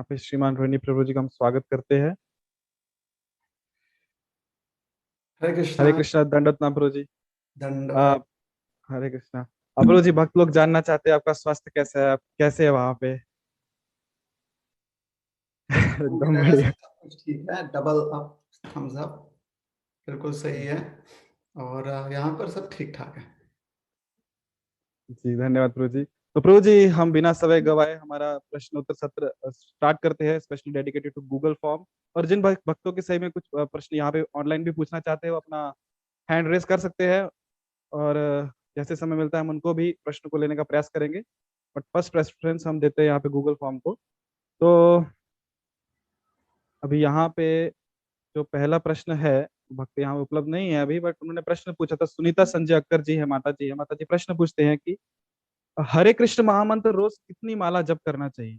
पे श्रीमान रोहिणी प्रभु जी का हम स्वागत करते हैं। हरे हरे कृष्णा। कृष्णा, दंडवत नाम प्रभु जी। दंडवत। आप हरे कृष्णा। अब प्रभु जी, भक्त लोग जानना चाहते हैं आपका स्वास्थ्य कैसा है, आप कैसे है वहां पे? भगवान की एकदम दया से बढ़िया। सब कुछ ठीक है। डबल अप, थम्स अप, बिल्कुल सही है। और यहाँ पर सब ठीक ठाक है। जी धन्यवाद प्रभु जी। तो प्रभु जी, हम बिना समय गवाए हमारा प्रश्न उत्तर सत्र स्टार्ट करते हैं, specially dedicated to Google form. और जिन भक्तों के सही में कुछ प्रश्न यहाँ पे ऑनलाइन भी पूछना चाहते हैं, वो अपना हैंड रेस कर सकते हैं। और जैसे समय मिलता है हम उनको भी प्रश्न को लेने का प्रयास करेंगे। बट फर्स्ट प्रेफरेंस हम देते हैं यहाँ पे गूगल फॉर्म को। तो अभी यहाँ पे जो पहला प्रश्न है, भक्त यहाँ उपलब्ध नहीं है अभी, बट उन्होंने प्रश्न पूछा था। सुनीता संजय अक्कर जी है, माता जी है। माता जी प्रश्न पूछते हैं कि हरे कृष्ण महामंत्र रोज कितनी माला जप करना चाहिए?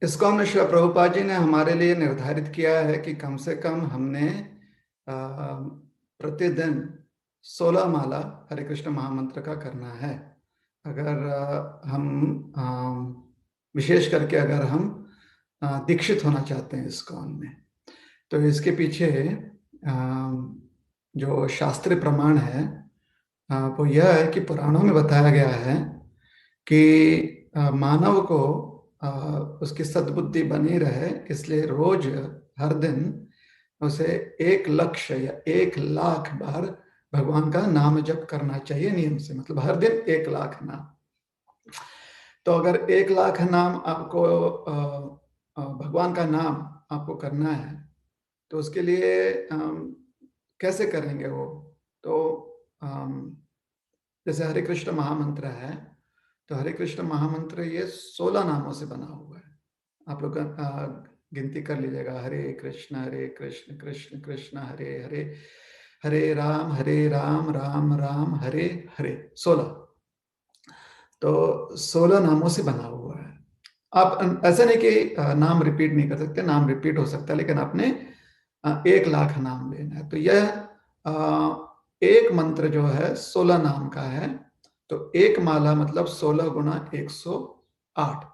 इसको हमने श्रील प्रभुपाद जी ने हमारे लिए निर्धारित किया है कि कम से कम हमने प्रतिदिन 16 माला हरे कृष्ण महामंत्र का करना है। अगर हम विशेष करके अगर हम दीक्षित होना चाहते हैं इस्कॉन में, तो इसके पीछे जो शास्त्रीय प्रमाण है वो यह है कि पुराणों में बताया गया है कि मानव को उसकी सद्बुद्धि बनी रहे, इसलिए रोज हर दिन उसे 1 लक्ष या 1 लाख बार भगवान का नाम जप करना चाहिए नियम से। मतलब हर दिन 1 लाख नाम। तो अगर 1 लाख नाम आपको भगवान का नाम आपको करना है, तो उसके लिए कैसे करेंगे वो? तो जैसे हरे कृष्ण महामंत्र है, तो हरे कृष्ण महामंत्र ये 16 नामों से बना हुआ है। आप लोग गिनती कर लीजिएगा। हरे कृष्ण कृष्ण कृष्ण हरे हरे, हरे राम राम राम हरे हरे। 16। तो 16 नामों से बना हुआ है। आप ऐसा नहीं कि नाम रिपीट नहीं कर सकते, नाम रिपीट हो सकता है, लेकिन आपने 1 लाख नाम लेना है। तो यह एक मंत्र जो है 16 नाम का है। तो एक माला मतलब 16 गुणा 108,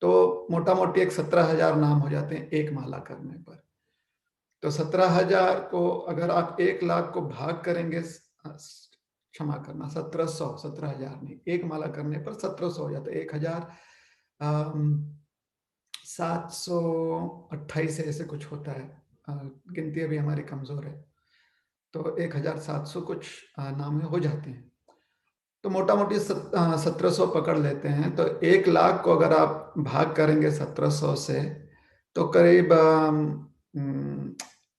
तो मोटा मोटी 17,000 नाम हो जाते हैं एक माला करने पर। तो 17,000 को अगर आप 1 लाख को भाग करेंगे, क्षमा करना, 1700, 17,000 नहीं, एक माला करने पर 1700 हो जाता है। 1,728 ऐसे कुछ होता है। गिनती अभी हमारी कमजोर है, तो 1,700 कुछ नाम हो जाते हैं। तो मोटा मोटी 1700 पकड़ लेते हैं। तो 1 लाख को अगर आप भाग करेंगे 1700 से, तो करीब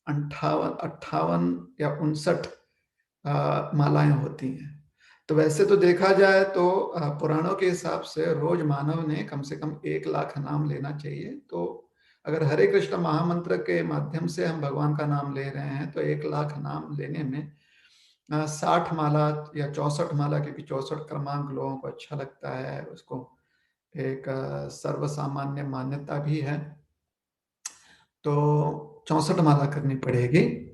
58 या 59 मालाएं होती हैं। तो वैसे तो देखा जाए तो पुराणों के हिसाब से रोज मानव ने कम से कम 1 लाख नाम लेना चाहिए। तो अगर हरे कृष्ण महामंत्र के माध्यम से हम भगवान का नाम ले रहे हैं, तो 1 लाख नाम लेने में 60 माला या 64 माला, क्योंकि 64 क्रमांक लोगों को अच्छा लगता है, उसको एक सर्वसामान्य मान्यता भी है। तो 64 माला करनी पड़ेगी।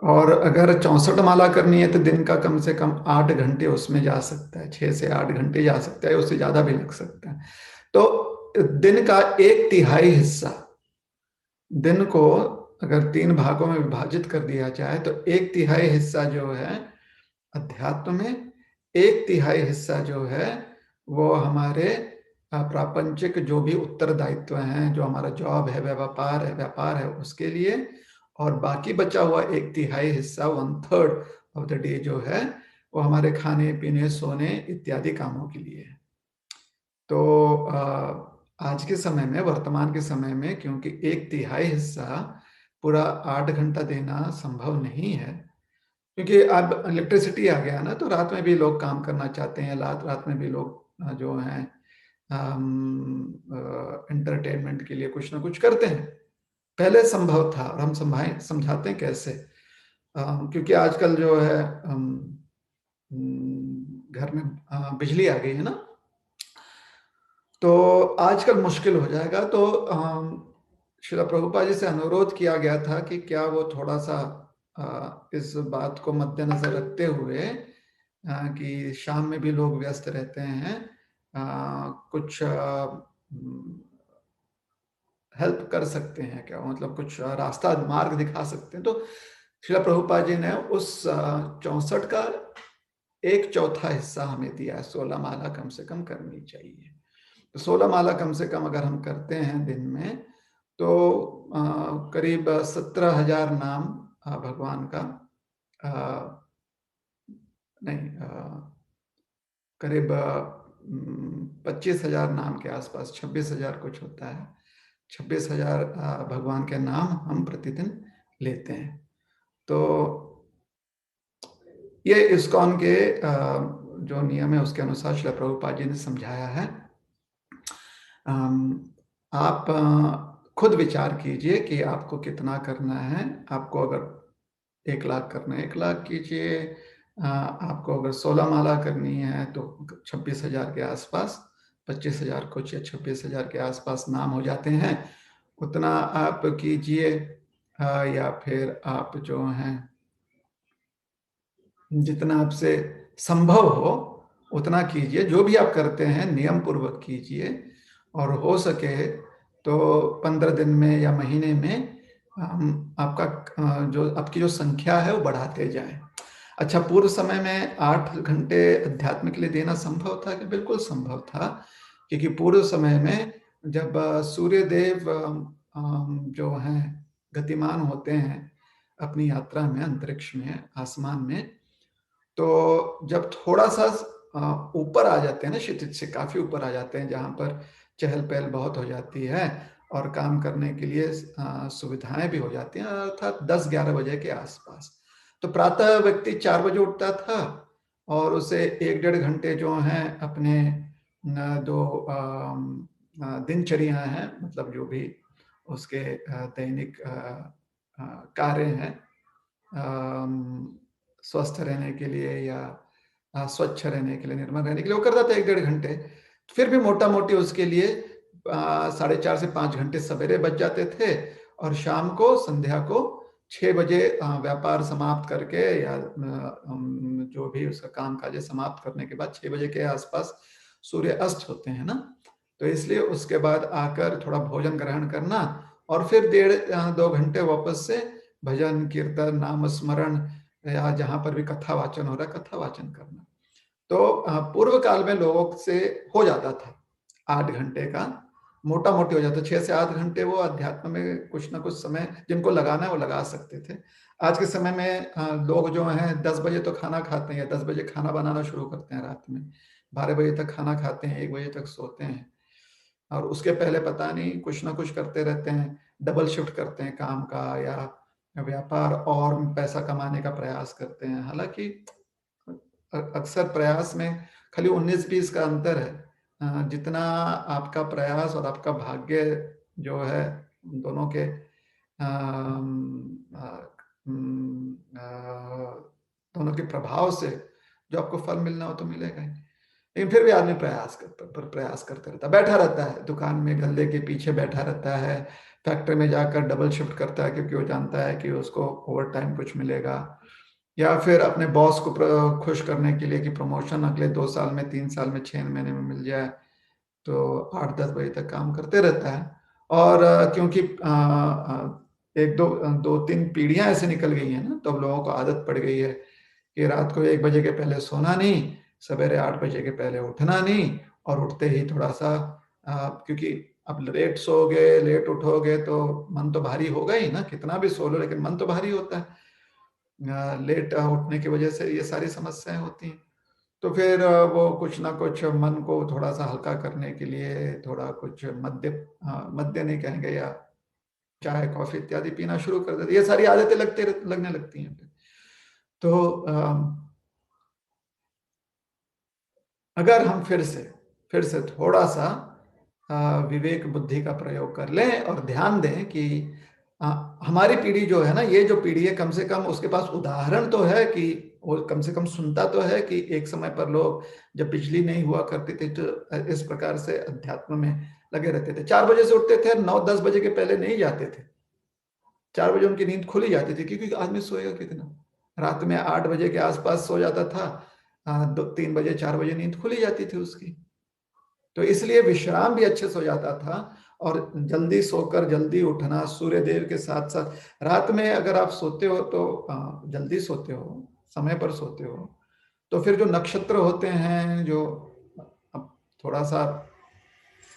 और अगर 64 माला करनी है तो दिन का कम से कम 8 घंटे उसमें जा सकता है। 6 से 8 घंटे जा सकता है, उससे ज्यादा भी लग सकता है। तो दिन का 1/3 हिस्सा, दिन को अगर 3 भागों में विभाजित कर दिया जाए, तो 1/3 हिस्सा जो है अध्यात्म में, 1/3 हिस्सा जो है वो हमारे प्रापंचिक जो भी उत्तरदायित्व हैं, जो हमारा जॉब है, व्यापार है उसके लिए। और बाकी बचा हुआ 1/3 हिस्सा, 1/3 ऑफ द डे जो है, वो हमारे खाने पीने सोने इत्यादि कामों के लिए है। तो आज के समय में, वर्तमान के समय में, क्योंकि 1/3 हिस्सा पूरा 8 घंटा देना संभव नहीं है, क्योंकि अब इलेक्ट्रिसिटी आ गया ना, तो रात में भी लोग काम करना चाहते हैं। रात में भी लोग जो हैं एंटरटेनमेंट के लिए कुछ ना कुछ करते हैं। पहले संभव था, और हम समझाते हैं कैसे। क्योंकि आजकल जो है घर में बिजली आ गई है ना, तो आजकल मुश्किल हो जाएगा। तो श्रील प्रभुपाद जी से अनुरोध किया गया था कि क्या वो थोड़ा सा इस बात को मद्देनजर रखते हुए कि शाम में भी लोग व्यस्त रहते हैं, कुछ हेल्प कर सकते हैं क्या, मतलब कुछ रास्ता मार्ग दिखा सकते हैं। तो श्रील प्रभुपाद जी ने उस 64 का 1/4 हिस्सा हमें दिया है। 16 माला कम से कम करनी चाहिए। तो 16 माला कम से कम अगर हम करते हैं दिन में, तो करीब 17,000 नाम भगवान का, नहीं, करीब 25,000 नाम के आसपास, 26,000 कुछ होता है, 26,000 भगवान के नाम हम प्रतिदिन लेते हैं। तो ये इस्कॉन के जो नियम है उसके अनुसार श्रील प्रभुपाद जी ने समझाया है। आप खुद विचार कीजिए कि आपको कितना करना है। आपको अगर 1 लाख करना है 1 लाख कीजिए, आपको अगर 16 माला करनी है तो 26,000 के आसपास, 25,000 कुछ या 26,000 के आसपास नाम हो जाते हैं, उतना आप कीजिए। या फिर आप जो हैं जितना आपसे संभव हो उतना कीजिए। जो भी आप करते हैं नियम पूर्वक कीजिए, और हो सके तो 15 दिन में या महीने में आपका जो आपकी जो संख्या है वो बढ़ाते जाएं। अच्छा, पूर्व समय में 8 घंटे अध्यात्म के लिए देना संभव था कि? बिल्कुल संभव था, क्योंकि पूर्व समय में जब सूर्य देव जो हैं गतिमान होते हैं अपनी यात्रा में, अंतरिक्ष में, आसमान में, तो जब थोड़ा सा ऊपर आ जाते हैं ना, क्षितिज से काफी ऊपर आ जाते हैं, जहां पर चहल पहल बहुत हो जाती है और काम करने के लिए सुविधाएं भी हो जाती हैं, अर्थात 10-11 बजे के आसपास। तो प्रातः व्यक्ति 4 बजे उठता था और उसे 1-1.5 घंटे जो हैं अपने दो दिनचर्या हैं, मतलब जो भी उसके दैनिक कार्य हैं, स्वस्थ रहने के लिए या स्वच्छ रहने के लिए, निर्मल रहने के लिए, वो करता था 1-1.5 घंटे। फिर भी मोटा मोटी उसके लिए 4.5 से 5 घंटे सवेरे बच जाते थे, और शाम को, संध्या को 6 बजे व्यापार समाप्त करके या जो भी उसका काम काज समाप्त करने के बाद 6 बजे के आसपास सूर्य अस्त होते हैं ना, तो इसलिए उसके बाद आकर थोड़ा भोजन ग्रहण करना, और फिर 1.5-2 घंटे वापस से भजन कीर्तन नाम स्मरण, या जहां पर भी कथा वाचन हो रहा है कथा वाचन करना। तो पूर्व काल में लोगों से हो जाता था 8 घंटे का, मोटा मोटी हो जाता, 6 से 8 घंटे वो अध्यात्म में कुछ ना कुछ समय जिनको लगाना है वो लगा सकते थे। आज के समय में लोग जो हैं 10 बजे तो खाना खाते हैं, 10 बजे खाना बनाना शुरू करते हैं, रात में 12 बजे तक खाना खाते हैं, 1 बजे तक सोते हैं, और उसके पहले पता नहीं कुछ ना कुछ करते रहते हैं, डबल शिफ्ट करते हैं काम का, या व्यापार और पैसा कमाने का प्रयास करते हैं। हालांकि अक्सर प्रयास में खाली 19-20 का अंतर है। जितना आपका प्रयास और आपका भाग्य जो है, दोनों के दोनों के प्रभाव से जो आपको फल मिलना हो तो मिलेगा ही, लेकिन फिर भी आदमी प्रयास करते रहता है, बैठा रहता है दुकान में, गल्ले के पीछे बैठा रहता है, फैक्ट्री में जाकर डबल शिफ्ट करता है क्योंकि वो जानता है कि उसको ओवर टाइम कुछ मिलेगा, या फिर अपने बॉस को खुश करने के लिए कि प्रमोशन अगले 2 साल में, 3 साल में, 6 महीने में मिल जाए, तो 8-10 बजे तक काम करते रहता है। और क्योंकि 2-3 पीढ़ियां ऐसे निकल गई हैं ना, तो अब लोगों को आदत पड़ गई है कि रात को 1 बजे के पहले सोना नहीं, सवेरे 8 बजे के पहले उठना नहीं, और उठते ही थोड़ा सा क्योंकि अब लेट सोओगे, लेट उठोगे तो मन तो भारी होगा ही ना, कितना भी सो लो लेकिन मन तो भारी होता है। लेट उठने की वजह से ये सारी समस्याएं होती हैं। तो फिर वो कुछ ना कुछ मन को थोड़ा सा हल्का करने के लिए थोड़ा कुछ मद्य नहीं कहेंगे, या चाय कॉफी इत्यादि पीना शुरू कर देते, ये सारी आदतें लगने लगती हैं। तो अगर हम फिर से थोड़ा सा विवेक बुद्धि का प्रयोग कर लें और ध्यान दें कि हमारी पीढ़ी जो है ना, ये जो पीढ़ी है, कम से कम उसके पास उदाहरण तो है कि वो कम से कम सुनता तो है कि एक समय पर लोग जब बिजली नहीं हुआ करती थी तो इस प्रकार से अध्यात्म में लगे रहते थे, 4 बजे से उठते थे, 9-10 बजे के पहले नहीं जाते थे, 4 बजे उनकी नींद खुल ही जाती थी, क्योंकि आदमी सोएगा कितना, रात में 8 बजे के आसपास सो जाता था, 3 बजे 4 बजे नींद खुल ही जाती थी उसकी। तो इसलिए विश्राम भी अच्छे से हो जाता था, और जल्दी सोकर जल्दी उठना, सूर्य देव के साथ साथ रात में अगर आप सोते हो तो जल्दी सोते हो, समय पर सोते हो, तो फिर जो नक्षत्र होते हैं, जो अब थोड़ा सा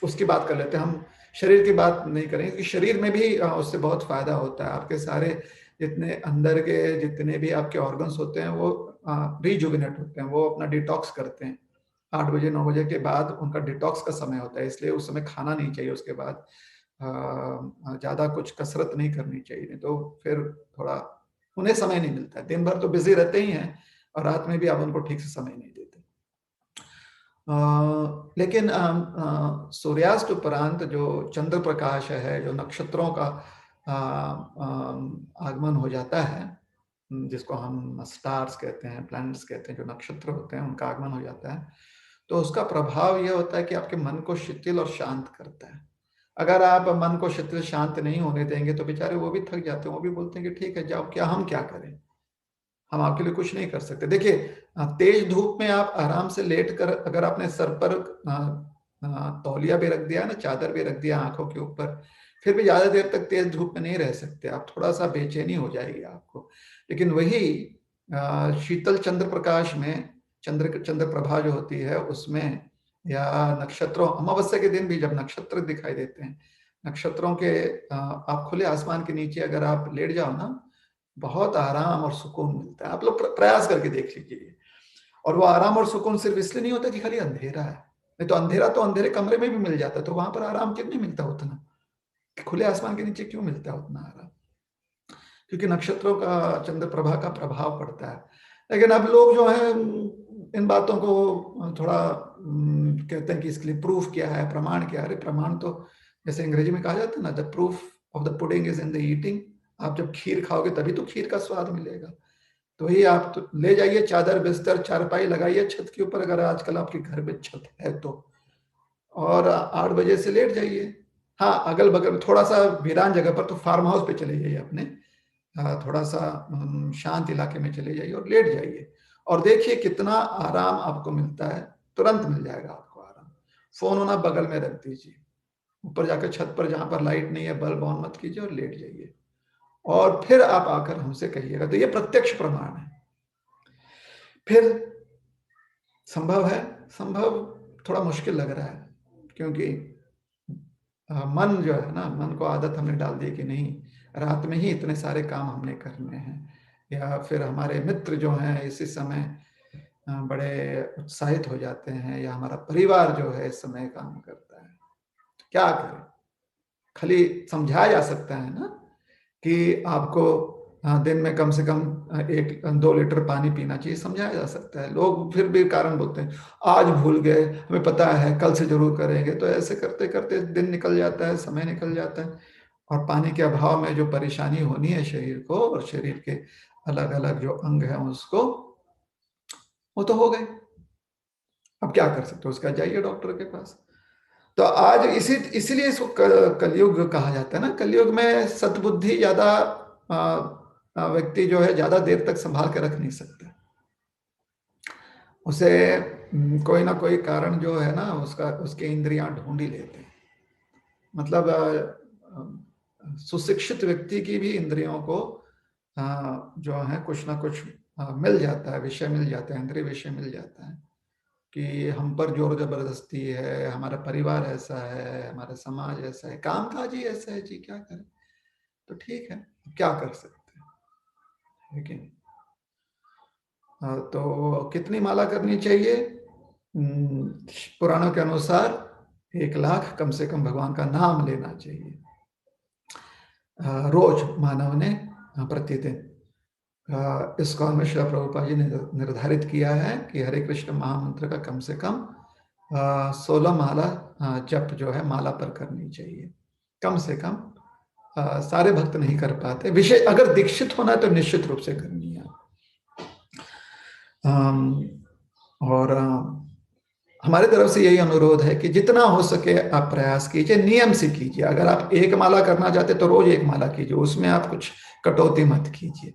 उसकी बात कर लेते हैं, हम शरीर की बात नहीं करेंगे, क्योंकि शरीर में भी उससे बहुत फायदा होता है। आपके सारे जितने अंदर के जितने भी आपके ऑर्गन्स होते हैं वो रिजुविनेट होते हैं, वो अपना डिटॉक्स करते हैं। 8 बजे 9 बजे के बाद उनका डिटॉक्स का समय होता है, इसलिए उस समय खाना नहीं चाहिए। उसके बाद ज़्यादा कुछ कसरत नहीं करनी चाहिए, नहीं तो फिर थोड़ा उन्हें समय नहीं मिलता है। दिन भर तो बिजी रहते ही हैं, और रात में भी आप उनको ठीक से समय नहीं देते। लेकिन सूर्यास्त उपरांत जो चंद्र प्रकाश है, जो नक्षत्रों का आगमन हो जाता है, जिसको हम स्टार्स कहते हैं, प्लैनेट्स कहते हैं, जो नक्षत्र होते हैं उनका आगमन हो जाता है, तो उसका प्रभाव यह होता है कि आपके मन को शिथिल और शांत करता है। अगर आप मन को शिथिल शांत नहीं होने देंगे तो बेचारे वो भी थक जाते हैं, वो भी बोलते हैं कि ठीक है जाओ, क्या हम क्या करें, हम आपके लिए कुछ नहीं कर सकते। देखिए, तेज धूप में आप आराम से लेट कर, अगर आपने सर पर तौलिया भी रख दिया ना, चादर भी रख दिया आंखों के ऊपर, फिर भी ज्यादा देर तक तेज धूप में नहीं रह सकते आप, थोड़ा सा बेचैनी हो जाएगी आपको। लेकिन वही शीतल चंद्र प्रकाश में, चंद्र प्रभा जो होती है उसमें, या नक्षत्रों, अमावस्या के दिन भी जब नक्षत्र दिखाई देते हैं, नक्षत्रों के आप खुले आसमान के नीचे अगर आप लेट जाओ ना, बहुत आराम और सुकून मिलता है। आप लोग प्रयास करके देख लीजिए। और वो आराम और सुकून सिर्फ इसलिए नहीं होता कि खाली अंधेरा है, नहीं तो अंधेरा तो अंधेरे कमरे में भी मिल जाता है, तो वहां पर आराम क्यों नहीं मिलता उतना, खुले आसमान के नीचे क्यों मिलता है उतना आराम? क्योंकि नक्षत्रों का, चंद्र प्रभा का प्रभाव पड़ता है। लेकिन अब लोग जो है इन बातों को थोड़ा कहते हैं कि इसके लिए प्रूफ क्या है, प्रमाण क्या है। अरे प्रमाण तो जैसे अंग्रेजी में कहा जाता है ना, the proof of the pudding is in the eating. आप जब खीर खाओगे तभी तो खीर का स्वाद मिलेगा। तो ही आप तो ले जाइए चादर बिस्तर चारपाई लगाइए छत के ऊपर, अगर आजकल आपके घर में छत है तो, और 8 बजे से लेट जाइए। हाँ, अगल बगल थोड़ा सा वीरान जगह पर तो फार्म हाउस पे चले जाइए अपने, थोड़ा सा शांत इलाके में चले जाइए और लेट जाइए, और देखिए कितना आराम आपको मिलता है। तुरंत मिल जाएगा आपको आराम। फोन होना बगल में रख दीजिए, ऊपर जाकर छत पर जहां पर लाइट नहीं है बल्ब ऑन मत कीजिए और लेट जाइए, और फिर आप आकर हमसे कहिएगा। तो ये प्रत्यक्ष प्रमाण है। फिर संभव है, संभव थोड़ा मुश्किल लग रहा है, क्योंकि मन जो है ना, मन को आदत हमने डाल दी कि नहीं रात में ही इतने सारे काम हमने करने हैं, या फिर हमारे मित्र जो हैं इसी समय बड़े उत्साहित हो जाते हैं, या हमारा परिवार जो है इस समय काम करता है। क्या करें? खाली समझाया जा सकता है ना कि आपको दिन में कम से कम 1-2 लीटर पानी पीना चाहिए, समझाया जा सकता है। लोग फिर भी कारण बोलते हैं, आज भूल गए, हमें पता है कल से जरूर करेंगे। तो ऐसे करते करते दिन निकल जाता है, समय निकल जाता है, और पानी के अभाव में जो परेशानी होनी है शरीर को, और शरीर के अलग अलग जो अंग हैं उसको, वो तो हो गए। अब क्या कर सकते हो, उसका जाइए डॉक्टर के पास। तो आज इसीलिए इसको कलयुग कहा जाता है ना। कलयुग में सद्बुद्धि ज्यादा व्यक्ति जो है ज्यादा देर तक संभाल के रख नहीं सकता, उसे कोई ना कोई कारण जो है ना उसका, उसके इंद्रियां ढूंढ ही लेते हैं। मतलब सुशिक्षित व्यक्ति की भी इंद्रियों को जो है कुछ ना कुछ मिल जाता है, विषय मिल जाता है, इंद्रिय विषय मिल जाता है कि हम पर जोर जबरदस्ती है, हमारा परिवार ऐसा है, हमारा समाज ऐसा है, काम काज ही ऐसा है जी, क्या करें। तो ठीक है, क्या कर सकते हैं, लेकिन तो कितनी माला करनी चाहिए? पुराणों के अनुसार 1 लाख कम से कम भगवान का नाम लेना चाहिए रोज मानव ने प्रतिदिन। इस्कॉन में श्री प्रभुपाद जी ने निर्धारित किया है कि हरे कृष्ण महामंत्र का कम से कम 16 माला जप जो है माला पर करनी चाहिए, कम से कम। सारे भक्त नहीं कर पाते, विशेष अगर दीक्षित होना है तो निश्चित रूप से करनी है। और हमारी तरफ से यही अनुरोध है कि जितना हो सके आप प्रयास कीजिए, नियम से कीजिए। अगर आप 1 माला करना चाहते तो रोज 1 माला कीजिए, उसमें आप कुछ कटौती मत कीजिए।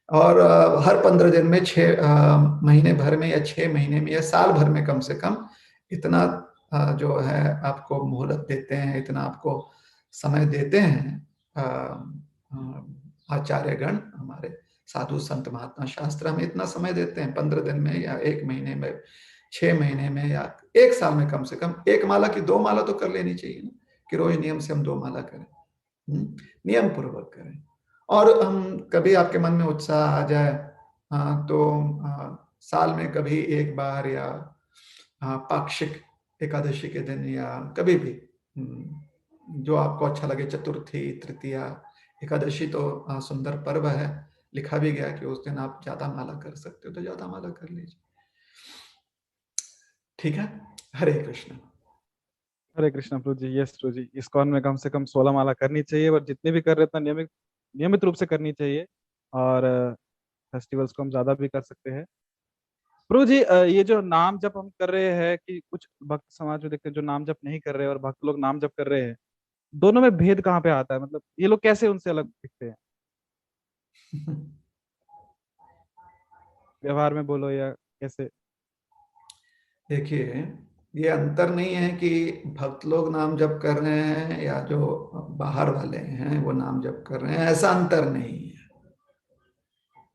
और हर 15 दिन में 6 महीने भर में, या 6 महीने में, या साल भर में कम से कम इतना जो है आपको मोहलत देते हैं, इतना आपको समय देते हैं आचार्यगण, हमारे साधु संत महात्मा शास्त्र हमें इतना समय देते हैं 15 दिन में या 1 महीने में, 6 महीने में या 1 साल में कम से कम 1 माला की 2 माला तो कर लेनी चाहिए ना, कि रोज नियम से हम 2 माला करें, नियम पूर्वक करें। और हम कभी आपके मन में उत्साह आ जाए तो साल में कभी 1 बार या पाक्षिक एकादशी के दिन या कभी भी जो आपको अच्छा लगे, चतुर्थी, तृतीया, एकादशी तो सुंदर पर्व है, लिखा भी गया कि उस दिन आप ज्यादा माला कर सकते हो तो ज्यादा माला कर लीजिए। ठीक है, हरे कृष्ण। हरे कृष्णा प्रभु जी। यस प्रभु जी, इस्कॉन में कम से कम 16 माला करनी चाहिए, और जितने भी कर रहे हैं उतना नियमित नियमित रूप से करनी चाहिए। और फेस्टिवल्स को हम ज्यादा भी कर सकते हैं। प्रभु जी, ये जो नाम जप हम कर रहे हैं, कि कुछ भक्त समाज में देखते हैं जो नाम जप नहीं कर रहे हैं और भक्त लोग नाम जप कर रहे हैं, दोनों में भेद कहाँ पे आता है? मतलब ये लोग कैसे उनसे अलग दिखते हैं? व्यवहार में बोलो या कैसे? देखिए, ये अंतर नहीं है कि भक्त लोग नाम जप कर रहे हैं या जो बाहर वाले हैं वो नाम जप कर रहे हैं, ऐसा अंतर नहीं है।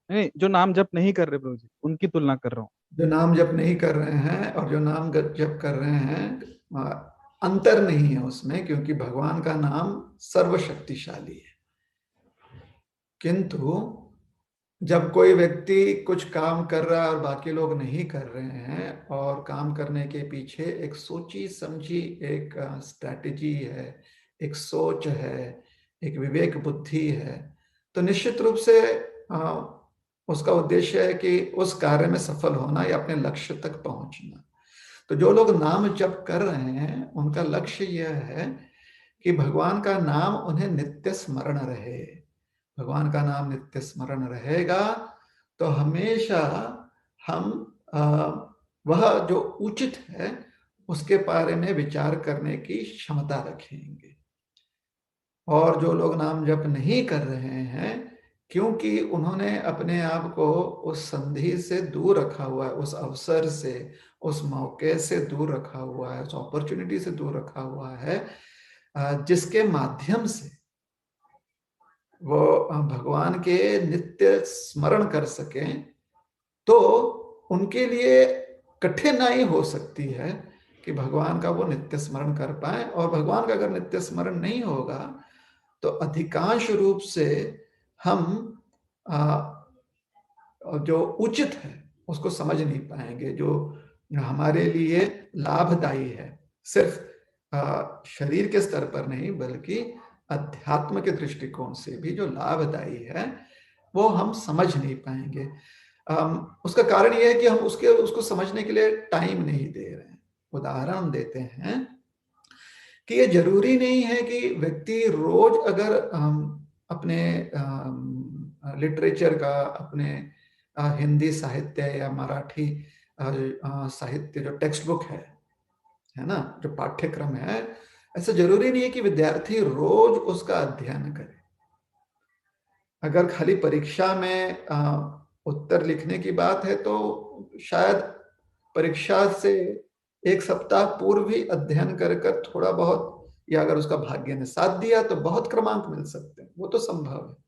नहीं, जो नाम जप नहीं कर रहे प्रभु जी, उनकी तुलना कर रहा हूँ। जो नाम जप नहीं कर रहे हैं और जो नाम जप कर रहे हैं, अंतर नहीं है उसमें, क्योंकि भगवान का नाम सर्वशक्तिशाली है। किंतु जब कोई व्यक्ति कुछ काम कर रहा है और बाकी लोग नहीं कर रहे हैं, और काम करने के पीछे एक सोची समझी एक स्ट्रैटेजी है, एक सोच है, एक विवेक बुद्धि है, तो निश्चित रूप से उसका उद्देश्य है कि उस कार्य में सफल होना या अपने लक्ष्य तक पहुंचना। तो जो लोग नाम जप कर रहे हैं उनका लक्ष्य यह है कि भगवान का नाम उन्हें नित्य स्मरण रहे। भगवान का नाम नित्य स्मरण रहेगा तो हमेशा हम वह जो उचित है उसके बारे में विचार करने की क्षमता रखेंगे। और जो लोग नाम जप नहीं कर रहे हैं, क्योंकि उन्होंने अपने आप को उस संधि से दूर रखा हुआ है, उस अवसर से, उस मौके से दूर रखा हुआ है, उस अपॉर्चुनिटी से दूर रखा हुआ है, जिसके माध्यम से वो भगवान के नित्य स्मरण कर सकें, तो उनके लिए कठिनाई हो सकती है कि भगवान का वो नित्य स्मरण कर पाए। और भगवान का अगर नित्य स्मरण नहीं होगा तो अधिकांश रूप से हम जो उचित है उसको समझ नहीं पाएंगे, जो हमारे लिए लाभदायी है, सिर्फ शरीर के स्तर पर नहीं बल्कि अध्यात्म के दृष्टिकोण से भी जो लाभदायी है वो हम समझ नहीं पाएंगे। उसका कारण यह है कि हम उसको समझने के लिए टाइम नहीं दे रहे हैं। उदाहरण देते हैं कि ये जरूरी नहीं है कि व्यक्ति रोज अगर अपने लिटरेचर का, अपने हिंदी साहित्य या मराठी साहित्य जो टेक्स्ट बुक है ना, जो पाठ्यक्रम है, ऐसा जरूरी नहीं है कि विद्यार्थी रोज उसका अध्ययन करे। अगर खाली परीक्षा में उत्तर लिखने की बात है तो शायद परीक्षा से 1 सप्ताह पूर्व ही अध्ययन कर थोड़ा बहुत, या अगर उसका भाग्य ने साथ दिया तो बहुत क्रमांक मिल सकते हैं, वो तो संभव है।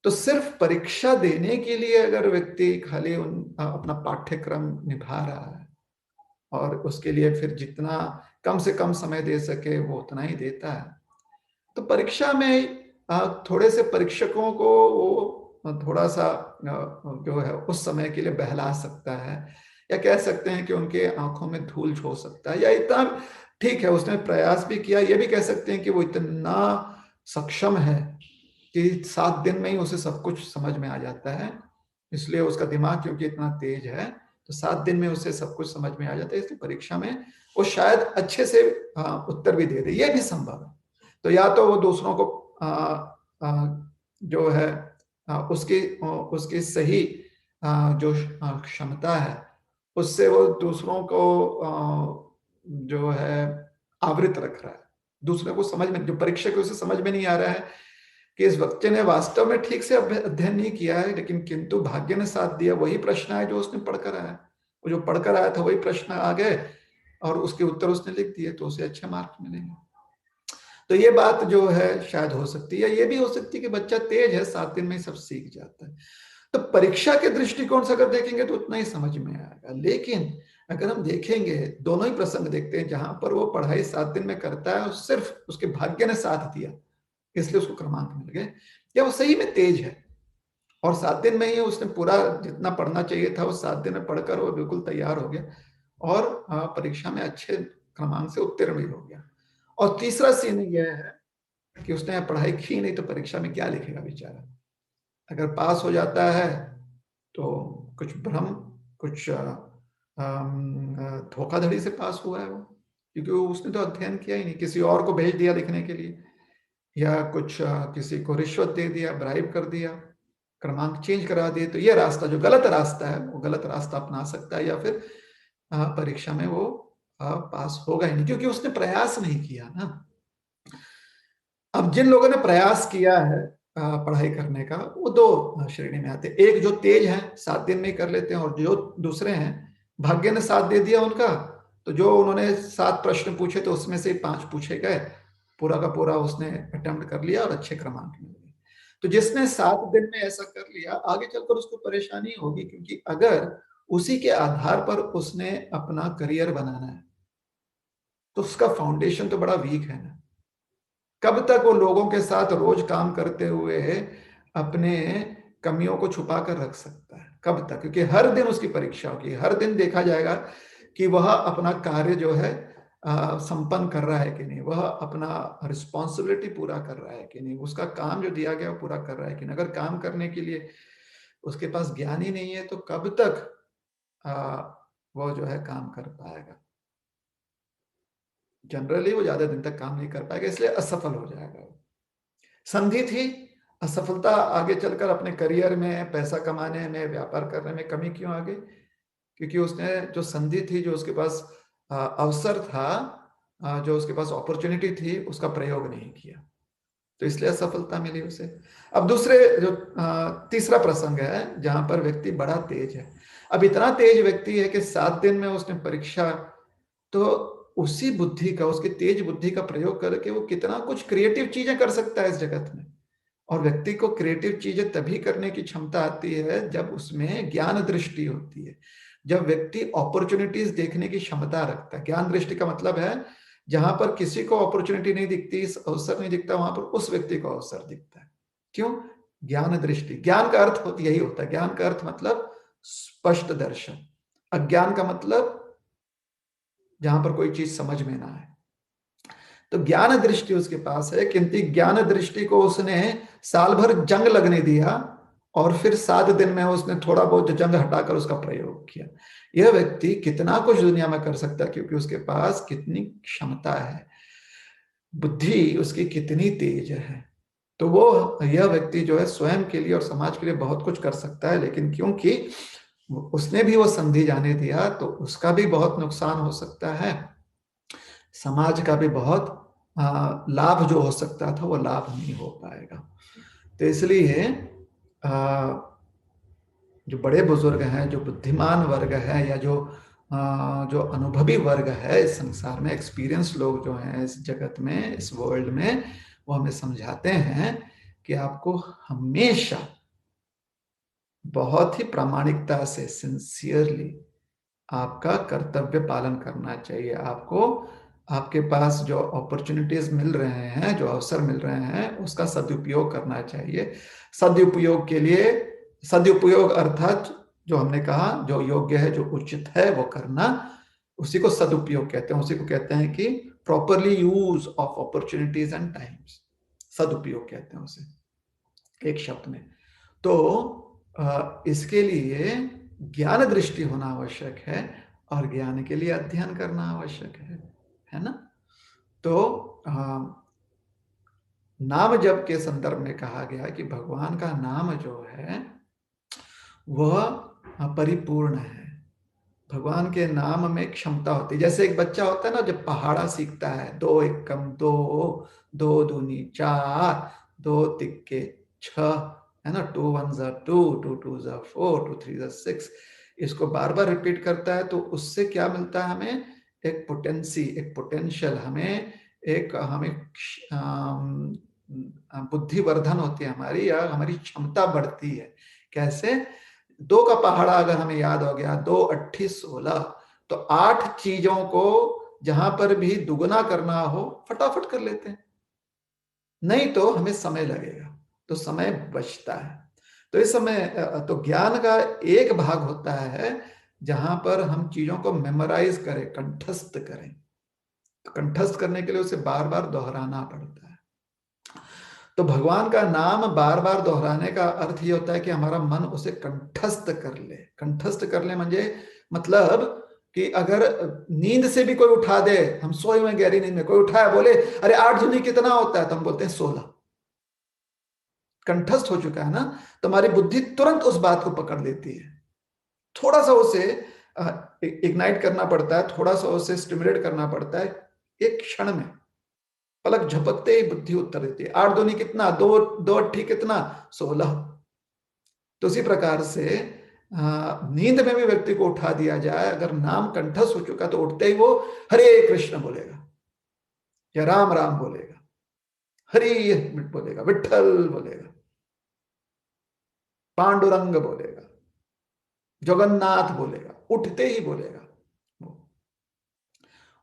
तो सिर्फ परीक्षा देने के लिए अगर व्यक्ति खाली अपना पाठ्यक्रम निभा रहा है और उसके लिए फिर जितना कम से कम समय दे सके वो उतना ही देता है, तो परीक्षा में थोड़े से परीक्षकों को वो थोड़ा सा जो है उस समय के लिए बहला सकता है, या कह सकते हैं कि उनके आंखों में धूल झोंक सकता है, या इतना ठीक है उसने प्रयास भी किया, ये भी कह सकते हैं कि वो इतना सक्षम है कि 7 दिन में ही उसे सब कुछ समझ में आ जाता है, इसलिए उसका दिमाग क्योंकि इतना तेज है तो 7 दिन में उसे सब कुछ समझ में आ जाता है, इसलिए परीक्षा में वो शायद अच्छे से उत्तर भी दे दे, ये भी संभव है। तो या तो वो दूसरों को जो है उसकी सही जो क्षमता है उससे वो दूसरों को जो है आवृत रख रहा है, दूसरे को समझ में, जो परीक्षक उसे समझ में नहीं आ रहा है कि इस बच्चे ने वास्तव में ठीक से अध्ययन नहीं किया है, लेकिन किंतु भाग्य ने साथ दिया, वही प्रश्न है जो उसने पढ़कर आया, वो जो पढ़कर आया था वही प्रश्न आ गए, और उसके उत्तर उसने लिख दिए तो उसे अच्छे मार्क्स मिलेंगे। तो ये बात जो है शायद हो सकती है। ये भी हो सकती है कि बच्चा तेज है, 7 दिन में ही सब सीख जाता है। तो परीक्षा के दृष्टिकोण से अगर देखेंगे तो उतना ही समझ में आएगा। लेकिन अगर हम देखेंगे, दोनों ही प्रसंग देखते हैं जहां पर वो पढ़ाई 7 दिन में करता है और सिर्फ उसके भाग्य ने साथ दिया इसलिए उसको क्रमांक मिल गए, या वो सही में तेज है और 7 दिन में ही उसने पूरा जितना पढ़ना चाहिए था वो 7 दिन में पढ़कर वो बिल्कुल तैयार हो गया और परीक्षा में अच्छे क्रमांक से उत्तीर्ण भी हो गया। और तीसरा सीन यह है कि उसने पढ़ाई की नहीं तो परीक्षा में क्या लिखेगा बेचारा। अगर पास हो जाता है तो कुछ भ्रम, कुछ धोखाधड़ी से पास हुआ है वो, क्योंकि उसने तो अध्ययन किया ही नहीं, किसी और को भेज दिया लिखने के लिए, या कुछ किसी को रिश्वत दे दिया, ब्राइब कर दिया, क्रमांक चेंज करा दिए। तो ये रास्ता जो गलत रास्ता है वो गलत रास्ता अपना सकता है, या फिर परीक्षा में वो पास होगा ही नहीं क्योंकि उसने प्रयास नहीं किया ना। अब जिन लोगों ने प्रयास किया है पढ़ाई करने का, वो दो श्रेणी में आते हैं। एक जो तेज है 7 दिन में कर लेते हैं, और जो दूसरे हैं भाग्य ने साथ दे दिया उनका, तो जो उन्होंने 7 प्रश्न पूछे तो उसमें से 5 पूछे गए, पूरा का पूरा उसने अटेम्प्ट कर लिया और अच्छे क्रमांक मिल गए। तो जिसने 7 दिन में ऐसा कर लिया आगे चलकर उसको परेशानी होगी, क्योंकि अगर उसी के आधार पर उसने अपना करियर बनाना है तो उसका फाउंडेशन तो बड़ा वीक है ना। कब तक वो लोगों के साथ रोज काम करते हुए अपने कमियों को छुपा कर रख सकता है? कब तक? क्योंकि हर दिन उसकी परीक्षा होगी, हर दिन देखा जाएगा कि वह अपना कार्य जो है संपन्न कर रहा है कि नहीं, वह अपना रिस्पॉन्सिबिलिटी पूरा कर रहा है कि नहीं, उसका काम जो दिया गया वो पूरा कर रहा है कि नहीं। अगर काम करने के लिए उसके पास ज्ञान ही नहीं है तो कब तक वो जो है काम कर पाएगा? जनरली वो ज्यादा दिन तक काम नहीं कर पाएगा, इसलिए असफल हो जाएगा। संधि थी, असफलता आगे चलकर अपने करियर में, पैसा कमाने में, व्यापार करने में कमी क्यों आ गई? क्योंकि उसने जो संधि थी, जो उसके पास अवसर था, जो उसके पास अपॉर्चुनिटी थी, उसका प्रयोग नहीं किया, तो इसलिए असफलता मिली उसे। अब दूसरे जो तीसरा प्रसंग है जहां पर व्यक्ति बड़ा तेज है। अब इतना तेज व्यक्ति है कि 7 दिन में उसने परीक्षा, तो उसी बुद्धि का, उसकी तेज बुद्धि का प्रयोग करके वो कितना कुछ क्रिएटिव चीजें कर सकता है इस जगत में। और व्यक्ति को क्रिएटिव चीजें तभी करने की क्षमता आती है जब उसमें ज्ञान दृष्टि होती है, जब व्यक्ति अपॉर्चुनिटीज देखने की क्षमता रखता है। ज्ञान दृष्टि का मतलब है जहां पर किसी को अपॉर्चुनिटी नहीं दिखती, अवसर नहीं दिखता, वहां पर उस व्यक्ति को अवसर दिखता है। क्यों? ज्ञान दृष्टि। ज्ञान का अर्थ यही होता है। ज्ञान का अर्थ मतलब स्पष्ट दर्शन। अज्ञान का मतलब जहां पर कोई चीज समझ में ना आए। तो ज्ञान दृष्टि उसके पास है, किंतु ज्ञान दृष्टि को उसने साल भर जंग लगने दिया और फिर 7 दिन में उसने थोड़ा बहुत जंग हटाकर उसका प्रयोग किया। यह व्यक्ति कितना कुछ दुनिया में कर सकता है, क्योंकि उसके पास कितनी क्षमता है, बुद्धि उसकी कितनी तेज है। तो वो, यह व्यक्ति जो है स्वयं के लिए और समाज के लिए बहुत कुछ कर सकता है, लेकिन क्योंकि उसने भी वो संधि जाने दिया तो उसका भी बहुत नुकसान हो सकता है, समाज का भी बहुत लाभ जो हो सकता था वो लाभ नहीं हो पाएगा। तो इसलिए जो बड़े बुजुर्ग हैं, जो बुद्धिमान वर्ग है, या जो अनुभवी वर्ग है इस संसार में, एक्सपीरियंस लोग जो हैं इस जगत में, इस वर्ल्ड में, वो हमें समझाते हैं कि आपको हमेशा बहुत ही प्रामाणिकता से, सिंसियरली आपका कर्तव्य पालन करना चाहिए। आपको आपके पास जो अपॉर्चुनिटीज मिल रहे हैं, जो अवसर मिल रहे हैं, उसका सदुपयोग करना चाहिए। सदुपयोग के लिए, सदुपयोग अर्थात जो हमने कहा जो योग्य है, जो उचित है वो करना, उसी को सदुपयोग कहते हैं। उसी को कहते हैं कि properly use of opportunities and times, सदुपयोग कहते हैं उसे एक शब्द में। तो इसके लिए ज्ञान दृष्टि होना आवश्यक है और ज्ञान के लिए अध्ययन करना आवश्यक है ना। तो नाम जप के संदर्भ में कहा गया कि भगवान का नाम जो है वह परिपूर्ण है। भगवान के नाम में क्षमता होती है। जैसे एक बच्चा होता है ना, जब पहाड़ा सीखता है, 2 एकम 2, 2 दूनी 4, 2 तिक्के 6, है ना, 2 1 2, 2 2 4, 2 3 6, इसको बार बार रिपीट करता है तो उससे क्या मिलता है हमें? एक पोटेंसी, एक पोटेंशियल, हमें बुद्धिवर्धन होती है हमारी, या हमारी क्षमता बढ़ती है। कैसे? 2 का पहाड़ा अगर हमें याद हो गया, 2 8 16, तो 8 चीजों को जहां पर भी दुगुना करना हो फटाफट कर लेते हैं, नहीं तो हमें समय लगेगा, तो समय बचता है। तो इस समय तो ज्ञान का एक भाग होता है जहां पर हम चीजों को मेमोराइज करें, कंठस्थ करें। तो कंठस्थ करने के लिए उसे बार बार दोहराना पड़ता है। तो भगवान का नाम बार बार दोहराने का अर्थ ये होता है कि हमारा मन उसे कंठस्थ कर ले। कंठस्थ कर ले मतलब कि अगर नींद से भी कोई उठा दे, हम सोए हुए गहरी नींद में कोई उठाया, बोले अरे 8 दूनी कितना होता है, तो हम बोलते हैं 16। कंठस्थ हो चुका है ना, तो हमारी बुद्धि तुरंत उस बात को पकड़ लेती है। थोड़ा सा उसे इग्नाइट करना पड़ता है, थोड़ा सा उसे स्टिमुलेट करना पड़ता है, एक क्षण में पलक झपकते ही बुद्धि उत्तर देती है। 8 दूनी कितना, 2 2 8 कितना, 16। तो उसी प्रकार से नींद में भी व्यक्ति को उठा दिया जाए, अगर नाम कंठस्थ हो चुका तो उठते ही वो हरे कृष्ण बोलेगा, या राम राम बोलेगा, हरि बोलेगा, विठ्ठल बोलेगा, पांडुरंग बोलेगा, जगन्नाथ बोलेगा, उठते ही बोलेगा।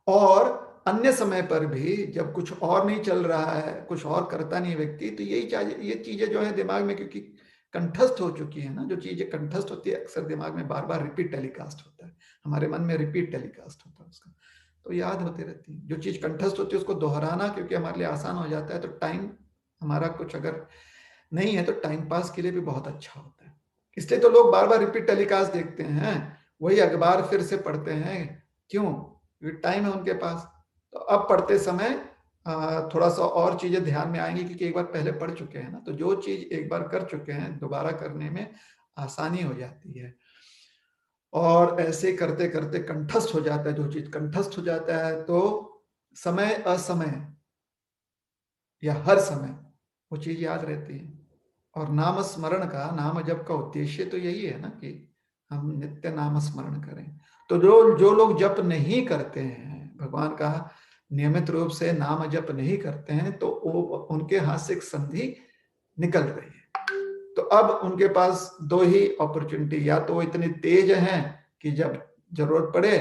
और अन्य समय पर भी जब कुछ और नहीं चल रहा है, कुछ और करता नहीं व्यक्ति, तो यही चाहिए, ये चीजें जो है दिमाग में, क्योंकि कंठस्थ हो चुकी है ना, जो चीजें कंठस्थ होती है अक्सर दिमाग में बार बार रिपीट टेलीकास्ट होता है, हमारे मन में रिपीट टेलीकास्ट होता है उसका, तो याद होती रहती है। जो चीज कंठस्थ होती है उसको दोहराना क्योंकि हमारे लिए आसान हो जाता है, तो टाइम हमारा कुछ अगर नहीं है तो टाइम पास के लिए भी बहुत अच्छा होता है। इसलिए तो लोग बार बार रिपीट टेलीकास्ट देखते हैं, वही अखबार फिर से पढ़ते हैं, क्यों? टाइम है उनके पास। तो अब पढ़ते समय थोड़ा सा और चीजें ध्यान में आएंगी, क्योंकि एक बार पहले पढ़ चुके हैं ना, तो जो चीज एक बार कर चुके हैं दोबारा करने में आसानी हो जाती है। और ऐसे करते करते कंठस्थ हो जाता है, जो चीज कंठस्थ हो जाता है तो समय असमय या हर समय वो चीज याद रहती है। और नाम स्मरण का, नाम जप का उद्देश्य तो यही है ना कि हम नित्य नाम स्मरण करें। तो जो लोग जप नहीं करते हैं, भगवान का नियमित रूप से नाम जप नहीं करते हैं, तो वो उनके हाथ से एक संधि निकल रही है। तो अब उनके पास 2 ही अपॉर्चुनिटी, या तो वो इतने तेज हैं कि जब जरूरत पड़े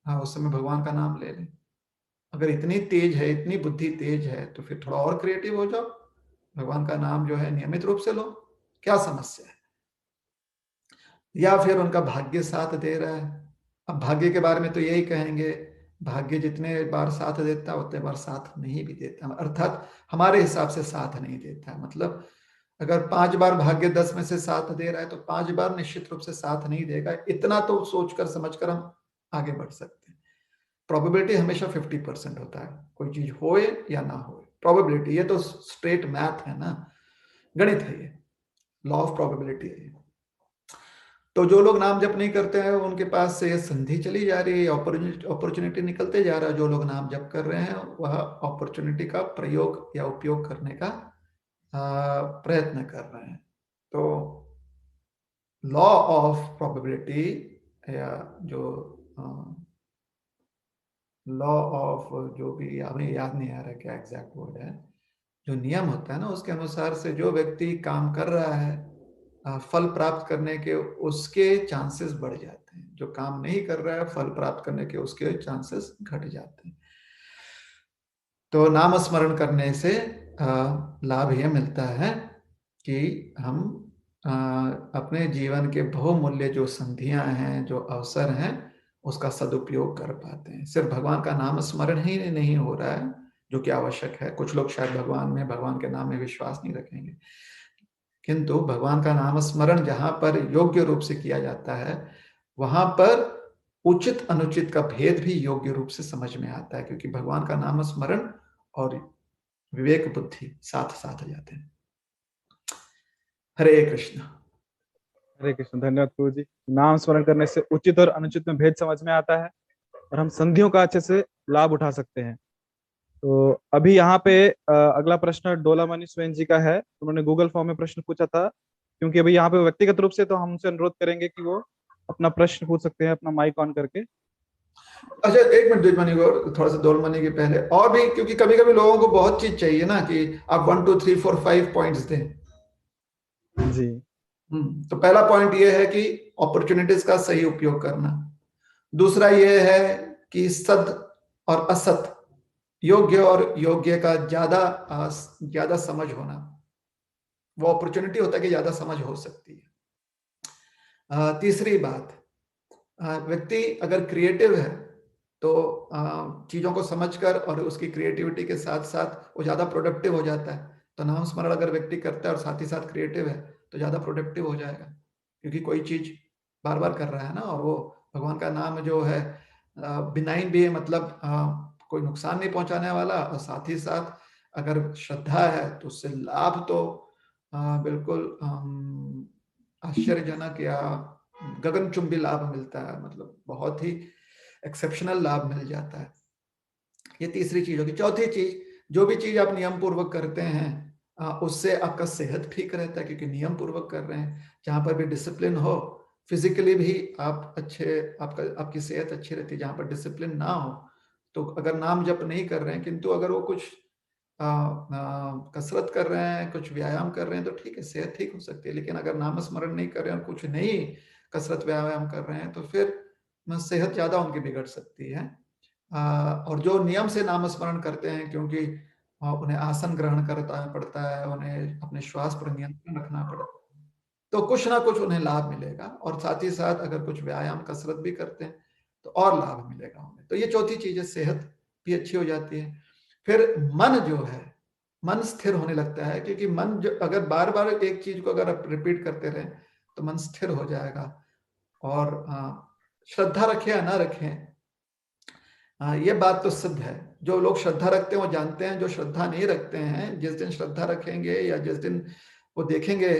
उस समय भगवान का नाम ले लें। अगर इतनी तेज है, इतनी बुद्धि तेज है, तो फिर थोड़ा और क्रिएटिव हो जाओ, भगवान का नाम जो है नियमित रूप से लो, क्या समस्या है? या फिर उनका भाग्य साथ दे रहा है। अब भाग्य के बारे में तो यही कहेंगे, भाग्य जितने बार साथ देता है उतने बार साथ नहीं भी देता, अर्थात हमारे हिसाब से साथ नहीं देता है। मतलब अगर 5 बार भाग्य 10 में से साथ दे रहा है, तो 5 बार निश्चित रूप से साथ नहीं देगा, इतना तो सोचकर समझकर हम आगे बढ़ सकते हैं। प्रोबेबिलिटी हमेशा 50% होता है, कोई चीज होए या ना होए, प्रोबेबिलिटी, ये तो स्ट्रेट मैथ है ना, गणित है ये, लॉ ऑफ प्रोबेबिलिटी है। तो जो लोग नाम जप नहीं करते हैं उनके पास से ये संधि चली जा रही है, अपॉर्चुनिटी निकलते जा रहा है। जो लोग नाम जप कर रहे हैं वह अपॉर्चुनिटी का प्रयोग या उपयोग करने का प्रयत्न कर रहे हैं। तो लॉ ऑफ प्रोबेबिलिटी, या जो लॉ ऑफ, जो भी हमें याद नहीं आ रहा क्या एग्जैक्ट वर्ड है, जो नियम होता है ना, उसके अनुसार से जो व्यक्ति काम कर रहा है फल प्राप्त करने के उसके चांसेस बढ़ जाते हैं, जो काम नहीं कर रहा है फल प्राप्त करने के उसके चांसेस घट जाते हैं। तो नाम स्मरण करने से लाभ यह मिलता है कि हम अपने जीवन के बहुमूल्य जो संधियां हैं, जो अवसर हैं, उसका सदुपयोग कर पाते हैं। सिर्फ भगवान का नाम स्मरण ही नहीं हो रहा है, जो कि आवश्यक है। कुछ लोग शायद भगवान के नाम में विश्वास नहीं रखेंगे, किंतु भगवान का नाम स्मरण जहां पर योग्य रूप से किया जाता है, वहां पर उचित अनुचित का भेद भी योग्य रूप से समझ में आता है, क्योंकि भगवान का नाम स्मरण और विवेक बुद्धि साथ साथ जाते हैं। हरे कृष्ण। हरे कृष्ण। धन्यवाद प्रभु जी। नाम स्मरण करने से उचित और अनुचित में भेद समझ में आता है और हम संधियों का अच्छे से लाभ उठा सकते हैं। तो अभी यहाँ पे अगला प्रश्न डोलामणि स्वयं जी का है। उन्होंने गूगल फॉर्म में प्रश्न पूछा था, क्योंकि अभी यहाँ पे व्यक्तिगत रूप से तो हम उनसे अनुरोध करेंगे कि वो अपना प्रश्न पूछ सकते हैं अपना माइक ऑन करके। अच्छा, एक मिनट द्विज मणि को थोड़ा सा दोल मणि के पहले और भी, क्योंकि कभी कभी लोगों को बहुत चीज चाहिए ना कि आप 1 2 3 4 5 पॉइंट्स दें। जी। तो पहला पॉइंट ये है कि अपॉर्चुनिटीज का सही उपयोग करना। दूसरा ये है कि सद और असत, योग्य और योग्य का ज्यादा समझ होना। वो अपॉर्चुनिटी होता है कि ज्यादा समझ हो सकती है। तीसरी बात, व्यक्ति अगर क्रिएटिव है तो चीजों को समझकर और उसकी क्रिएटिविटी के साथ साथ वो ज्यादा प्रोडक्टिव हो जाता है। तो नाम स्मरण अगर व्यक्ति करता है और साथ ही साथ क्रिएटिव है तो ज्यादा प्रोडक्टिव हो जाएगा, क्योंकि कोई चीज बार बार कर रहा है ना। और वो भगवान का नाम जो है बिनाइन भी है, मतलब कोई नुकसान नहीं पहुंचाने वाला, और साथ ही साथ अगर श्रद्धा है तो उससे लाभ तो बिल्कुल आश्चर्यजनक या गगनचुंबी लाभ मिलता है, मतलब बहुत ही एक्सेप्शनल लाभ मिल जाता है। ये तीसरी चीज होगी। चौथी चीज, जो भी चीज आप नियम पूर्वक करते हैं उससे आपका सेहत ठीक रहता है, क्योंकि नियम पूर्वक कर रहे हैं। जहां पर भी डिसिप्लिन हो, फिजिकली भी आप आपकी सेहत अच्छी रहती है। जहां पर डिसिप्लिन ना हो, तो अगर नाम जप नहीं कर रहे हैं किंतु अगर वो कुछ कसरत कर रहे हैं, कुछ व्यायाम कर रहे हैं, तो ठीक है, सेहत ठीक हो सकती है। लेकिन अगर नाम स्मरण नहीं कर रहे हैं और कुछ नहीं कसरत व्यायाम कर रहे हैं, तो फिर सेहत ज्यादा उनकी बिगड़ सकती है। और जो नियम से नाम स्मरण करते हैं, क्योंकि उन्हें आसन ग्रहण करता पड़ता है, उन्हें अपने श्वास पर नियंत्रण रखना पड़ता है, तो कुछ ना कुछ उन्हें लाभ मिलेगा। और साथ ही साथ अगर कुछ व्यायाम कसरत भी करते हैं तो और लाभ मिलेगा उन्हें। तो ये चौथी चीज है, सेहत भी अच्छी हो जाती है। फिर मन जो है, मन स्थिर होने लगता है, क्योंकि मन जो अगर बार बार एक चीज को अगर आप रिपीट करते रहें तो मन स्थिर हो जाएगा। और श्रद्धा रखें या ना रखें, ये बात तो सिद्ध है। जो लोग श्रद्धा रखते हैं वो जानते हैं, जो श्रद्धा नहीं रखते हैं, जिस दिन श्रद्धा रखेंगे या जिस दिन वो देखेंगे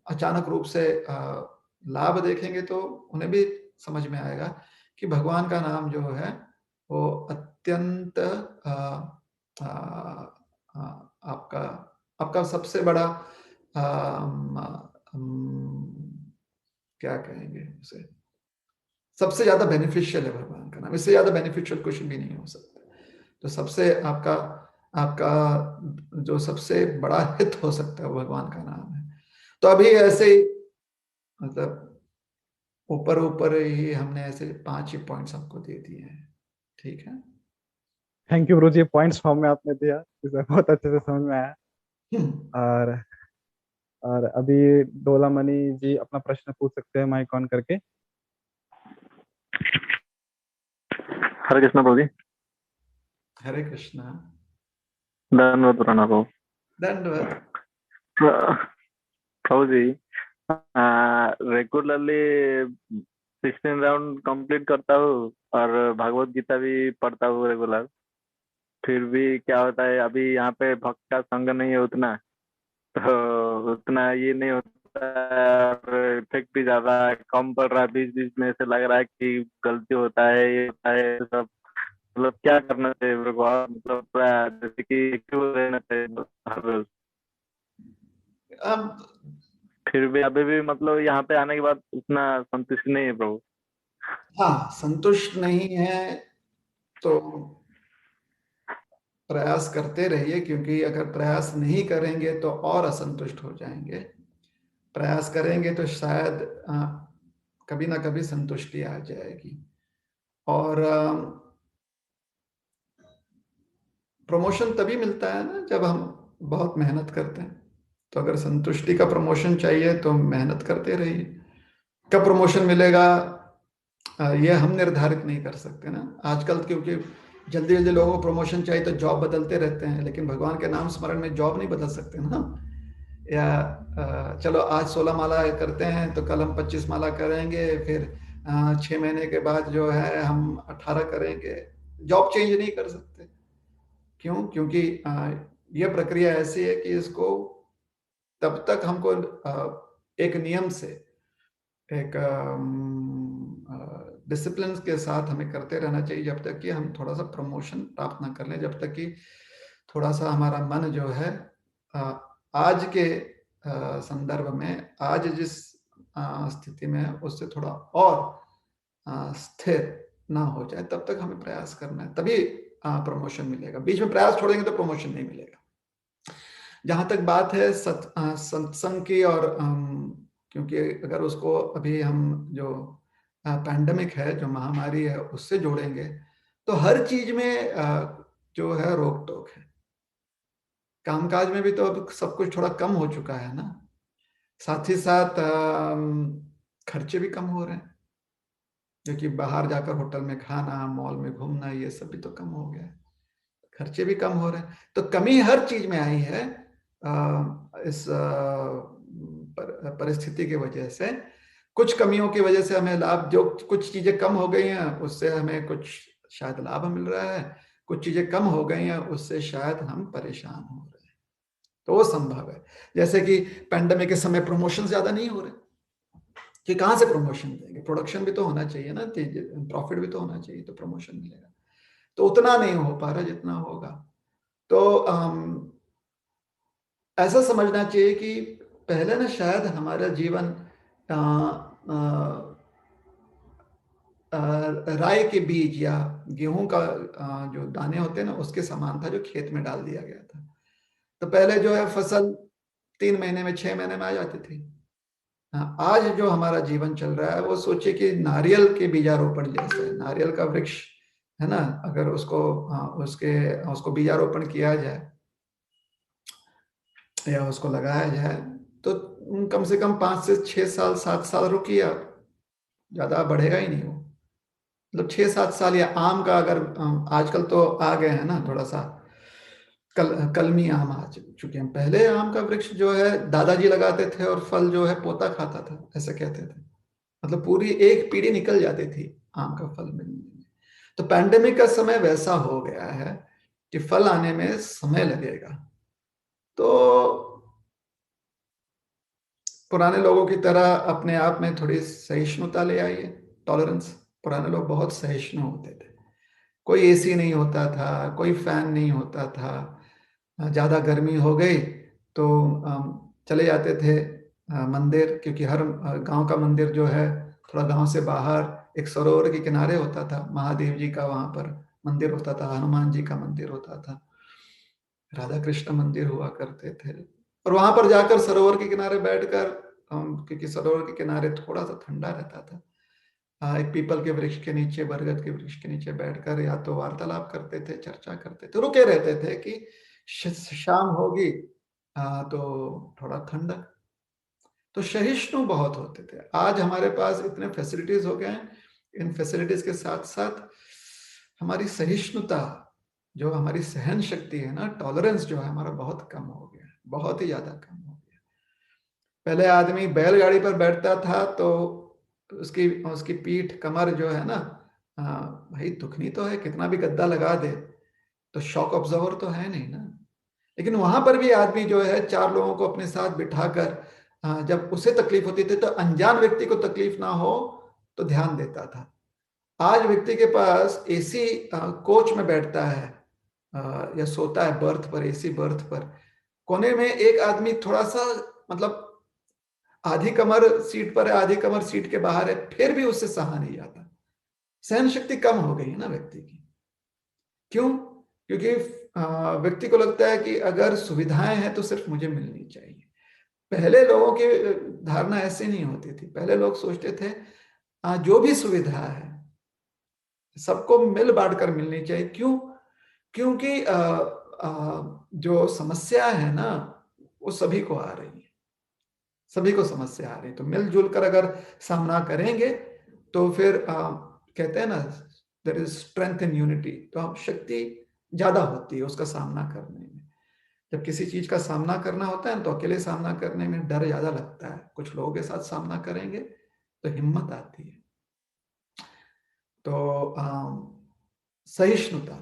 अचानक रूप से लाभ देखेंगे, तो उन्हें भी समझ में आएगा कि भगवान का नाम जो है वो अत्यंत आपका आपका सबसे बड़ा क्या कहेंगे उसे, सबसे ज्यादा बेनिफिशियल है भगवान का नाम। इससे ज्यादा बेनिफिशियल कुछ भी नहीं हो सकता। तो सबसे आपका आपका जो सबसे बड़ा हित हो सकता है वो भगवान का नाम है। तो अभी ऐसे ही, मतलब ऊपर ऊपर ही हमने ऐसे 5 ही पॉइंट्स आपको दे दिए हैं, ठीक है। Thank you Guruji, points form में आपने दिया, इसे बहुत अच्छे से समझ में आया। हम्म, और अभी डोला मणि जी अपना प्रश्न पूछ सकते हैं माइक ऑन करके। हरे कृष्ण प्रभु जी। हरे कृष्णा। धन्यवाद पुराना प्रभु। दंडवत। प्रभु जी, रेगुलरली 16 राउंड कंप्लीट करता हूँ और भागवत गीता भी पढ़ता हूँ रेगुलर। फिर भी क्या होता है, अभी यहाँ पे भक्त का संग नहीं है उतना, तो उतना ये नहीं होता है और इफेक्ट भी ज्यादा कम पड़ रहा है। बीच बीच में ऐसे लग रहा है कि गलती होता है, ये होता है सब। मतलब क्या करना चाहिए मेरे को, और मतलब जैसे कि क्यों रहना चाहिए हर रोज। अब फिर भी अभी भी मतलब यहाँ पे आने के बाद उतना संतुष्टि नहीं है प्रभु। हाँ, संतुष्ट नहीं है तो प्रयास करते रहिए, क्योंकि अगर प्रयास नहीं करेंगे तो और असंतुष्ट हो जाएंगे। प्रयास करेंगे तो शायद कभी ना कभी संतुष्टि आ जाएगी। और प्रमोशन तभी मिलता है ना जब हम बहुत मेहनत करते हैं। तो अगर संतुष्टि का प्रमोशन चाहिए तो मेहनत करते रहिए। कब प्रमोशन मिलेगा ये हम निर्धारित नहीं कर सकते ना आजकल, क्योंकि जल्दी जल्दी लोगों को प्रमोशन चाहिए तो जॉब बदलते रहते हैं। लेकिन भगवान के नाम स्मरण में जॉब नहीं बदल सकते ना। या चलो आज 16 माला करते हैं तो कल हम 25 माला करेंगे, फिर 6 महीने के बाद जो है हम 18 करेंगे। जॉब चेंज नहीं कर सकते। क्यों? क्योंकि यह प्रक्रिया ऐसी है कि इसको तब तक हमको एक नियम से, एक डिसिप्लिन के साथ हमें करते रहना चाहिए, जब तक कि हम थोड़ा सा प्रमोशन प्राप्त ना कर लें, जब तक कि थोड़ा सा हमारा मन जो है आज के संदर्भ में, आज जिस स्थिति में है उससे थोड़ा और स्थिर ना हो जाए तब तक हमें प्रयास करना है, तभी प्रमोशन मिलेगा। बीच में प्रयास छोड़ेंगे तो प्रमोशन नहीं मिलेगा। जहां तक बात है सत्संग की, और क्योंकि अगर उसको अभी हम जो पैंडेमिक है, जो महामारी है, उससे जोड़ेंगे तो हर चीज में जो है रोक टोक है। कामकाज में भी तो अब सब कुछ थोड़ा कम हो चुका है ना, साथ ही साथ खर्चे भी कम हो रहे हैं, क्योंकि बाहर जाकर होटल में खाना, मॉल में घूमना, ये सब भी तो कम हो गया है, खर्चे भी कम हो रहे हैं। तो कमी हर चीज में आई है इस परिस्थिति की वजह से। कुछ कमियों की वजह से हमें लाभ, जो कुछ चीजें कम हो गई हैं उससे हमें कुछ शायद लाभ मिल रहा है, कुछ चीजें कम हो गई हैं उससे शायद हम परेशान हो रहे हैं, तो वो संभव है। जैसे कि पैंडेमिक के समय प्रमोशन ज्यादा नहीं हो रहे, कि कहाँ से प्रमोशन देंगे, प्रोडक्शन भी तो होना चाहिए ना, प्रॉफिट भी तो होना चाहिए, तो प्रमोशन मिलेगा, तो उतना नहीं हो पा रहा जितना होगा। तो ऐसा समझना चाहिए कि पहले ना शायद हमारा जीवन राई के बीज या गेहूं का जो दाने होते हैं ना, उसके समान था, जो खेत में डाल दिया गया था। तो पहले जो है फसल 3 महीने में, 6 महीने में आ जाती थी। आज जो हमारा जीवन चल रहा है, वो सोचिए कि नारियल के बीजारोपण जैसे, नारियल का वृक्ष है ना, अगर उसको उसको बीजारोपण किया जाए या उसको लगाया जाए तो कम से कम 5 से 6 साल, 7 साल रुकिए आप, ज्यादा बढ़ेगा ही नहीं वो, मतलब 6-7 साल। या आम का अगर आजकल तो आ गए हैं ना थोड़ा सा कलमी आम आ चुके हैं, पहले आम का वृक्ष जो है दादाजी लगाते थे और फल जो है पोता खाता था, ऐसा कहते थे, मतलब पूरी एक पीढ़ी निकल जाती थी आम का फल मिलने में। तो पैंडेमिक का समय वैसा हो गया है कि फल आने में समय लगेगा। तो पुराने लोगों की तरह अपने आप में थोड़ी सहिष्णुता ले आइए, टॉलरेंस। पुराने लोग बहुत सहिष्णु होते थे, कोई एसी नहीं होता था, कोई फैन नहीं होता था, ज्यादा गर्मी हो गई तो चले जाते थे मंदिर, क्योंकि हर गांव का मंदिर जो है थोड़ा गांव से बाहर एक सरोवर के किनारे होता था, महादेव जी का वहां पर मंदिर होता था, हनुमान जी का मंदिर होता था, राधा कृष्ण मंदिर हुआ करते थे। और वहां पर जाकर सरोवर के किनारे बैठकर, क्योंकि सरोवर के किनारे थोड़ा सा ठंडा रहता था, एक पीपल के वृक्ष के नीचे, बरगद के वृक्ष के नीचे बैठकर या तो वार्तालाप करते थे, चर्चा करते थे, रुके रहते थे कि शाम होगी तो थोड़ा ठंडक। तो सहिष्णु बहुत होते थे। आज हमारे पास इतने फैसिलिटीज हो गए हैं, इन फैसिलिटीज के साथ साथ हमारी सहिष्णुता, जो हमारी सहन शक्ति है ना, टॉलरेंस जो है हमारा बहुत कम हो गया है, बहुत ही ज्यादा कम हो गया। पहले आदमी बैलगाड़ी पर बैठता था तो उसकी उसकी पीठ, कमर जो है ना, भाई दुखनी तो है, कितना भी गद्दा लगा दे तो शॉक ऑब्जर्वर तो है नहीं ना। लेकिन वहां पर भी आदमी जो है 4 लोगों को अपने साथ बिठाकर जब उसे तकलीफ होती थी तो अनजान व्यक्ति को तकलीफ ना हो तो ध्यान देता था। आज व्यक्ति के पास एसी कोच में बैठता है या सोता है बर्थ पर, एसी बर्थ पर, कोने में एक आदमी थोड़ा सा, मतलब आधी कमर सीट पर है, आधी कमर सीट के बाहर है, फिर भी उससे सहा नहीं जाता। सहन शक्ति कम हो गई है ना व्यक्ति की। क्यों? क्योंकि व्यक्ति को लगता है कि अगर सुविधाएं हैं तो सिर्फ मुझे मिलनी चाहिए। पहले लोगों की धारणा ऐसी नहीं होती थी। पहले लोग सोचते थे जो भी सुविधा है सबको मिल बांट कर मिलनी चाहिए। क्यों? क्योंकि जो समस्या है ना वो सभी को आ रही है, सभी को समस्या आ रही है। तो मिलजुल कर अगर सामना करेंगे तो फिर कहते हैं ना, there is strength in unity, तो शक्ति ज्यादा होती है उसका सामना करने में। जब किसी चीज का सामना करना होता है तो अकेले सामना करने में डर ज्यादा लगता है, कुछ लोगों के साथ सामना करेंगे तो हिम्मत आती है। तो सहिष्णुता,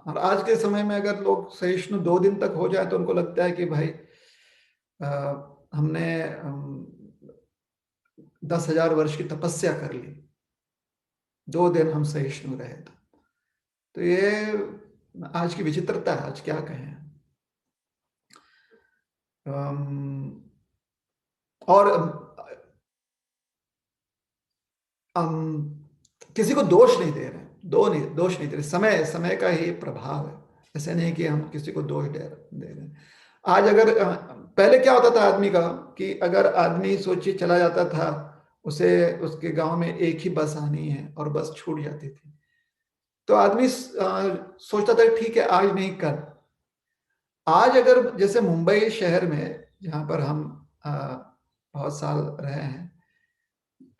और आज के समय में अगर लोग सहिष्णु 2 दिन तक हो जाए तो उनको लगता है कि भाई हमने 10,000 वर्ष की तपस्या कर ली, 2 दिन हम सहिष्णु रहे। तो ये आज की विचित्रता है, आज क्या कहें। और किसी को दोष नहीं दे रहे हैं, दोष नहीं दे रहे, समय का ही प्रभाव है। ऐसे नहीं कि हम किसी को दोष दे रहे हैं। आज अगर पहले क्या होता था आदमी का कि अगर आदमी सोचिए चला जाता था, उसे उसके गांव में एक ही बस आनी है और बस छूट जाती थी, तो आदमी सोचता था ठीक है आज नहीं कल। आज अगर जैसे मुंबई शहर में जहां पर हम बहुत साल रहे हैं,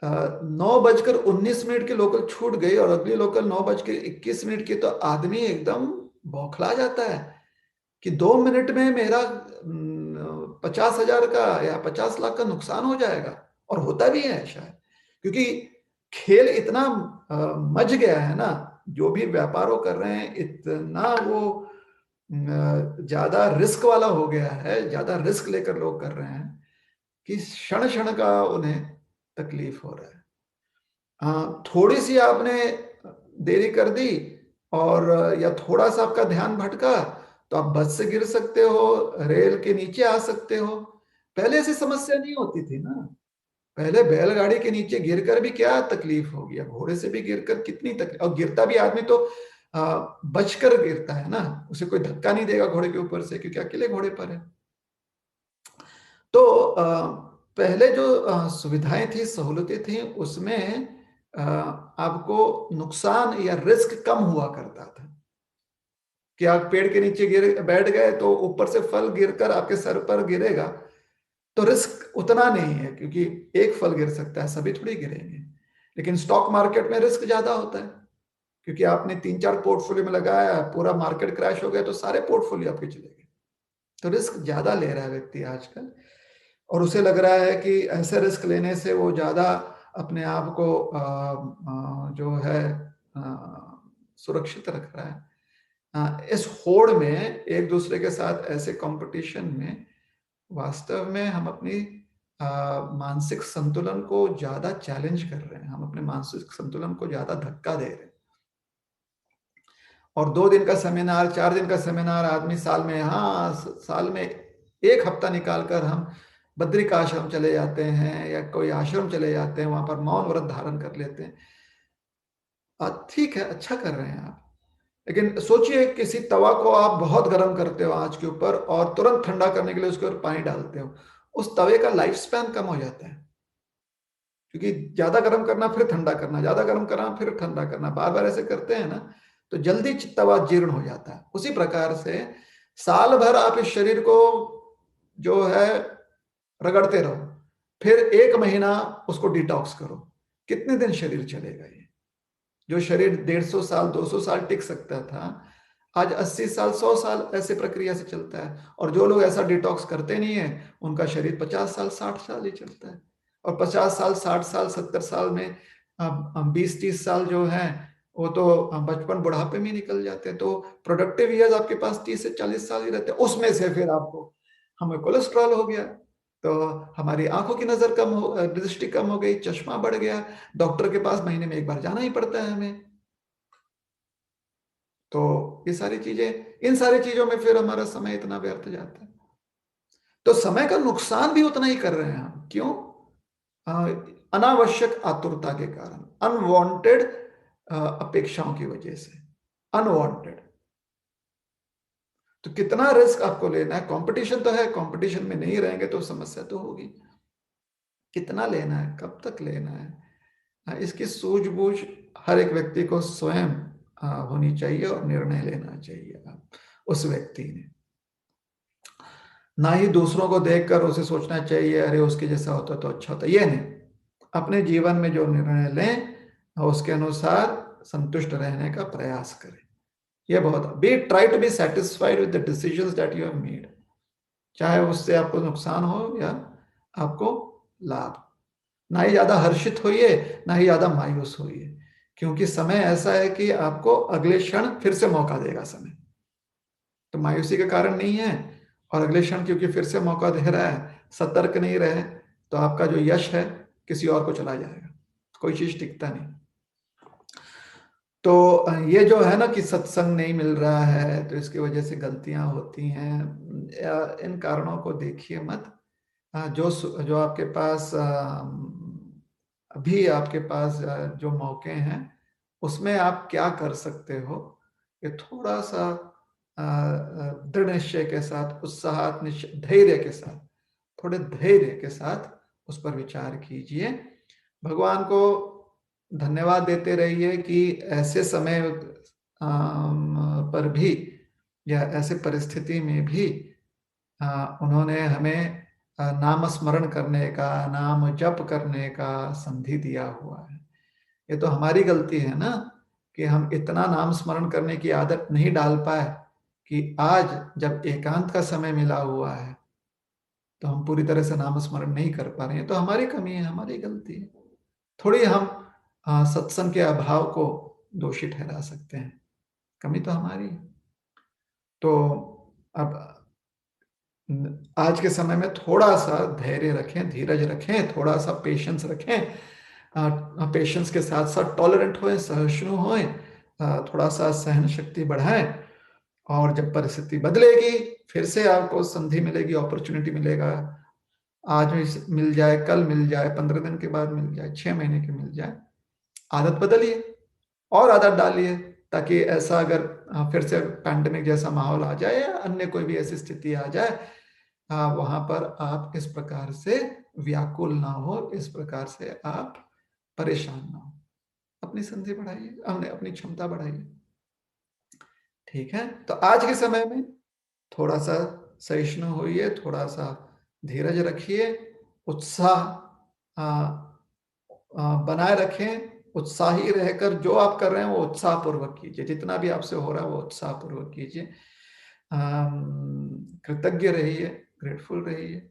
9:19 की लोकल छूट गई और अगली लोकल 9:21 की, तो आदमी एकदम बौखला जाता है कि 2 मिनट में मेरा 50,000 का या 50 लाख का नुकसान हो जाएगा। और होता भी है शायद, क्योंकि खेल इतना मच गया है ना, जो भी व्यापारों कर रहे हैं इतना वो ज्यादा रिस्क वाला हो गया है, ज्यादा रिस्क लेकर लोग कर रहे हैं कि क्षण क्षण का उन्हें तकलीफ हो रहा है। थोड़ी सी आपने देरी कर दी और या थोड़ा सा आपका ध्यान भटका तो आप बस से गिर सकते हो, रेल के नीचे आ सकते हो। पहले ऐसी समस्या नहीं होती थी ना, पहले बैलगाड़ी के नीचे गिरकर भी क्या तकलीफ होगी, घोड़े से भी गिरकर कितनी तकलीफ, और गिरता भी आदमी तो बचकर गिरता है ना, उसे कोई धक्का नहीं देगा घोड़े के ऊपर से क्योंकि अकेले घोड़े पर है। तो पहले जो सुविधाएं थी, सहूलतें थी, उसमें आपको नुकसान या रिस्क कम हुआ करता था कि आप पेड़ के नीचे बैठ गए तो ऊपर से फल गिरकर आपके सर पर गिरेगा, तो रिस्क उतना नहीं है क्योंकि एक फल गिर सकता है, सभी थोड़ी गिरेंगे। लेकिन स्टॉक मार्केट में रिस्क ज्यादा होता है क्योंकि आपने 3-4 पोर्टफोलियो में लगाया, पूरा मार्केट क्रैश हो गया तो सारे पोर्टफोलियो आपके चले गए। तो रिस्क ज्यादा ले रहा है व्यक्ति आजकल, और उसे लग रहा है कि ऐसे रिस्क लेने से वो ज्यादा अपने आप को जो है सुरक्षित रख रहा है। इस होड़ में एक दूसरे के साथ ऐसे कंपटीशन में वास्तव में हम अपनी मानसिक संतुलन को ज्यादा चैलेंज कर रहे हैं, हम अपने मानसिक संतुलन को ज्यादा धक्का दे रहे हैं। और 2 दिन का सेमिनार, 4 दिन का सेमिनार आदमी साल में 1 हफ्ता निकालकर हम बद्रिकाश्रम चले जाते हैं या कोई आश्रम चले जाते हैं, वहां पर मौन व्रत धारण कर लेते हैं। ठीक है, अच्छा कर रहे हैं आप, लेकिन सोचिए किसी तवा को आप बहुत गर्म करते हो आंच के ऊपर और तुरंत ठंडा करने के लिए उसके ऊपर पानी डालते हो, उस तवे का लाइफ स्पैन कम हो जाता है क्योंकि ज्यादा गर्म करना फिर ठंडा करना, ज्यादा गर्म करना फिर ठंडा करना, बार बार ऐसे करते हैं ना, तो जल्दी तवा जीर्ण हो जाता है। उसी प्रकार से साल भर आप इस शरीर को जो है रगड़ते रहो, फिर 1 महीना उसको डिटॉक्स करो, कितने दिन शरीर चलेगा? ये जो शरीर 150 साल 200 साल टिक सकता था, आज 80 साल 100 साल ऐसे प्रक्रिया से चलता है। और जो लोग ऐसा डिटॉक्स करते नहीं है उनका शरीर 50 साल 60 साल ही चलता है। और 50 साल 60 साल 70 साल में 20-30 साल जो है वो तो बचपन बुढ़ापे में निकल जाते हैं। तो प्रोडक्टिव ईयर्स आपके पास 30 से 40 साल ही रहते हैं। उसमें से फिर आपको हमें कोलेस्ट्रॉल हो गया, तो हमारी आंखों की नजर कम हो, दृष्टि कम हो गई, चश्मा बढ़ गया, डॉक्टर के पास महीने में 1 बार जाना ही पड़ता है हमें। तो ये सारी चीजें, इन सारी चीजों में फिर हमारा समय इतना व्यर्थ जाता है। तो समय का नुकसान भी उतना ही कर रहे हैं हम। क्यों? अनावश्यक आतुरता के कारण, अनवांटेड अपेक्षाओं की वजह से, अनवांटेड। तो कितना रिस्क आपको लेना है? कंपटीशन तो है, कंपटीशन में नहीं रहेंगे तो समस्या तो होगी। कितना लेना है, कब तक लेना है, इसकी सूझबूझ हर एक व्यक्ति को स्वयं होनी चाहिए और निर्णय लेना चाहिए उस व्यक्ति ने। ना ही दूसरों को देखकर उसे सोचना चाहिए अरे उसके जैसा होता तो अच्छा होता, ये नहीं। अपने जीवन में जो निर्णय लें उसके अनुसार संतुष्ट रहने का प्रयास करें। यह बहुत try to be satisfied with the decisions that you have made, चाहे उससे आपको नुकसान हो या आपको लाभ। ना ही ज्यादा हर्षित होइए, ना ही ज्यादा मायूस होइए, क्योंकि समय ऐसा है कि आपको अगले क्षण फिर से मौका देगा समय। तो मायूसी का कारण नहीं है, और अगले क्षण क्योंकि फिर से मौका दे रहा है, सतर्क नहीं रहे तो आपका जो यश है किसी और को चला जाएगा, कोई चीज टिकता नहीं। तो ये जो है ना कि सत्संग नहीं मिल रहा है तो इसकी वजह से गलतियां होती हैं, इन कारणों को देखिए मत। जो आपके पास अभी आपके पास जो मौके हैं उसमें आप क्या कर सकते हो, ये थोड़ा सा दृढ़ निश्चय के साथ, उत्साह, धैर्य के साथ, थोड़े धैर्य के साथ उस पर विचार कीजिए। भगवान को धन्यवाद देते रहिए कि ऐसे समय पर भी या ऐसे परिस्थिति में भी उन्होंने हमें नाम स्मरण करने का, नाम जप करने का संधि दिया हुआ है। ये तो हमारी गलती है ना कि हम इतना नाम स्मरण करने की आदत नहीं डाल पाए कि आज जब एकांत का समय मिला हुआ है तो हम पूरी तरह से नाम स्मरण नहीं कर पा रहे हैं। तो हमारी कमी है, हमारी गलती है। थोड़ी हम सत्संग के अभाव को दोषी ठहरा सकते हैं, कमी तो हमारी है। तो अब आज के समय में थोड़ा सा धैर्य रखें, धीरज रखें, थोड़ा सा पेशेंस रखें, पेशेंस के साथ साथ टॉलरेंट होएं, सहिष्णु होएं, थोड़ा सा सहन शक्ति बढ़ाएं, और जब परिस्थिति बदलेगी फिर से आपको संधि मिलेगी, अपॉर्चुनिटी मिलेगा। आज मिल जाए, कल मिल जाए, 15 दिन के बाद मिल जाए, 6 महीने के मिल जाए, आदत बदलिए और आदत डालिए, ताकि ऐसा अगर फिर से पैंडेमिक जैसा माहौल आ जाए या अन्य कोई भी ऐसी स्थिति आ जाए, वहां पर आप इस प्रकार से व्याकुल ना हो, इस प्रकार से आप परेशान ना हो। अपनी संधि बढ़ाइए, अपनी क्षमता बढ़ाइए। ठीक है, तो आज के समय में थोड़ा सा सहिष्णु होइए, थोड़ा सा धीरज रखिए, उत्साह बनाए रखें, उत्साही रहकर जो आप कर रहे हैं वो उत्साह पूर्वक कीजिए, जितना भी आपसे हो रहा है वो उत्साह पूर्वक कीजिए। कृतज्ञ रहिए, ग्रेटफुल रहिए,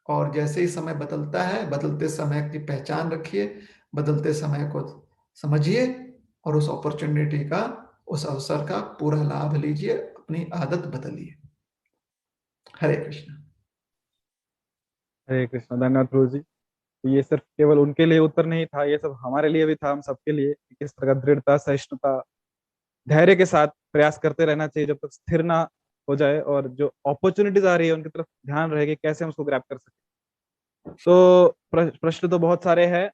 और जैसे ही समय बदलता है, बदलते समय की पहचान रखिए, बदलते समय को समझिए और उस अपॉर्चुनिटी का, उस अवसर का पूरा लाभ लीजिए, अपनी आदत बदलिए। हरे कृष्ण। हरे कृष्ण। धन्यवाद प्रभु जी। तो ये सिर्फ केवल उनके लिए उत्तर नहीं था, ये सब हमारे लिए भी था, हम सबके लिए। किस तरह दृढ़ता, सहिष्णुता, धैर्य के साथ प्रयास करते रहना चाहिए जब तक स्थिर ना हो जाए, और जो अपॉर्चुनिटीज आ रही है उनकी तरफ ध्यान रहे कि कैसे हम उसको ग्रैब कर सके। तो प्रश्न तो बहुत सारे हैं,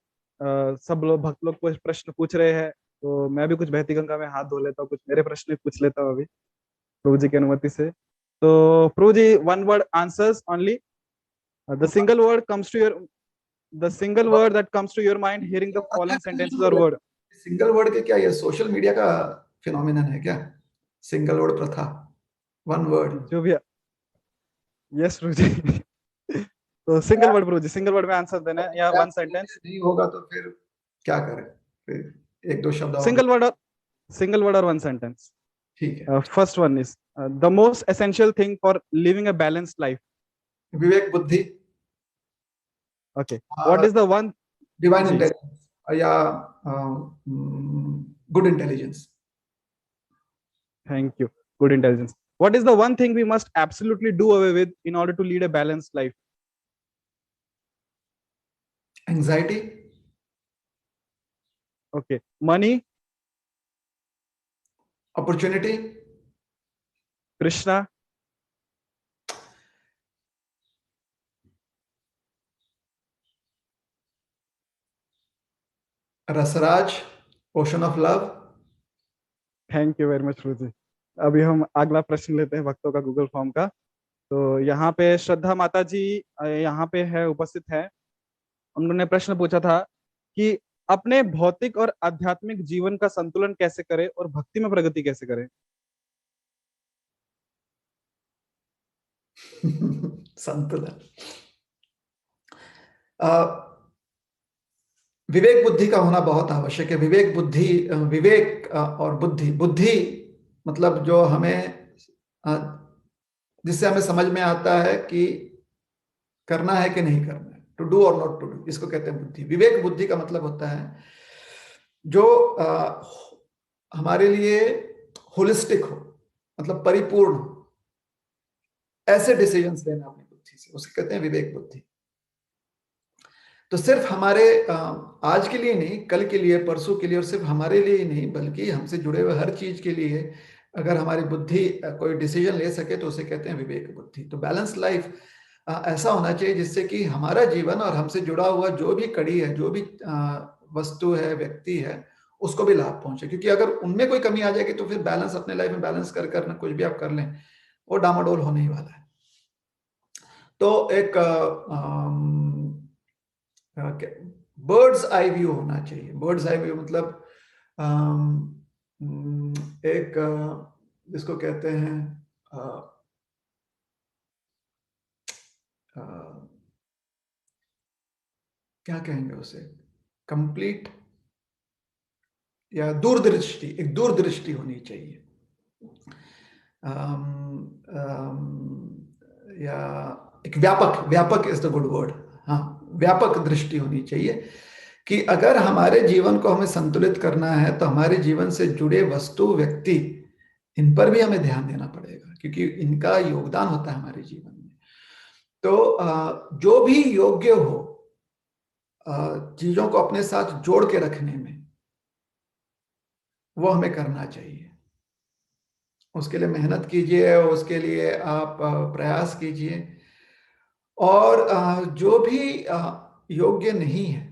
सब लोग, भक्त लोग कुछ प्रश्न पूछ रहे हैं, तो मैं भी कुछ बहती गंगा में हाथ धो लेता हूँ, कुछ मेरे प्रश्न भी पूछ लेता हूँ अभी प्रभु जी की अनुमति से। तो प्रभु जी, one word answers only, the single word comes to your, the single word that comes to your mind hearing the following sentences or word. Single word के क्या, ये सोशल मीडिया का फिनोमिनन है क्या, सिंगल वर्ड प्रथा, one word? जो भी, yes प्रभु जी। तो सिंगल वर्ड प्रभु जी, सिंगल वर्ड में आंसर देना है, या वन सेंटेंस? नहीं होगा तो फिर क्या करें, फिर एक दो शब्द और। सिंगल वर्ड और वन सेंटेंस। ठीक है। First one is the most essential thing for living a balanced life. विवेक बुद्धि। Okay, what is the one? Divine intelligence या good intelligence. Thank you, good intelligence. What is the one thing we must absolutely do away with in order to lead a balanced life? Anxiety. Okay. Money. Opportunity. Krishna. रसराज, ocean of love. Thank you very much प्रभु जी। अभी हम अगला प्रश्न लेते हैं भक्तों का गूगल फॉर्म का। तो यहाँ पे श्रद्धा माता जी यहाँ पे है, उपस्थित है। उन्होंने प्रश्न पूछा था कि अपने भौतिक और आध्यात्मिक जीवन का संतुलन कैसे करें और भक्ति में प्रगति कैसे करें? संतुलन, विवेक बुद्धि का होना बहुत आवश्यक है। विवेक बुद्धि, विवेक और बुद्धि, बुद्धि मतलब जो हमें, जिससे हमें समझ में आता है कि करना है कि नहीं करना है, टू डू और नॉट टू डू, इसको कहते हैं बुद्धि। विवेक बुद्धि का मतलब होता है जो हमारे लिए होलिस्टिक हो, मतलब परिपूर्ण हो, ऐसे डिसीजंस लेना अपनी बुद्धि से, उसको कहते हैं विवेक बुद्धि। तो सिर्फ हमारे आज के लिए नहीं, कल के लिए, परसों के लिए, और सिर्फ हमारे लिए ही नहीं बल्कि हमसे जुड़े हुए हर चीज के लिए अगर हमारी बुद्धि कोई डिसीजन ले सके तो उसे कहते हैं विवेक बुद्धि। तो बैलेंस लाइफ ऐसा होना चाहिए जिससे कि हमारा जीवन और हमसे जुड़ा हुआ जो भी कड़ी है, जो भी वस्तु है, व्यक्ति है, उसको भी लाभ पहुंचे, क्योंकि अगर उनमें कोई कमी आ जाएगी तो फिर बैलेंस, अपने लाइफ में बैलेंस कर करना कुछ भी आप कर लें वो डामाडोल होने ही वाला है। तो एक बर्ड्स आई व्यू होना चाहिए। बर्ड्स आई व्यू मतलब एक जिसको कहते हैं क्या कहेंगे उसे, कंप्लीट या दूरदृष्टि, एक दूरदृष्टि होनी चाहिए। या एक व्यापक इज द गुड वर्ड, हाँ, व्यापक दृष्टि होनी चाहिए कि अगर हमारे जीवन को हमें संतुलित करना है तो हमारे जीवन से जुड़े वस्तु, व्यक्ति, इन पर भी हमें ध्यान देना पड़ेगा, क्योंकि इनका योगदान होता है हमारे जीवन में। तो जो भी योग्य हो चीजों को अपने साथ जोड़ के रखने में, वो हमें करना चाहिए। उसके लिए मेहनत कीजिए, उसके लिए आप प्रयास कीजिए, और जो भी योग्य नहीं है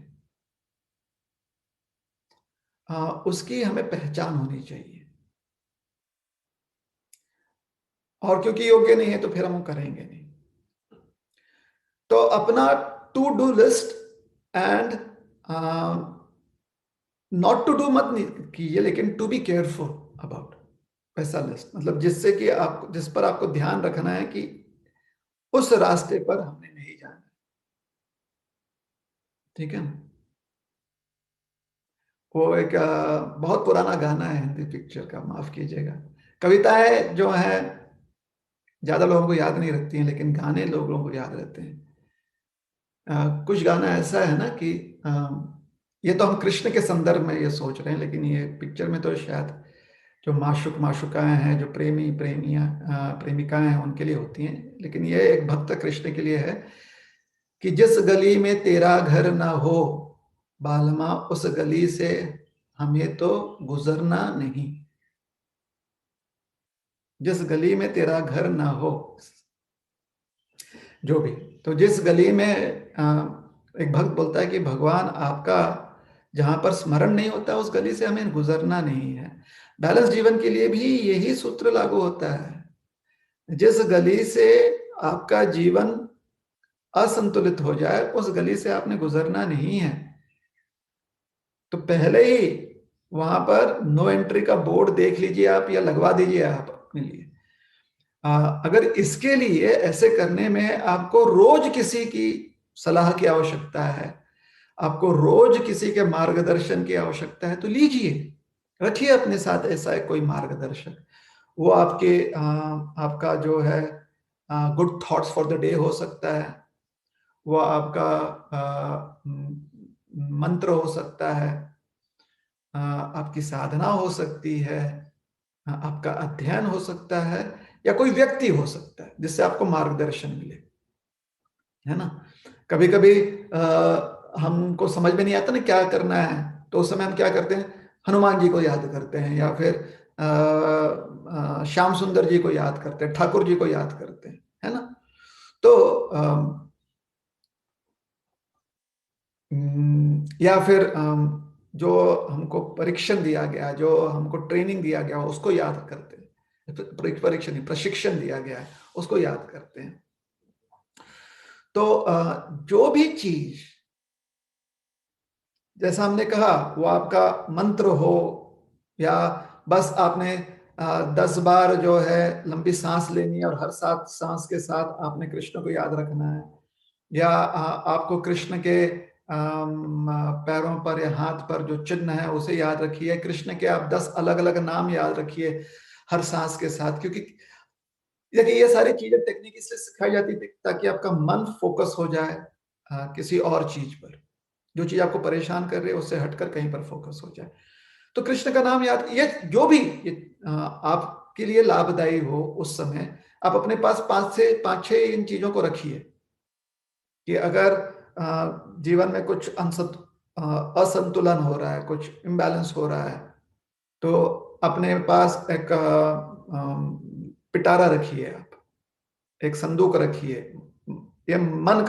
उसकी हमें पहचान होनी चाहिए, और क्योंकि योग्य नहीं है तो फिर हम करेंगे नहीं। तो अपना to do list and not to do मत कीजिए, लेकिन टू बी केयरफुल अबाउट ऐसा लिस्ट, मतलब जिससे कि आप, जिस पर आपको ध्यान रखना है कि उस रास्ते पर हमने नहीं जाना, ठीक है। वो एक बहुत पुराना गाना है हिंदी पिक्चर का, माफ कीजिएगा। कविताएं जो है ज्यादा लोगों को याद नहीं रखती हैं, लेकिन गाने लोगों को याद रहते हैं। कुछ गाना ऐसा है ना कि ये तो हम कृष्ण के संदर्भ में ये सोच रहे हैं, लेकिन ये पिक्चर में तो शायद जो माशुक माशुकाएं हैं, जो प्रेमी प्रेमिकाएं हैं, उनके लिए होती हैं, लेकिन ये एक भक्त कृष्ण के लिए है कि जिस गली में तेरा घर ना हो बालमा, उस गली से हमें तो गुजरना नहीं। जिस गली में तेरा घर ना हो, जो भी, तो जिस गली में एक भक्त बोलता है कि भगवान आपका जहां पर स्मरण नहीं होता उस गली से हमें गुजरना नहीं है। बैलेंस जीवन के लिए भी यही सूत्र लागू होता है। जिस गली से आपका जीवन असंतुलित हो जाए उस गली से आपने गुजरना नहीं है, तो पहले ही वहां पर नो एंट्री का बोर्ड देख लीजिए आप, या लगवा दीजिए आप अपने लिए। अगर इसके लिए ऐसे करने में आपको रोज किसी की सलाह की आवश्यकता है, आपको रोज किसी के मार्गदर्शन की आवश्यकता है, तो लीजिए, रखिए अपने साथ ऐसा है कोई मार्गदर्शक। वो आपका जो है good thoughts for the day हो सकता है, वो आपका मंत्र हो सकता है, आपकी साधना हो सकती है, आपका अध्ययन हो सकता है, या कोई व्यक्ति हो सकता है जिससे आपको मार्गदर्शन मिले, है ना। कभी कभी हमको समझ में नहीं आता ना क्या करना है, तो उस समय हम क्या करते हैं, हनुमान जी को याद करते हैं, या फिर श्याम सुंदर जी को याद करते हैं, ठाकुर जी को याद करते हैं, है ना। तो या फिर जो हमको परीक्षण दिया गया, जो हमको ट्रेनिंग दिया गया उसको याद करते हैं, परीक्षण नहीं, प्रशिक्षण दिया गया है उसको याद करते हैं। तो जो भी चीज, जैसा हमने कहा, वो आपका मंत्र हो, या बस आपने 10 बार जो है लंबी सांस लेनी है और हर 7 सांस के साथ आपने कृष्ण को याद रखना है, या आपको कृष्ण के पैरों पर या हाथ पर जो चिन्ह है उसे याद रखिए, कृष्ण के आप 10 अलग अलग नाम याद रखिए हर सांस के साथ। क्योंकि देखिए ये सारी चीजें टेक्निक इसलिए सिखाई जाती है ताकि आपका मन फोकस हो जाए किसी और चीज पर, जो चीज आपको परेशान कर रही है उससे हटकर कहीं पर फोकस हो जाए। तो कृष्ण का नाम याद, ये जो भी आपके लिए लाभदायी हो उस समय, आप अपने पास 5-6 इन चीजों को रखिए कि अगर जीवन में कुछ असंतुलन हो रहा है, कुछ इम्बैलेंस हो रहा है, तो अपने पास एक पिटारा रखिए, आप एक संदूक रखिए, ये मन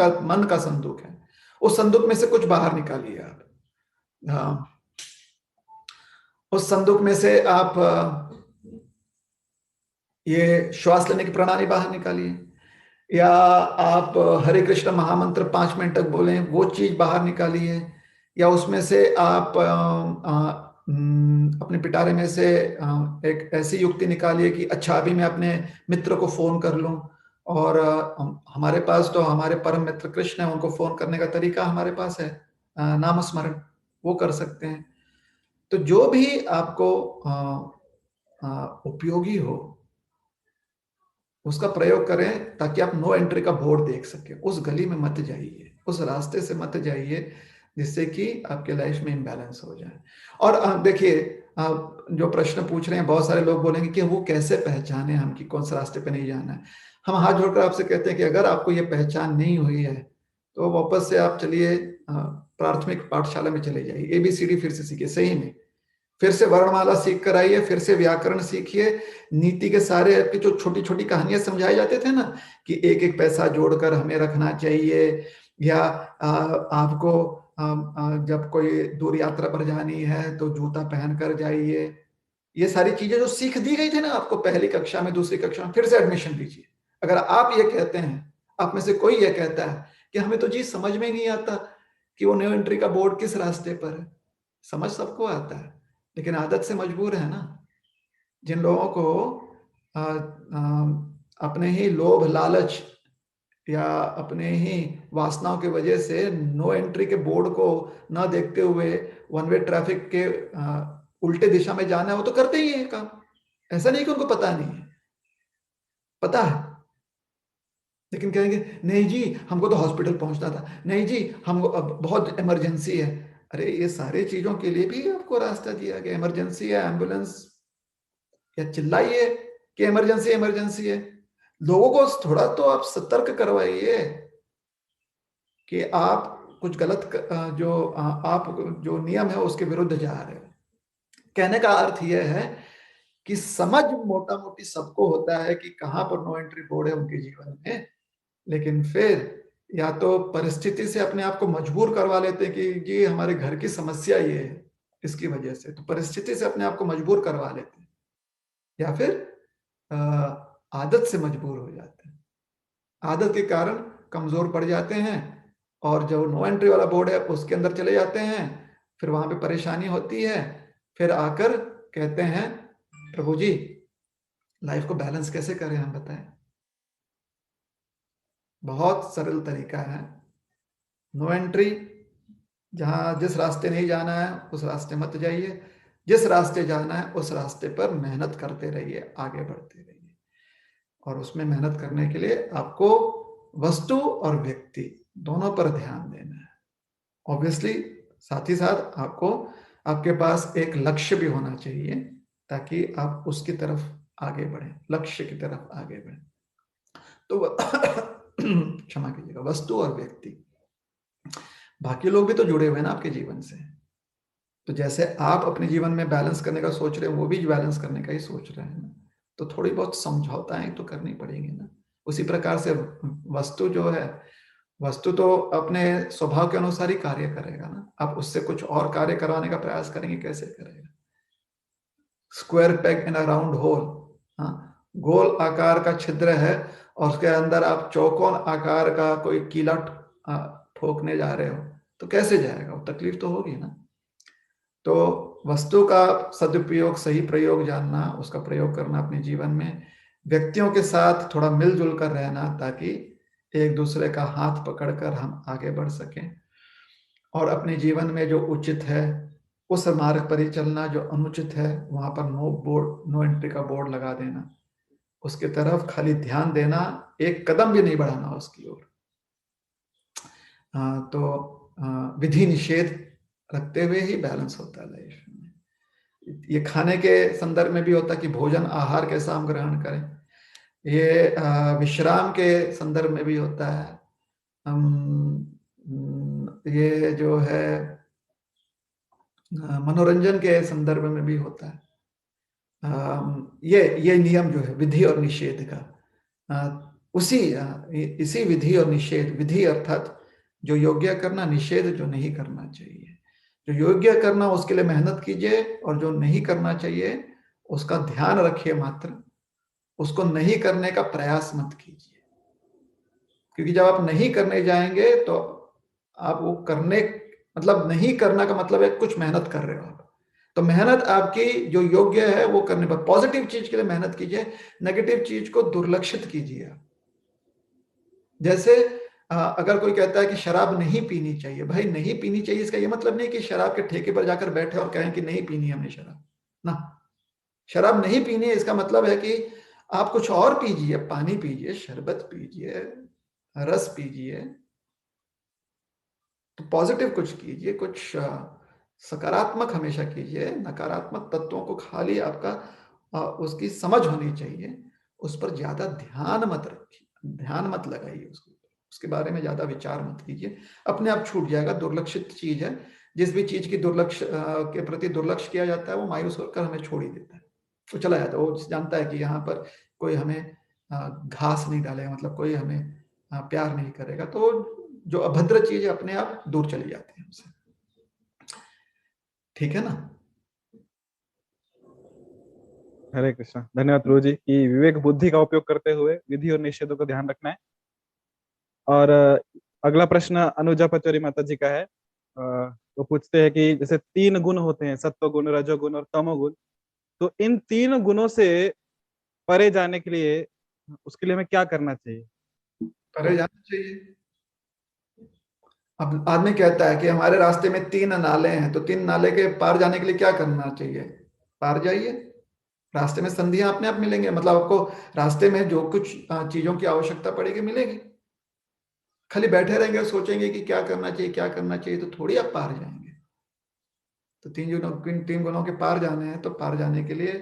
का संदूक है, उस संदूक में से कुछ बाहर निकालिए आप। उस संदूक में से आप ये श्वास लेने की प्रणाली बाहर निकालिए, या आप हरे कृष्ण महामंत्र 5 मिनट तक बोलें, वो चीज बाहर निकालिए, या उसमें से आप अपने पिटारे में से एक ऐसी युक्ति निकालिए कि अच्छा अभी मैं अपने मित्र को फोन कर लूं, और हमारे पास तो हमारे परम मित्र कृष्ण है, उनको फोन करने का तरीका हमारे पास है, नामस्मरण, वो कर सकते हैं। तो जो भी आपको उपयोगी हो उसका प्रयोग करें, ताकि आप नो एंट्री का बोर्ड देख सके। उस गली में मत जाइए, उस रास्ते से मत जाइए जिससे कि आपके लाइफ में इम्बैलेंस हो जाए। और देखिए, आप जो प्रश्न पूछ रहे हैं, बहुत सारे लोग बोलेंगे कि वो कैसे पहचाने हम कि कौन से रास्ते पे नहीं जाना है। हम हाथ जोड़कर आपसे कहते हैं कि अगर आपको ये पहचान नहीं हुई है तो वापस से आप चलिए प्राथमिक पाठशाला में चले जाइए, ABCD फिर से सीखिए, सही में फिर से वर्णमाला सीख कर आइए, फिर से व्याकरण सीखिए, नीति के सारे आपकी जो छोटी छोटी कहानियां समझाए जाते थे ना कि एक एक पैसा जोड़कर हमें रखना चाहिए, या आपको जब कोई दूर यात्रा पर जानी है तो जूता पहन कर जाइए, ये सारी चीजें जो सीख दी गई थी ना आपको पहली कक्षा में, दूसरी कक्षा में, फिर से एडमिशन लीजिए। अगर आप ये कहते हैं, आप में से कोई ये कहता है कि हमें तो जी समझ में नहीं आता कि वो न्यू एंट्री का बोर्ड किस रास्ते पर है, समझ सबको आता है लेकिन आदत से मजबूर है ना। जिन लोगों को अपने ही लोभ लालच या अपने ही वासनाओं की वजह से नो एंट्री के बोर्ड को न देखते हुए वन वे ट्रैफिक के उल्टे दिशा में जाना है, वो तो करते ही है काम। ऐसा नहीं कि उनको पता नहीं है, पता है, लेकिन कहेंगे नहीं जी हमको तो हॉस्पिटल पहुंचना था, नहीं जी हमको अब बहुत इमरजेंसी है। अरे ये सारे चीजों के लिए भी आपको रास्ता दिया गया, इमरजेंसी है, एम्बुलेंस, या चिल्लाइए कि इमरजेंसी इमरजेंसी है। लोगों को थोड़ा तो आप सतर्क करवाइए कि आप कुछ गलत आप जो नियम है उसके विरुद्ध जा रहे हो। कहने का अर्थ यह है कि समझ मोटा मोटी सबको होता है कि कहां पर नो एंट्री बोर्ड है उनके जीवन में, लेकिन फिर या तो परिस्थिति से अपने आप को मजबूर करवा लेते हैं कि जी हमारे घर की समस्या ये है, इसकी वजह से, तो परिस्थिति से अपने आप को मजबूर करवा लेते हैं, या फिर आदत से मजबूर हो जाते हैं, आदत के कारण कमजोर पड़ जाते हैं, और जो नो एंट्री वाला बोर्ड है उसके अंदर चले जाते हैं, फिर वहां पे परेशानी होती है, फिर आकर कहते हैं प्रभु जी लाइफ को बैलेंस कैसे करें, हम बताएं। बहुत सरल तरीका है, नो एंट्री, जहां जिस रास्ते नहीं जाना है उस रास्ते मत जाइए, जिस रास्ते जाना है उस रास्ते पर मेहनत करते रहिए, आगे बढ़ते रहिए। और उसमें मेहनत करने के लिए आपको वस्तु और व्यक्ति दोनों पर ध्यान देना है। ऑब्वियसली साथ ही साथ आपको आपके पास एक लक्ष्य भी होना चाहिए ताकि आप उसकी तरफ आगे बढ़ें, लक्ष्य की तरफ आगे बढ़ें। तो क्षमा कीजिएगा, वस्तु और व्यक्ति, बाकी लोग भी तो जुड़े हुए हैं ना आपके जीवन से। तो जैसे आप अपने जीवन में बैलेंस करने का सोच रहे हैं, वो भी बैलेंस करने का ही सोच रहे हैं ना, तो थोड़ी बहुत समझौताएं तो करनी पड़ेंगी ना। उसी प्रकार से वस्तु जो है, वस्तु तो अपने स्वभाव के अनुसार ही कार्य करेगा ना, आप उससे कुछ और कार्य करवाने का प्रयास करेंगे, कैसे करेगा। स्क्वायर पेग इन अ राउंड होल, हाँ, गोल आकार का छिद्र है और उसके अंदर आप चौकोन आकार का कोई कीला ठोकने जा रहे हो तो कैसे जाएगा, वो तकलीफ तो होगी ना। तो वस्तु का सदुपयोग, सही प्रयोग जानना, उसका प्रयोग करना अपने जीवन में, व्यक्तियों के साथ थोड़ा मिलजुल कर रहना ताकि एक दूसरे का हाथ पकड़कर हम आगे बढ़ सकें, और अपने जीवन में जो उचित है उस मार्ग पर ही चलना, जो अनुचित है वहां पर नो एंट्री का बोर्ड लगा देना, उसके तरफ खाली ध्यान देना, एक कदम भी नहीं बढ़ाना उसकी ओर। तो विधि निषेध रखते हुए ही बैलेंस होता है लाइफ में। ये खाने के संदर्भ में भी होता है कि भोजन आहार कैसा हम ग्रहण करें, ये विश्राम के संदर्भ में भी होता है, ये जो है मनोरंजन के संदर्भ में भी होता है। ये नियम जो है विधि और निषेध का, इसी विधि और निषेध, विधि अर्थात जो योग्य करना, निषेध जो नहीं करना चाहिए। जो योग्य करना उसके लिए मेहनत कीजिए, और जो नहीं करना चाहिए उसका ध्यान रखिए मात्र, उसको नहीं करने का प्रयास मत कीजिए। क्योंकि जब आप नहीं करने जाएंगे तो आप वो करने, मतलब नहीं करना का मतलब है कुछ मेहनत कर रहे हो आप, तो मेहनत आपकी जो योग्य है वो करने पर, पॉजिटिव चीज के लिए मेहनत कीजिए, नेगेटिव चीज को दुर्लक्षित कीजिए आप। जैसे अगर कोई कहता है कि शराब नहीं पीनी चाहिए, भाई नहीं पीनी चाहिए इसका ये मतलब नहीं कि शराब के ठेके पर जाकर बैठे और कहें कि नहीं पीनी हमने शराब ना। शराब नहीं पीनी है इसका मतलब है कि आप कुछ और पीजिए, पानी पीजिए, शरबत पीजिए, रस पीजिए, तो पॉजिटिव कुछ कीजिए, कुछ सकारात्मक हमेशा कीजिए। नकारात्मक तत्वों को खाली आपका उसकी समझ होनी चाहिए, उस पर ज्यादा ध्यान मत रखिए, ध्यान मत लगाइए उसको, उसके बारे में ज्यादा विचार मत कीजिए, अपने आप छूट जाएगा। दुर्लक्षित चीज है, जिस भी चीज की दुर्लक्ष्य के प्रति दुर्लक्ष्य किया जाता है वो मायूस होकर हमें छोड़ ही देता है, वो चला जाता है। वो जानता है कि यहाँ पर कोई हमें घास नहीं डालेगा, मतलब कोई हमें प्यार नहीं करेगा, तो जो अभद्र चीज है अपने आप दूर चली जाती है हमसे। ठीक है ना? हरे कृष्णा। धन्यवाद प्रभु जी कि विवेक बुद्धि का उपयोग करते हुए विधि और निषेधों का ध्यान रखना है। और अगला प्रश्न अनुजा पचौरी माता जी का है। वो पूछते हैं कि जैसे 3 गुण होते हैं, सत्व गुण, रजोगुण और तमोगुण, तो इन 3 गुणों से परे जाने के लिए उसके लिए हमें क्या करना चाहिए? परे जाना चाहिए। अब आदमी कहता है कि हमारे रास्ते में 3 नाले हैं, तो 3 नाले के पार जाने के लिए क्या करना चाहिए? पार जाइए, रास्ते में संधियां अपने आप मिलेंगे, मतलब आपको रास्ते में जो कुछ चीजों की आवश्यकता पड़ेगी मिलेगी। खाली बैठे रहेंगे और सोचेंगे कि क्या करना चाहिए क्या करना चाहिए, तो थोड़ी आप पार जाएंगे। तो 3 गुणों के पार जाने हैं, तो पार जाने के लिए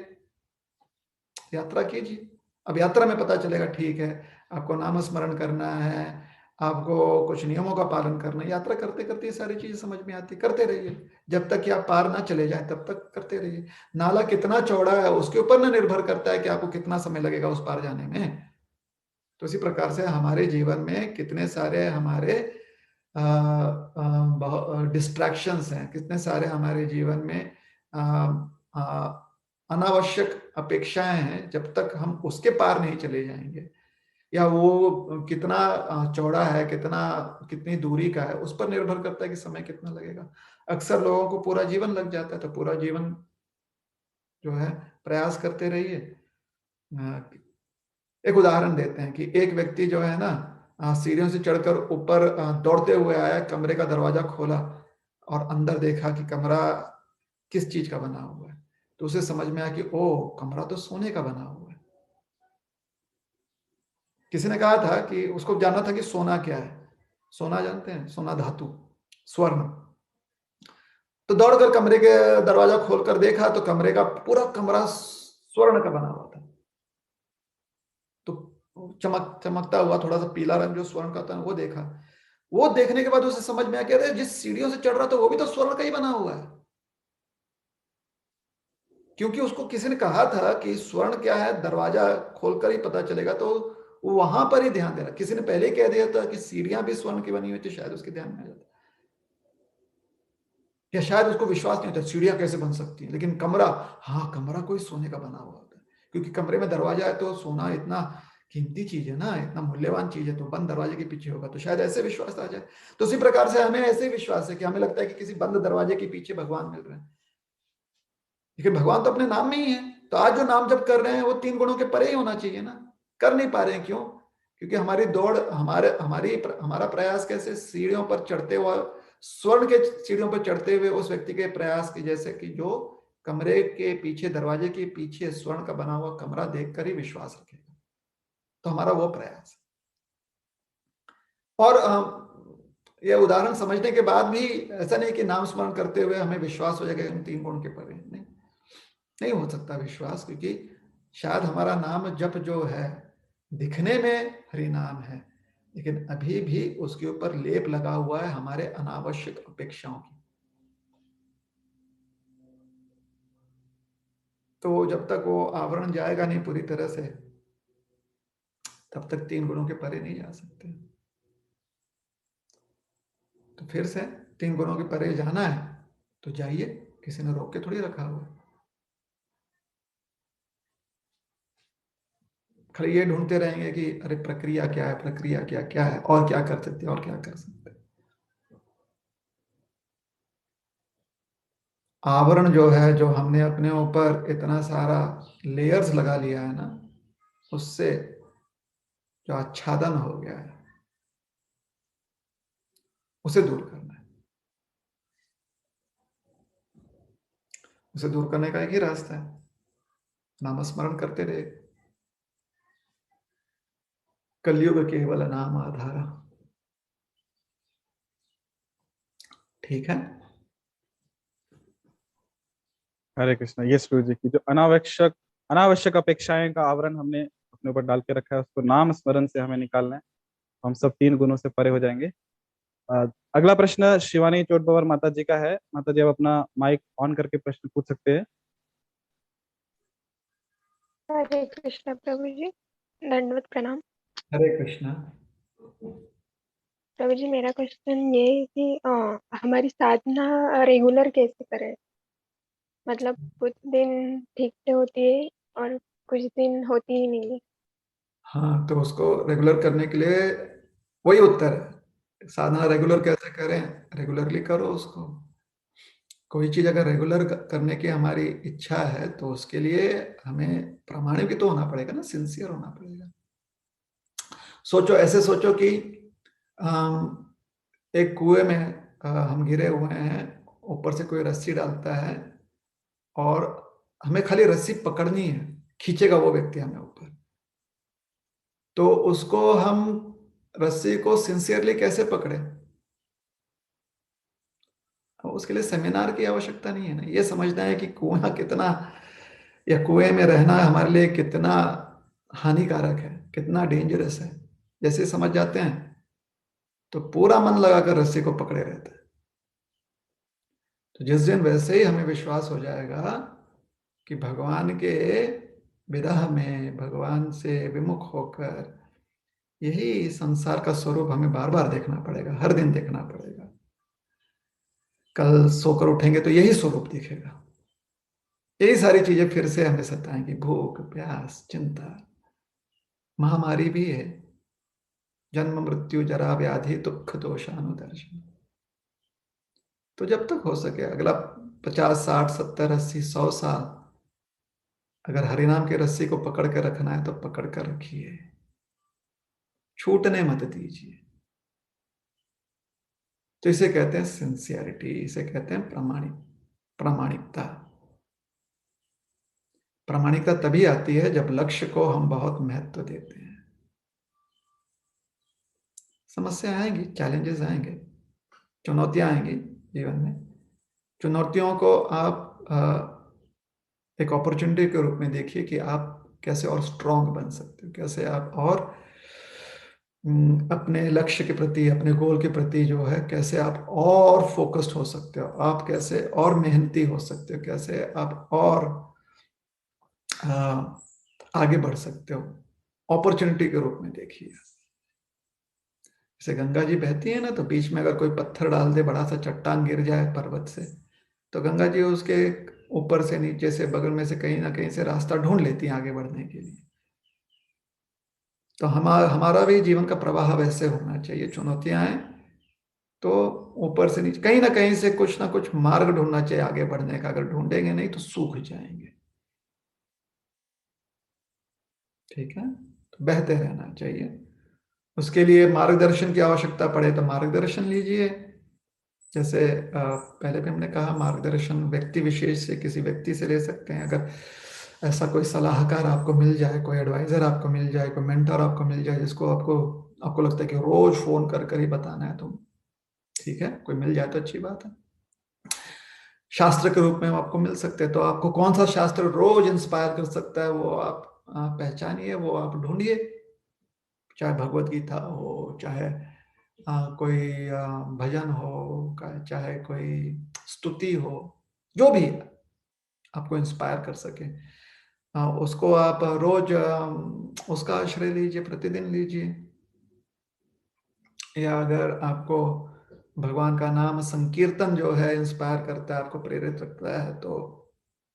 यात्रा कीजिए। अब यात्रा में पता चलेगा, ठीक है आपको नाम स्मरण करना है, आपको कुछ नियमों का पालन करना है, यात्रा करते करते ये सारी चीजें समझ में आती, करते रहिए जब तक कि आप पार ना चले जाए, तब तक करते रहिए। नाला कितना चौड़ा है उसके ऊपर ना निर्भर करता है कि आपको कितना समय लगेगा उस पार जाने में। तो इसी प्रकार से हमारे जीवन में कितने सारे हमारे डिस्ट्रैक्शंस हैं, कितने सारे हमारे जीवन में अनावश्यक अपेक्षाएं हैं, जब तक हम उसके पार नहीं चले जाएंगे, या वो कितना चौड़ा है, कितनी दूरी का है, उस पर निर्भर करता है कि समय कितना लगेगा। अक्सर लोगों को पूरा जीवन लग जाता है, तो पूरा जीवन जो है प्रयास करते रहिए। एक उदाहरण देते हैं कि एक व्यक्ति जो है ना सीढ़ियों से चढ़कर ऊपर दौड़ते हुए आया, कमरे का दरवाजा खोला और अंदर देखा कि कमरा किस चीज का बना हुआ है, तो उसे समझ में आया कि ओ कमरा तो सोने का बना हुआ है। किसी ने कहा था कि उसको जानना था कि सोना क्या है। सोना जानते हैं? सोना धातु, स्वर्ण। तो दौड़कर कमरे के दरवाजा खोलकर देखा तो कमरे का पूरा कमरा स्वर्ण का बना हुआ था। तो चमकता हुआ थोड़ा सा पीला रंग जो स्वर्ण का था वो देखा। वो देखने के बाद उसे समझ में आ गया, अरे जिस सीढ़ियों से चढ़ रहा था वो भी तो स्वर्ण का ही बना हुआ है। क्योंकि उसको किसी ने कहा था कि स्वर्ण क्या है दरवाजा खोलकर ही पता चलेगा, तो वो वहां पर ही ध्यान दे रहा। किसी ने पहले ही कह दिया था कि सीढ़ियां भी स्वर्ण की बनी हुई थी, शायद उसके ध्यान में आ जाता, या शायद उसको विश्वास नहीं होता सीढ़ियां कैसे बन सकती है, लेकिन कमरा, हाँ कमरा कोई सोने का बना हुआ होता है, क्योंकि कमरे में दरवाजा है तो सोना इतना कीमती चीज है ना, इतना मूल्यवान चीज है, तो बंद दरवाजे के पीछे होगा, तो शायद ऐसे विश्वास आ जाए। तो उसी प्रकार से हमें ऐसे विश्वास है कि हमें लगता है कि किसी बंद दरवाजे के पीछे भगवान मिल रहे हैं, लेकिन भगवान तो अपने नाम में ही है। तो आज जो नाम जप कर रहे हैं वो 3 गुणों के परे ही होना चाहिए ना, कर नहीं पा रहे हैं, क्यों? क्योंकि हमारी दौड़, हमारा प्रयास कैसे सीढ़ियों पर चढ़ते हुए, स्वर्ण के सीढ़ियों पर चढ़ते हुए उस व्यक्ति के प्रयास की जैसे कि जो कमरे के पीछे, दरवाजे के पीछे स्वर्ण का बना हुआ कमरा देखकर ही विश्वास रखेगा, तो हमारा वो प्रयास है। और ये उदाहरण समझने के बाद भी ऐसा नहीं कि नाम स्मरण करते हुए हमें विश्वास हो जाएगा इन 3 गुण के परे, नहीं हो सकता विश्वास, क्योंकि शायद हमारा नाम जप जो है दिखने में हरि नाम है, लेकिन अभी भी उसके ऊपर लेप लगा हुआ है हमारे अनावश्यक अपेक्षाओं की। तो जब तक वो आवरण जाएगा नहीं पूरी तरह से, तब तक 3 गुणों के परे नहीं जा सकते। तो फिर से 3 गुणों के परे जाना है तो जाइए, किसी ने रोक के थोड़ी रखा हुआ है। खाली ये ढूंढते रहेंगे कि अरे प्रक्रिया क्या है, प्रक्रिया क्या है, और क्या कर सकते हैं, और क्या कर सकते हैं। आवरण जो है, जो हमने अपने ऊपर इतना सारा लेयर्स लगा लिया है ना, उससे जो आच्छादन हो गया है, उसे दूर करना है। उसे दूर करने का एक ही रास्ता है, नामस्मरण करते रहे। कलयुग केवल नाम आधारा। ठीक है। हरे कृष्णा। यस प्रभु जी, की जो अनावश्यक अनावश्यक अपेक्षाएं का आवरण हमने अपने ऊपर डाल के रखा है, उसको नाम स्मरण से हमें निकालना है। हम सब 3 गुणों से परे हो जाएंगे। अगला प्रश्न शिवानी चोटबवर माता जी का है। माता जी, आप अपना माइक ऑन करके प्रश्न पूछ सकते हैं। हरे कृष्ण प्रभु जी, दंडवत प्रणाम। हरे कृष्णा। प्रभु जी, मेरा क्वेश्चन ये है कि हमारी साधना रेगुलर कैसे करें? मतलब कुछ दिन ठीक से होती है और कुछ दिन होती ही नहीं है। हाँ, तो उसको रेगुलर करने के लिए वही उत्तर है। साधना रेगुलर कैसे करें? रेगुलरली करो उसको। कोई चीज अगर रेगुलर करने की हमारी इच्छा है तो उसके लिए हमें प्रामाणिक भी तो होना पड़ेगा ना, सिंसियर होना पड़ेगा। सोचो, ऐसे सोचो कि एक कुएं में हम गिरे हुए हैं, ऊपर से कोई रस्सी डालता है और हमें खाली रस्सी पकड़नी है, खींचेगा वो व्यक्ति हमें ऊपर। तो उसको हम रस्सी को सिंसियरली कैसे पकड़े? अब उसके लिए सेमिनार की आवश्यकता नहीं है ना। ये समझना है कि कुआं कितना, या कुएं में रहना हमारे लिए कितना हानिकारक है, कितना डेंजरस है। जैसे समझ जाते हैं तो पूरा मन लगाकर रस्सी को पकड़े रहते हैं। तो जिस दिन वैसे ही हमें विश्वास हो जाएगा कि भगवान के विरह में, भगवान से विमुख होकर यही संसार का स्वरूप हमें बार बार देखना पड़ेगा, हर दिन देखना पड़ेगा। कल सोकर उठेंगे तो यही स्वरूप दिखेगा। यही सारी चीजें फिर से हमें सताएंगी, भूख, प्यास, चिंता, महामारी भी है, जन्म मृत्यु जरा व्याधि दुख दोषानुदर्शन। तो जब तक हो सके अगला 50, 60, 70, 80, 100 साल अगर हरिनाम की रस्सी को पकड़ के रखना है तो पकड़ कर रखिए, छूटने मत दीजिए। तो इसे कहते हैं सिंसियरिटी, इसे कहते हैं प्रामाणिकता। प्रामाणिकता तभी आती है जब लक्ष्य को हम बहुत महत्व देते हैं। समस्या आएंगी, चैलेंजेस आएंगे, चुनौतियां आएंगी जीवन में। चुनौतियों को आप एक अपॉर्चुनिटी के रूप में देखिए कि आप कैसे और स्ट्रांग बन सकते हो, कैसे आप और अपने लक्ष्य के प्रति, अपने गोल के प्रति जो है, कैसे आप और फोकस्ड हो सकते हो, आप कैसे और मेहनती हो सकते हो, कैसे आप और आगे बढ़ सकते हो। अपॉर्चुनिटी के रूप में देखिए। जैसे गंगा जी बहती है ना, तो बीच में अगर कोई पत्थर डाल दे, बड़ा सा चट्टान गिर जाए पर्वत से, तो गंगा जी उसके ऊपर से, नीचे से, बगल में से, कहीं ना कहीं से रास्ता ढूंढ लेती है आगे बढ़ने के लिए। तो हमारा भी जीवन का प्रवाह वैसे होना चाहिए। चुनौतियां आए तो ऊपर से नीचे, कहीं ना से कुछ ना कुछ मार्ग ढूंढना चाहिए आगे बढ़ने का। अगर ढूंढेंगे नहीं तो सूख जाएंगे। ठीक है, तो बहते रहना चाहिए। उसके लिए मार्गदर्शन की आवश्यकता पड़े तो मार्गदर्शन लीजिए। जैसे पहले भी हमने कहा, मार्गदर्शन व्यक्ति विशेष से, किसी व्यक्ति से ले सकते हैं। अगर ऐसा कोई सलाहकार आपको मिल जाए, कोई एडवाइजर आपको मिल जाए, कोई मेंटर आपको मिल जाए, जिसको आपको लगता है कि रोज फोन कर कर ही बताना है, तो ठीक है, कोई मिल जाए तो अच्छी बात है। शास्त्र के रूप में आपको मिल सकते हैं, तो आपको कौन सा शास्त्र रोज इंस्पायर कर सकता है, वो आप पहचानिए, वो आप ढूंढिए। चाहे भगवत गीता हो, चाहे कोई भजन हो, चाहे कोई स्तुति हो, जो भी आपको इंस्पायर कर सके, उसको आप रोज उसका आश्रय लीजिए, प्रतिदिन लीजिए। या अगर आपको भगवान का नाम संकीर्तन जो है इंस्पायर करता है, आपको प्रेरित रखता है, तो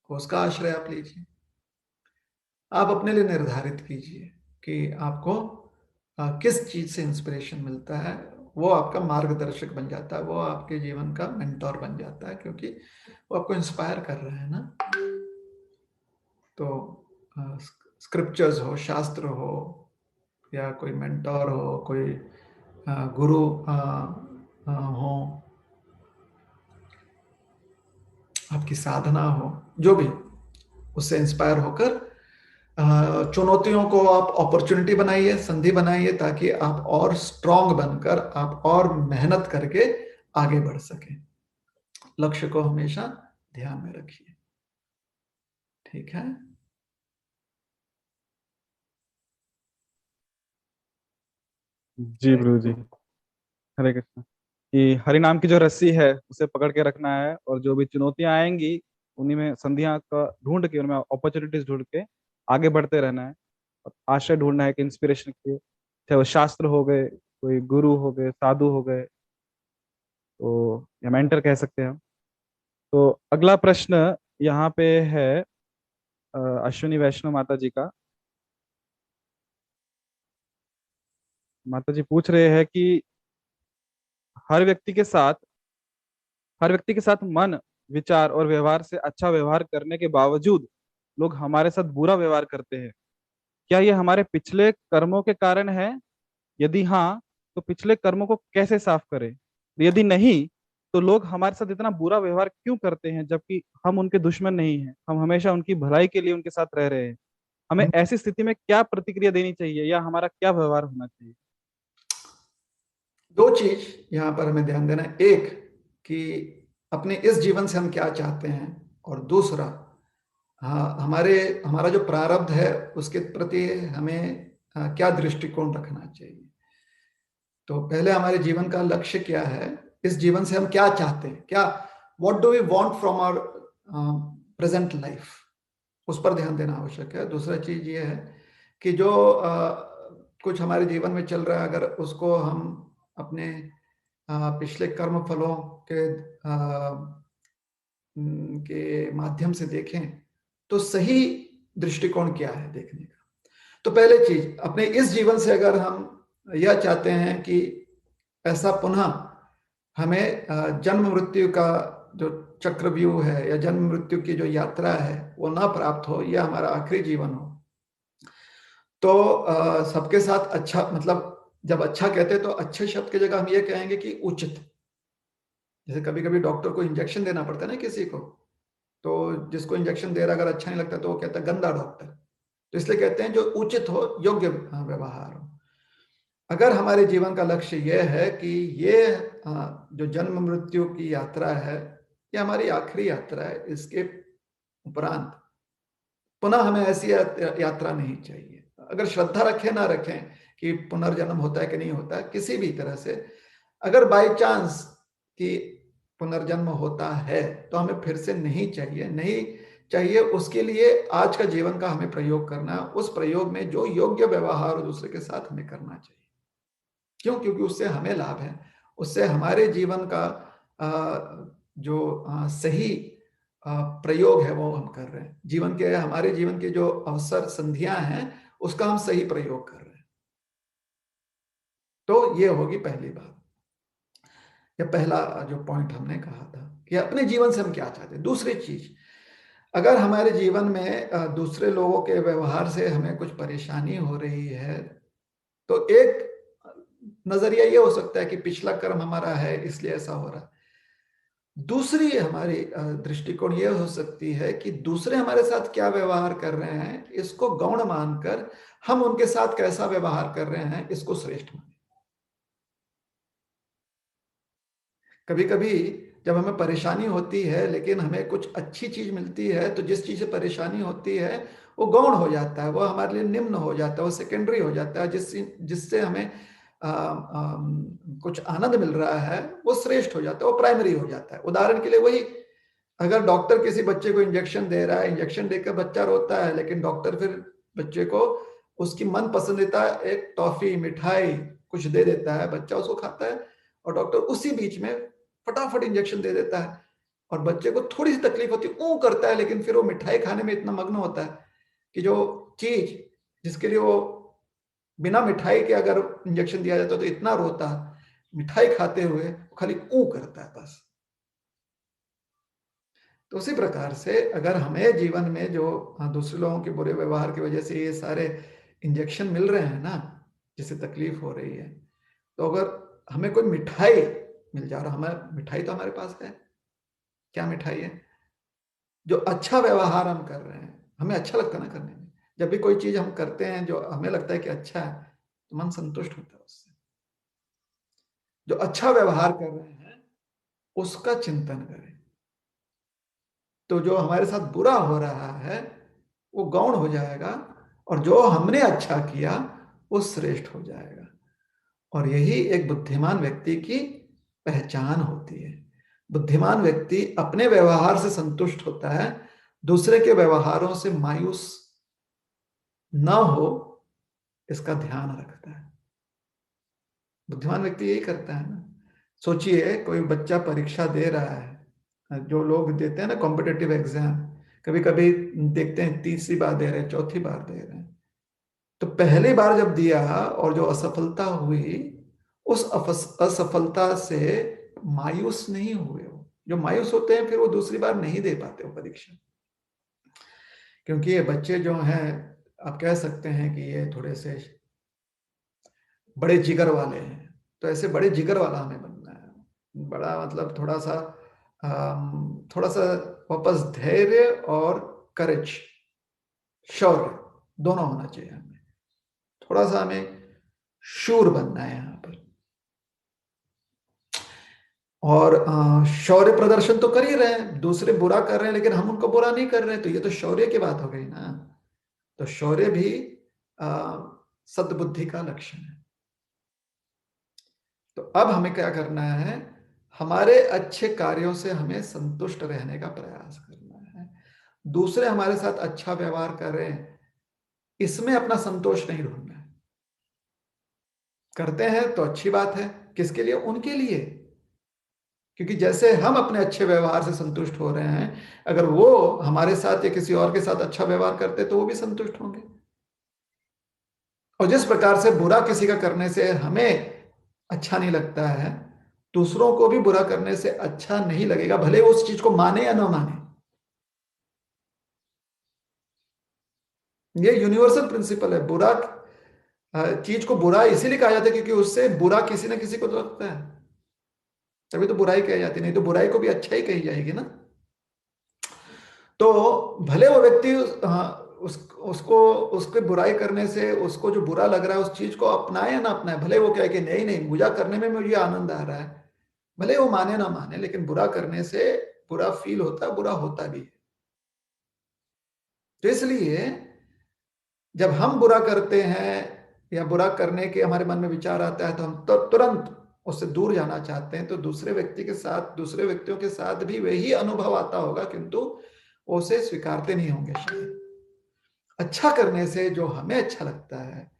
उसका आश्रय आप लीजिए। आप अपने लिए निर्धारित कीजिए कि आपको किस चीज से इंस्पिरेशन मिलता है, वो आपका मार्गदर्शक बन जाता है, वो आपके जीवन का मेंटोर बन जाता है, क्योंकि वो आपको इंस्पायर कर रहा है ना। तो स्क्रिप्चर्स हो, शास्त्र हो, या कोई मेंटोर हो, कोई गुरु हो, आपकी साधना हो, जो भी, उससे इंस्पायर होकर चुनौतियों को आप अपॉर्चुनिटी बनाइए, संधि बनाइए, ताकि आप और स्ट्रांग बनकर आप और मेहनत करके आगे बढ़ सकें। लक्ष्य को हमेशा ध्यान में रखिए, ठीक है। जी प्रभु जी, हरे कृष्ण। कि हरि नाम की जो रस्सी है उसे पकड़ के रखना है, और जो भी चुनौतियां आएंगी उन्हीं में संधियां का ढूंढ के, उनमें अपॉर्चुनिटीज ढूंढ के आगे बढ़ते रहना है। और आश्रय ढूंढना है कि इंस्पिरेशन के, चाहे वो शास्त्र हो गए, कोई गुरु हो गए, साधु हो गए, तो या मेंटर कह सकते हैं हम। तो अगला प्रश्न यहाँ पे है अश्विनी वैष्णव माता जी का। माता जी पूछ रहे हैं कि हर व्यक्ति के साथ हर व्यक्ति के साथ मन, विचार और व्यवहार से अच्छा व्यवहार करने के बावजूद लोग हमारे साथ बुरा व्यवहार करते हैं। क्या ये हमारे पिछले कर्मों के कारण है? यदि हाँ, तो पिछले कर्मों को कैसे साफ करें? यदि नहीं, तो लोग हमारे साथ इतना बुरा व्यवहार क्यों करते हैं, जबकि हम उनके दुश्मन नहीं हैं, हम हमेशा उनकी भलाई के लिए उनके साथ रह रहे हैं? हमें ऐसी स्थिति में क्या प्रतिक्रिया देनी चाहिए, या हमारा क्या व्यवहार होना चाहिए? दो चीज यहाँ पर हमें ध्यान देना है। एक, कि अपने इस जीवन से हम क्या चाहते हैं, और दूसरा, हाँ, हमारा जो प्रारब्ध है उसके प्रति हमें क्या दृष्टिकोण रखना चाहिए। तो पहले हमारे जीवन का लक्ष्य क्या है, इस जीवन से हम क्या चाहते हैं, क्या what do we want from our present life, उस पर ध्यान देना आवश्यक है। दूसरा चीज ये है कि जो कुछ हमारे जीवन में चल रहा है, अगर उसको हम अपने पिछले कर्म फलों के माध्यम से देखें, तो सही दृष्टिकोण क्या है देखने का। तो पहले चीज, अपने इस जीवन से अगर हम यह चाहते हैं कि ऐसा पुनः हमें जन्म मृत्यु का जो चक्रव्यूह है, या जन्म मृत्यु की जो यात्रा है, वो ना प्राप्त हो, यह हमारा आखिरी जीवन हो, तो सबके साथ अच्छा, मतलब जब अच्छा कहते हैं तो अच्छे शब्द की जगह हम ये कहेंगे कि उचित। जैसे कभी कभी डॉक्टर को इंजेक्शन देना पड़ता है ना किसी को, तो जिसको इंजेक्शन दे रहा अगर अच्छा नहीं लगता तो वो कहता है गंदा डॉक्टर। तो इसलिए कहते हैं जो उचित हो, योग्य व्यवहार हो। अगर हमारे जीवन का लक्ष्य यह है कि ये जो जन्म मृत्यु की यात्रा है, ये हमारी आखिरी यात्रा है, इसके उपरांत पुनः हमें ऐसी यात्रा नहीं चाहिए। अगर श्रद्धा रखें ना रखें कि पुनर्जन्म होता है कि नहीं होता है, किसी भी तरह से अगर बाय चांस कि पुनर्जन्म होता है, तो हमें फिर से नहीं चाहिए। उसके लिए आज का जीवन का हमें प्रयोग करना, उस प्रयोग में जो योग्य व्यवहार दूसरे के साथ हमें करना चाहिए। क्यों? क्योंकि उससे हमें लाभ है, उससे हमारे जीवन का जो सही प्रयोग है वो हम कर रहे हैं। हमारे जीवन के जो अवसर संधियां हैं, उसका हम सही प्रयोग कर रहे हैं। तो ये होगी पहली बात, या पहला जो पॉइंट हमने कहा था कि अपने जीवन से हम क्या चाहते हैं। दूसरी चीज, अगर हमारे जीवन में दूसरे लोगों के व्यवहार से हमें कुछ परेशानी हो रही है, तो एक नजरिया ये हो सकता है कि पिछला कर्म हमारा है इसलिए ऐसा हो रहा है। दूसरी हमारी दृष्टिकोण ये हो सकती है कि दूसरे हमारे साथ क्या व्यवहार कर रहे हैं, इसको गौण मानकर हम उनके साथ कैसा व्यवहार कर रहे हैं, इसको श्रेष्ठ माने। कभी कभी जब हमें परेशानी होती है लेकिन हमें कुछ अच्छी चीज मिलती है, तो जिस चीज से परेशानी होती है वो गौण हो जाता है, वो हमारे लिए निम्न हो जाता है, वो सेकेंडरी हो जाता है। जिससे हमें कुछ आनंद मिल रहा है, वो श्रेष्ठ हो जाता है, वो प्राइमरी हो जाता है। उदाहरण के लिए वही, अगर डॉक्टर किसी बच्चे को इंजेक्शन दे रहा है, इंजेक्शन देकर बच्चा रोता है, लेकिन डॉक्टर फिर बच्चे को उसकी मन पसंदीदा एक टॉफी, मिठाई कुछ दे देता है, बच्चा उसको खाता है, और डॉक्टर उसी बीच में फटाफट इंजेक्शन दे देता है और बच्चे को थोड़ी सी तकलीफ होती है, ऊ करता है, लेकिन फिर वो मिठाई खाने में इतना मग्न होता है कि जो चीज जिसके लिए वो बिना मिठाई के अगर इंजेक्शन दिया जाता तो इतना रोता, मिठाई खाते हुए खाली ऊ करता है बस। तो उसी प्रकार से अगर हमें जीवन में जो दूसरे लोगों के बुरे व्यवहार की वजह से ये सारे इंजेक्शन मिल रहे हैं ना, जिससे तकलीफ हो रही है, तो अगर हमें कोई मिठाई मिल जा रहा, हमें मिठाई तो हमारे पास है, क्या मिठाई है? जो अच्छा व्यवहार हम कर रहे हैं, हमें अच्छा लगता है ना करने में। जब भी कोई चीज हम करते हैं जो हमें लगता है कि अच्छा है, तो मन संतुष्ट होता है उससे। जो अच्छा व्यवहार कर रहे हैं उसका चिंतन करें, तो जो हमारे साथ बुरा हो रहा है वो गौण हो जाएगा और जो हमने अच्छा किया वो श्रेष्ठ हो जाएगा। और यही एक बुद्धिमान व्यक्ति की पहचान होती है। बुद्धिमान व्यक्ति अपने व्यवहार से संतुष्ट होता है, दूसरे के व्यवहारों से मायूस न हो इसका ध्यान रखता है। बुद्धिमान व्यक्ति यही करता है ना। सोचिए कोई बच्चा परीक्षा दे रहा है, जो लोग देते हैं ना कॉम्पिटिटिव एग्जाम, कभी कभी देखते हैं तीसरी बार दे रहे हैं, चौथी बार दे रहे हैं, तो पहली बार जब दिया और जो असफलता हुई, उस असफलता से मायूस नहीं हुए। वो जो मायूस होते हैं फिर वो दूसरी बार नहीं दे पाते वो परीक्षा, क्योंकि ये बच्चे जो हैं, आप कह सकते हैं कि ये थोड़े से बड़े जिगर वाले हैं। तो ऐसे बड़े जिगर वाला हमें बनना है, बड़ा मतलब थोड़ा सा वापस धैर्य और करेज, शौर्य दोनों होना चाहिए हमें। थोड़ा सा हमें शूर बनना है यहाँ पर। और शौर्य प्रदर्शन तो कर ही रहे हैं, दूसरे बुरा कर रहे हैं लेकिन हम उनको बुरा नहीं कर रहे हैं, तो ये तो शौर्य की बात हो गई ना। तो शौर्य भी सद्बुद्धि का लक्षण है। तो अब हमें क्या करना है, हमारे अच्छे कार्यों से हमें संतुष्ट रहने का प्रयास करना है। दूसरे हमारे साथ अच्छा व्यवहार कर रहे हैं, इसमें अपना संतोष नहीं ढूंढना है। करते हैं तो अच्छी बात है, किसके लिए? उनके लिए। क्योंकि जैसे हम अपने अच्छे व्यवहार से संतुष्ट हो रहे हैं, अगर वो हमारे साथ या किसी और के साथ अच्छा व्यवहार करते तो वो भी संतुष्ट होंगे। और जिस प्रकार से बुरा किसी का करने से हमें अच्छा नहीं लगता है, दूसरों को भी बुरा करने से अच्छा नहीं लगेगा, भले वो उस चीज को माने या ना माने। ये यूनिवर्सल प्रिंसिपल है। बुरा चीज को बुरा इसीलिए कहा जाता है क्योंकि उससे बुरा किसी ना किसी को तो लगता है, तभी तो बुराई कही जाती, नहीं तो बुराई को भी अच्छा ही कही जाएगी ना। तो भले वो व्यक्ति उसको उसके बुराई करने से उसको जो बुरा लग रहा है उस चीज को अपनाए या ना अपनाए, भले वो कहे कि नहीं नहीं मुझे करने में मुझे आनंद आ रहा है, भले वो माने ना माने, लेकिन बुरा करने से बुरा फील होता है, बुरा होता भी है। तो इसलिए जब हम बुरा करते हैं या बुरा करने के हमारे मन में विचार आता है तो हम तो तुरंत उससे दूर जाना चाहते हैं। तो दूसरे व्यक्ति के साथ, दूसरे व्यक्तियों के साथ भी वही अनुभव आता होगा, किंतु उसे स्वीकारते नहीं होंगे शायद। अच्छा करने से जो हमें अच्छा लगता है,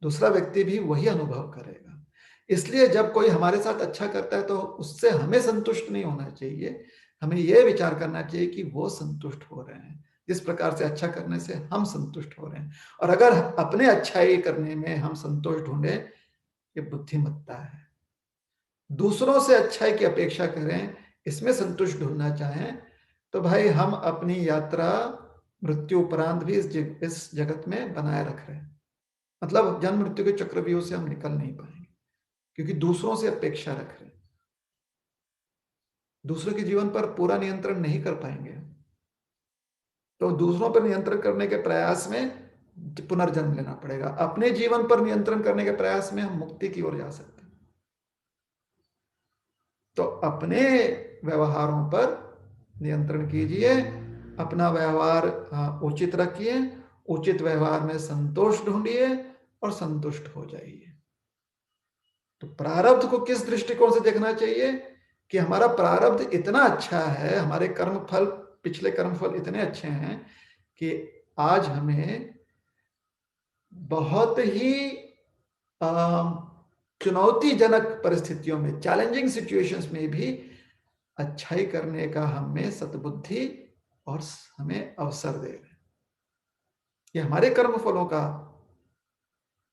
दूसरा व्यक्ति भी वही अनुभव करेगा। इसलिए जब कोई हमारे साथ अच्छा करता है तो उससे हमें संतुष्ट नहीं होना चाहिए, हमें यह विचार करना चाहिए कि वो संतुष्ट हो रहे हैं, जिस प्रकार से अच्छा करने से हम संतुष्ट हो रहे हैं। और अगर अपने अच्छाई करने में हम संतोष ढूंढे, ये बुद्धिमत्ता है। दूसरों से अच्छाई की अपेक्षा करें, इसमें संतुष्ट ढूंढना चाहें, तो भाई हम अपनी यात्रा मृत्यु उपरांत भी इस जगत में बनाए रख रहे हैं। मतलब जन्म मृत्यु के चक्रव्यूह से हम निकल नहीं पाएंगे, क्योंकि दूसरों से अपेक्षा रख रहे हैं। दूसरों के जीवन पर पूरा नियंत्रण नहीं कर पाएंगे, तो दूसरों पर नियंत्रण करने के प्रयास में पुनर्जन्म लेना पड़ेगा। अपने जीवन पर नियंत्रण करने के प्रयास में हम मुक्ति की ओर जा सकते हैं। तो अपने व्यवहारों पर नियंत्रण कीजिए, अपना व्यवहार उचित रखिए, उचित व्यवहार में संतोष ढूंढिए और संतुष्ट हो जाइए। तो प्रारब्ध को किस दृष्टिकोण से देखना चाहिए कि हमारा प्रारब्ध इतना अच्छा है, हमारे कर्मफल, पिछले कर्मफल इतने अच्छे हैं कि आज हमें बहुत ही चुनौतीजनक परिस्थितियों में, चैलेंजिंग सिचुएशंस में भी अच्छाई करने का हमें सद्बुद्धि और हमें अवसर दे रहे हैं। ये हमारे कर्म फलों का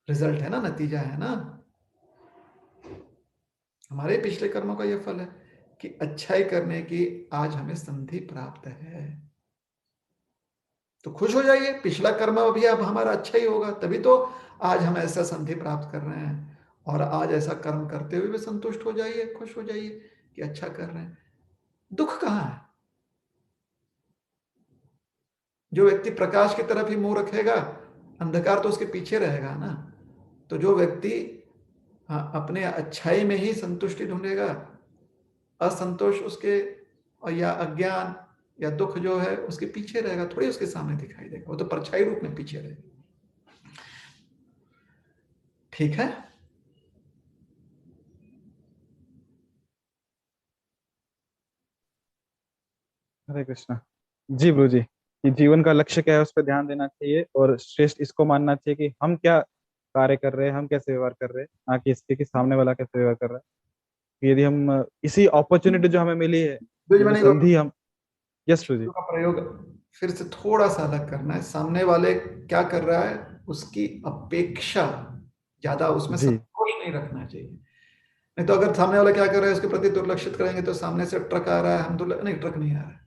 रिजल्ट है ना, नतीजा है ना, हमारे पिछले कर्मों का ये फल है कि अच्छाई करने की आज हमें संधि प्राप्त है। तो खुश हो जाइए, पिछला कर्म अभी अब हमारा अच्छा ही होगा, तभी तो आज हम ऐसा संधि प्राप्त कर रहे हैं। और आज ऐसा कर्म करते हुए भी संतुष्ट हो जाइए, खुश हो जाइए कि अच्छा कर रहे हैं। दुख कहाँ है? जो व्यक्ति प्रकाश की तरफ ही मुंह रखेगा, अंधकार तो उसके पीछे रहेगा ना। तो जो व्यक्ति अपने अच्छाई में ही संतुष्टि ढूंढेगा, असंतोष उसके या अज्ञान या दुख जो है उसके पीछे रहेगा, थोड़ी उसके सामने दिखाई देगा, वो तो परछाई रूप में पीछे रहेगा। ठीक है? हरे कृष्णा। जी प्रभु जी, कि जीवन का लक्ष्य क्या है उस पर ध्यान देना चाहिए, और श्रेष्ठ इसको मानना चाहिए कि हम क्या कार्य कर रहे हैं, हम कैसे व्यवहार कर रहे हैं, ना कि इसके कि सामने वाला कैसे व्यवहार कर रहा है। कि यदि हम इसी अपॉर्चुनिटी जो हमें मिली है, जो ये जो मैंने संधि हम, यस प्रभु जी, का प्रयोग फिर से थोड़ा सा अलग करना है। सामने वाले क्या कर रहा है उसकी अपेक्षा ज्यादा उसमें जी संतोष नहीं रखना चाहिए। नहीं तो अगर सामने वाला क्या कर रहा है उसके प्रति दुर्लक्षित करेंगे तो सामने से ट्रक आ रहा है, हम नहीं, ट्रक नहीं आ रहा है,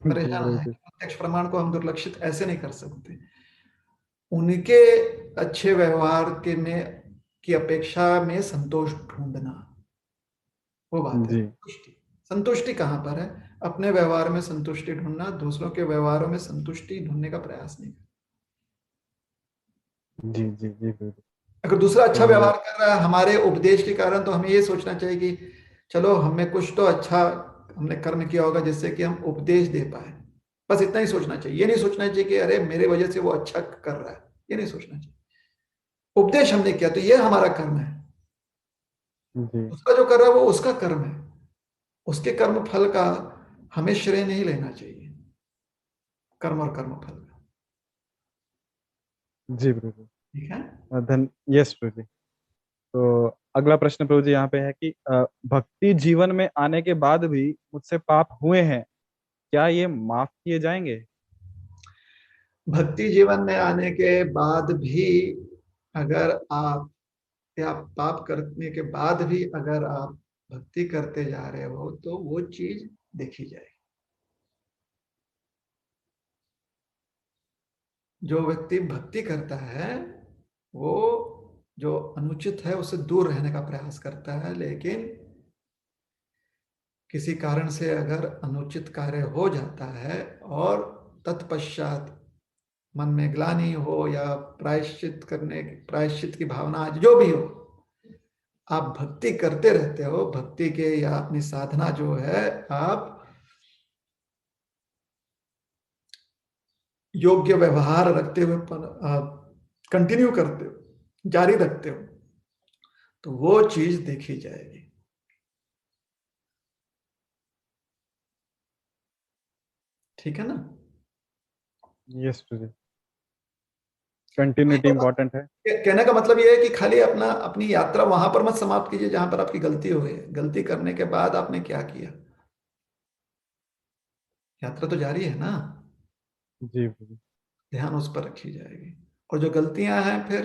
जी परेशान प्रभु है, जी, प्रत्यक्ष प्रमाण को हम दुर्लक्षित ऐसे नहीं कर सकते। उनके अच्छे व्यवहार के में की अपेक्षा में संतोष ढूंढना, वो बात है जी संतुष्टि। संतुष्टि कहाँ पर है? अपने व्यवहार में संतुष्टि ढूंढना, दूसरों के व्यवहारों में संतुष्टि ढूंढने का प्रयास नहीं। जी जी जी प्रभु जी। अगर दूसरा अच्छा तो व्यवहार कर रहा है हमारे उपदेश के कारण, तो हमें ये सोचना चाहिए कि चलो हमें कुछ तो अच्छा हमने कर्म किया होगा जिससे कि हम उपदेश दे पाए। बस इतना ही सोचना चाहिए। ये नहीं सोचना चाहिए कि अरे मेरे वजह से वो अच्छा कर रहा है, ये नहीं सोचना चाहिए। उपदेश हमने किया तो ये हमारा कर्म है, जी उसका जो कर रहा है वो उसका कर्म है, उसके कर्म फल का हमें श्रेय नहीं लेना चाहिए, कर्म और कर्म फल का। जी प्रभु जी, ठीक है? यस प्रभु जी। तो अगला प्रश्न प्रभु जी यहाँ पे है कि भक्ति जीवन में आने के बाद भी मुझसे पाप हुए हैं, क्या ये माफ किए जाएंगे? भक्ति जीवन में आने के बाद भी अगर आप या पाप करने के बाद भी अगर आप भक्ति करते जा रहे हो तो वो चीज देखी जाएगी। जो व्यक्ति भक्ति करता है वो जो अनुचित है उससे दूर रहने का प्रयास करता है, लेकिन किसी कारण से अगर अनुचित कार्य हो जाता है और तत्पश्चात मन में ग्लानि हो या प्रायश्चित की भावना जो भी हो, आप भक्ति करते रहते हो, भक्ति के या अपनी साधना जो है आप योग्य व्यवहार रखते हुए कंटिन्यू करते हो, जारी रखते हो, तो वो चीज देखी जाएगी। ठीक है ना? यस प्रभु जी, कंटिन्यूटी इंपॉर्टेंट है। कहने का मतलब ये है कि खाली अपनी यात्रा वहां पर मत समाप्त कीजिए जहां पर आपकी गलती हुई है। गलती करने के बाद आपने क्या किया, यात्रा तो जारी है ना, जी प्रभु जी, ध्यान उस पर रखी जाएगी। और जो गलतियां हैं फिर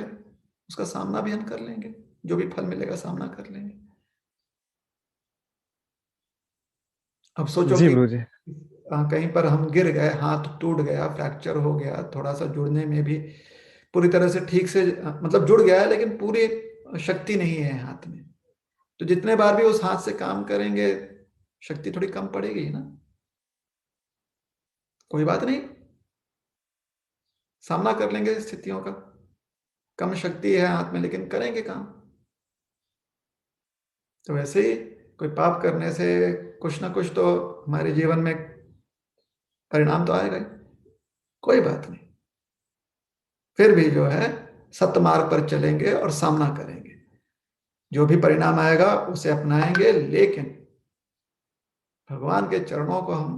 उसका सामना भी हम कर लेंगे, जो भी फल मिलेगा सामना कर लेंगे। अब सोचो जी कि प्रभु जी, कहीं पर हम गिर गए, हाथ टूट गया, फ्रैक्चर हो गया, थोड़ा सा जुड़ने में भी पूरी तरह से ठीक से मतलब जुड़ गया है लेकिन पूरी शक्ति नहीं है हाथ में, तो जितने बार भी उस हाथ से काम करेंगे शक्ति थोड़ी कम पड़ेगी ना। कोई बात नहीं, सामना कर लेंगे स्थितियों का। कम शक्ति है हाथ में लेकिन करेंगे काम। तो वैसे ही कोई पाप करने से कुछ ना कुछ तो हमारे जीवन में परिणाम तो आएगा ही। कोई बात नहीं, फिर भी जो है सत्य मार्ग पर चलेंगे और सामना करेंगे। जो भी परिणाम आएगा उसे अपनाएंगे, लेकिन भगवान के चरणों को हम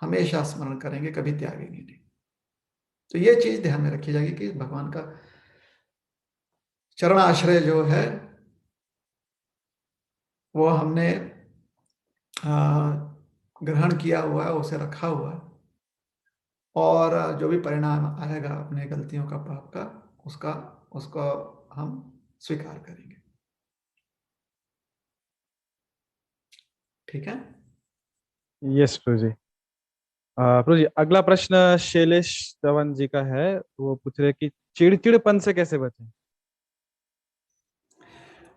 हमेशा स्मरण करेंगे, कभी त्यागेंगे नहीं। तो ये चीज ध्यान में रखी जाएगी कि भगवान का चरणाश्रय जो है वो हमने ग्रहण किया हुआ है, उसे रखा हुआ है, और जो भी परिणाम आएगा अपने गलतियों का, पाप का, उसको हम स्वीकार करेंगे। ठीक है? यस प्रभु जी। प्रभु जी, अगला प्रश्न शैलेश चौहान जी का है। वो पूछ रहे कि चिड़चिड़पन से कैसे बचें।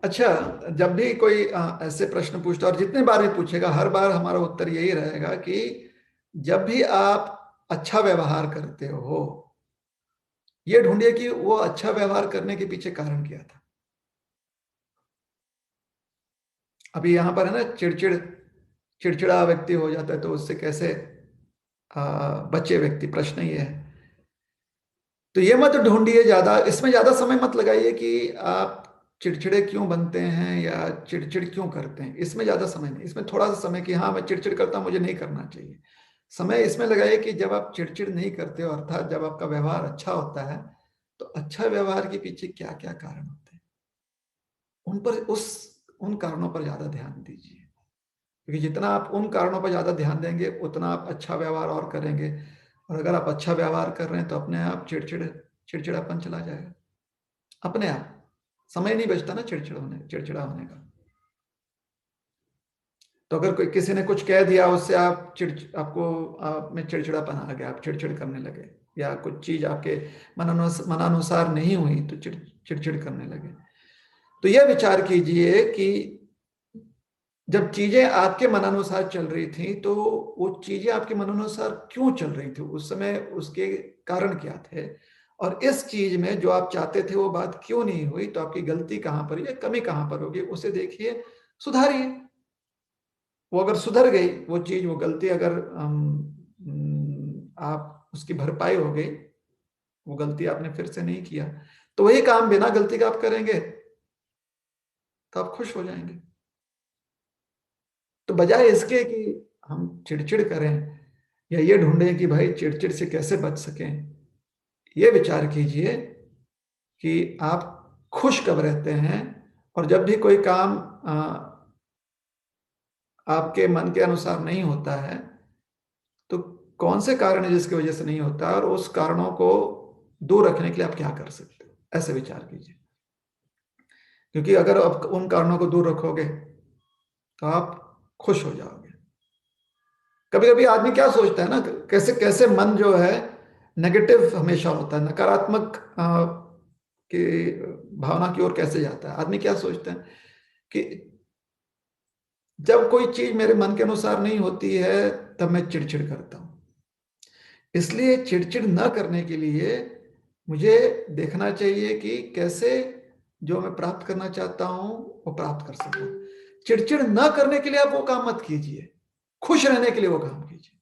अच्छा, जब भी कोई ऐसे प्रश्न पूछता है, और जितने बार भी पूछेगा, हर बार हमारा उत्तर यही रहेगा कि जब भी आप अच्छा व्यवहार करते हो, ये ढूंढिए कि वो अच्छा व्यवहार करने के पीछे कारण क्या था। अभी यहां पर है ना, चिड़चिड़ा व्यक्ति हो जाता है, तो उससे कैसे बचे व्यक्ति, प्रश्न ये है। तो ये मत ढूंढिए ज्यादा, इसमें ज्यादा समय मत लगाइए कि आप चिड़चिड़े क्यों बनते हैं या चिड़चिड़ क्यों करते हैं। इसमें ज्यादा समय नहीं, इसमें थोड़ा सा समय कि हाँ मैं चिड़चिड़ करता हूं, मुझे नहीं करना चाहिए। समय इसमें लगाइए कि जब आप चिड़चिड़ नहीं करते हो, अर्थात जब आपका व्यवहार अच्छा होता है, तो अच्छा व्यवहार के पीछे क्या क्या कारण होते हैं, उन कारणों पर ज्यादा ध्यान दीजिए। क्योंकि जितना आप उन कारणों पर ज्यादा ध्यान देंगे, उतना आप अच्छा व्यवहार और करेंगे। और अगर आप अच्छा व्यवहार कर रहे हैं, तो अपने आप चिड़चिड़ापन चला जाएगा अपने आप। समय नहीं बचता ना चिड़चिड़ा होने का। तो अगर कोई किसी ने कुछ कह दिया, उससे आप में चिड़चिड़ापन आ गया, आप चिड़चिड़ करने लगे, या कुछ चीज आपके मनानुसार नहीं हुई तो चिड़चिड़ करने लगे, तो यह विचार कीजिए कि जब चीजें आपके मनानुसार चल रही थी, तो वो चीजें आपके मनानुसार क्यों चल रही थी, उस समय उसके कारण क्या थे, और इस चीज में जो आप चाहते थे वो बात क्यों नहीं हुई, तो आपकी गलती कहां पर है, कमी कहां पर होगी, उसे देखिए, सुधारिए। वो अगर सुधर गई वो चीज, वो गलती अगर आप उसकी भरपाई हो गई, वो गलती आपने फिर से नहीं किया, तो वही काम बिना गलती का आप करेंगे, तो आप खुश हो जाएंगे। तो बजाय इसके कि हम चिड़चिड़ करें या ये ढूंढें कि भाई चिड़चिड़ से कैसे बच सकें, ये विचार कीजिए कि आप खुश कब रहते हैं। और जब भी कोई काम आपके मन के अनुसार नहीं होता है, तो कौन से कारण है जिसकी वजह से नहीं होता, और उस कारणों को दूर रखने के लिए आप क्या कर सकते हो, ऐसे विचार कीजिए। क्योंकि अगर आप उन कारणों को दूर रखोगे, तो आप खुश हो जाओगे। कभी कभी आदमी क्या सोचता है ना, कैसे कैसे मन जो है नेगेटिव हमेशा होता है, नकारात्मक की भावना की ओर कैसे जाता है। आदमी क्या सोचता है कि जब कोई चीज मेरे मन के अनुसार नहीं होती है, तब मैं चिड़चिड़ करता हूं। इसलिए चिड़चिड़ न करने के लिए मुझे देखना चाहिए कि कैसे जो मैं प्राप्त करना चाहता हूं वो प्राप्त कर सकूं। चिड़चिड़ न करने के लिए आप वो काम मत कीजिए, खुश रहने के लिए वो काम कीजिए।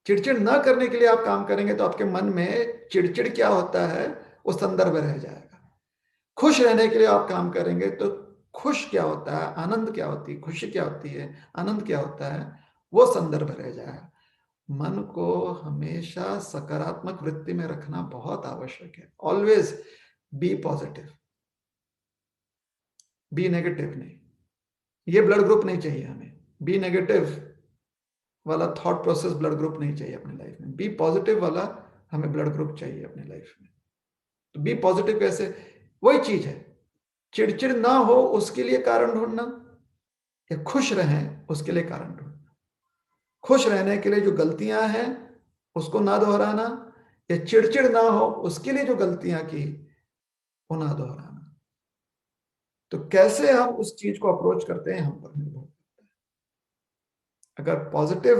चिड़चिड़ न करने के लिए आप काम करेंगे, तो आपके मन में चिड़चिड़ क्या होता है वो संदर्भ रह जाएगा। खुश रहने के लिए आप काम करेंगे, तो खुश क्या होता है, आनंद क्या होती है, खुशी क्या होती है, आनंद क्या होता है, वो संदर्भ रह जाएगा। मन को हमेशा सकारात्मक वृत्ति में रखना बहुत आवश्यक है। Always be positive, be negative नहीं। ये ब्लड ग्रुप नहीं चाहिए हमें, बी नेगेटिव वाला थॉट प्रोसेस ब्लड ग्रुप नहीं चाहिए अपने लाइफ में। बी पॉजिटिव वाला हमें ब्लड ग्रुप चाहिए अपने लाइफ में। तो बी पॉजिटिव कैसे, वही चीज है, चिड़चिड़ ना हो उसके लिए कारण ढूंढना, या खुश रहें उसके लिए कारण ढूंढना। खुश रहने के लिए जो गलतियां हैं उसको ना दोहराना, या चिड़चिड़ ना हो उसके लिए जो गलतियां की वो ना दोहराना। तो कैसे हम उस चीज को अप्रोच करते हैं हम पर निर्भर करता है। अगर पॉजिटिव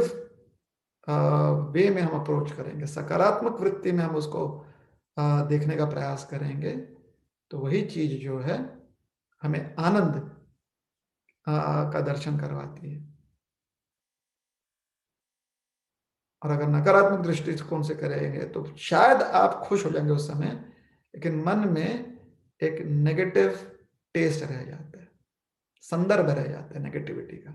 वे में हम अप्रोच करेंगे, सकारात्मक वृत्ति में हम उसको देखने का प्रयास करेंगे, तो वही चीज जो है हमें आनंद का दर्शन करवाती है। और अगर नकारात्मक दृष्टिकोण से करेंगे, तो शायद आप खुश हो जाएंगे उस समय, लेकिन मन में एक नेगेटिव टेस्ट रह जाता है, संदर्भ रह जाता है नेगेटिविटी का।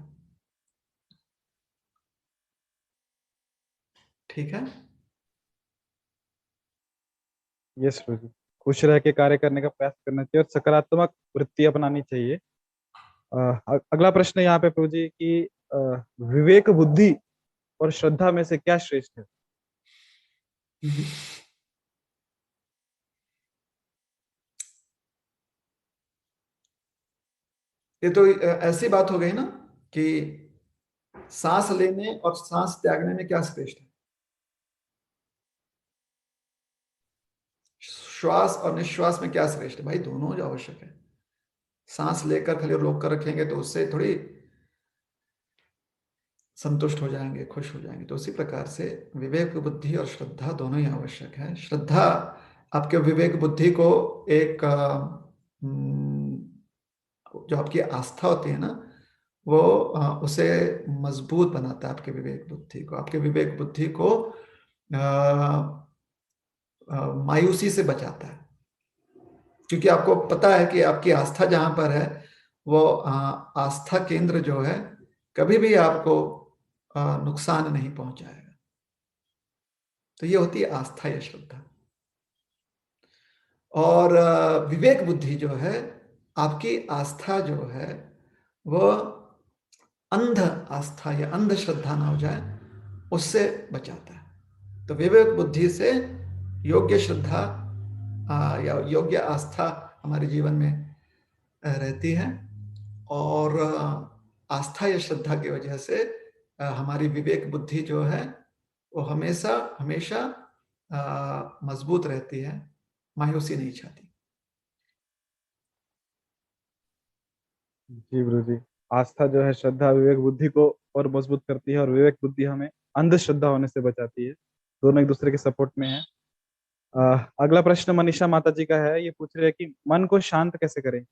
ठीक है? यस प्रभु जी। खुश रह के कार्य करने का प्रयास करना चाहिए और सकारात्मक वृत्ति अपनानी चाहिए। अगला प्रश्न यहाँ पे प्रभु जी कि अ, विवेक बुद्धि और श्रद्धा में से क्या श्रेष्ठ है? ये तो ऐसी बात हो गई ना कि सांस लेने और सांस त्यागने में क्या श्रेष्ठ है? श्वास और निश्वास में क्या श्रेष्ठ है? भाई दोनों जो आवश्यक है। सांस लेकर खाली रोक कर रखेंगे तो उससे थोड़ी संतुष्ट हो जाएंगे, खुश हो जाएंगे। तो उसी प्रकार से विवेक बुद्धि और श्रद्धा दोनों ही आवश्यक है। श्रद्धा आपके विवेक बुद्धि को एक जो आपकी आस्था होती है ना, वो उसे मजबूत बनाता है। आपके विवेक बुद्धि को, आपके विवेक बुद्धि को मायूसी से बचाता है, क्योंकि आपको पता है कि आपकी आस्था जहां पर है वो आस्था केंद्र जो है कभी भी आपको नुकसान नहीं पहुंचाएगा। तो ये होती है आस्था या श्रद्धा। और विवेक बुद्धि जो है, आपकी आस्था जो है वह अंध आस्था या अंध श्रद्धा ना हो जाए, उससे बचाता है। तो विवेक बुद्धि से योग्य श्रद्धा या योग्य आस्था हमारे जीवन में रहती है। और आस्था या श्रद्धा की वजह से हमारी विवेक बुद्धि जो है वो हमेशा हमेशा मजबूत रहती है, मायूसी नहीं चाहती। जी गुरु जी, आस्था जो है श्रद्धा विवेक बुद्धि को और मजबूत करती है और विवेक बुद्धि हमें अंधश्रद्धा होने से बचाती है। दोनों एक दूसरे के सपोर्ट में है। अगला प्रश्न मनीषा माता जी का है, ये पूछ रहे हैं कि मन को शांत कैसे करें?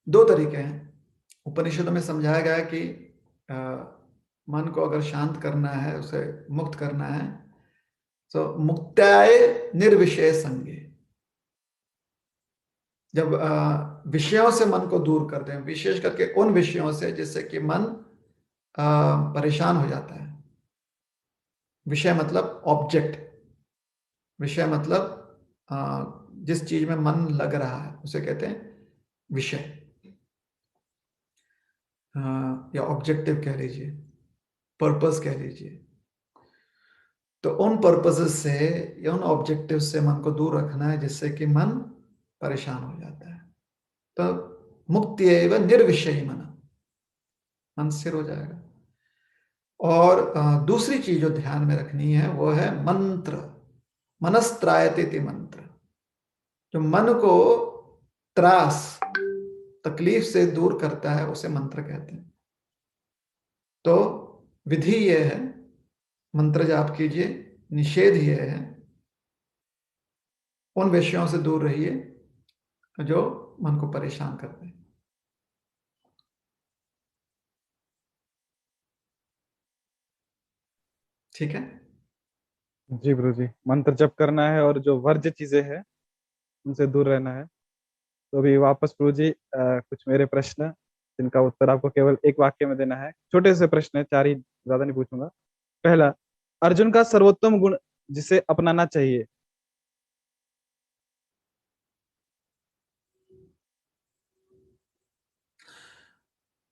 दो तरीके हैं। उपनिषदों में समझाया गया है कि मन को अगर शांत करना है, उसे मुक्त करना है, तो मुक्त्याय निर्विषय संगे। जब विषयों से मन को दूर कर दें, विशेष करके उन विषयों से जिससे कि मन परेशान हो जाता है। विषय मतलब ऑब्जेक्ट, विषय मतलब जिस चीज में मन लग रहा है उसे कहते हैं विषय, या ऑब्जेक्टिव कह लीजिए, पर्पस कह लीजिए। तो उन पर्पसेस से या उन ऑब्जेक्टिव से मन को दूर रखना है जिससे कि मन परेशान हो जाता है। तो मुक्ति एवं निर्विषयी मन स्थिर हो जाएगा। और दूसरी चीज जो ध्यान में रखनी है वो है मंत्र, मनस्त्रायते मंत्र। जो मन को त्रास तकलीफ से दूर करता है उसे मंत्र कहते हैं। तो विधि ये है, मंत्र जाप कीजिए। निषेध ये है, उन विषयों से दूर रहिए जो मन को परेशान करते हैं। ठीक है। जी गुरु जी, मंत्र जप करना है और जो वर्ज्य चीजें हैं उनसे दूर रहना है। तो अभी वापस प्रभु जी कुछ मेरे प्रश्न जिनका उत्तर आपको केवल एक वाक्य में देना है। छोटे से प्रश्न है, चार ही, ज्यादा नहीं पूछूंगा। पहला, अर्जुन का सर्वोत्तम गुण जिसे अपनाना चाहिए?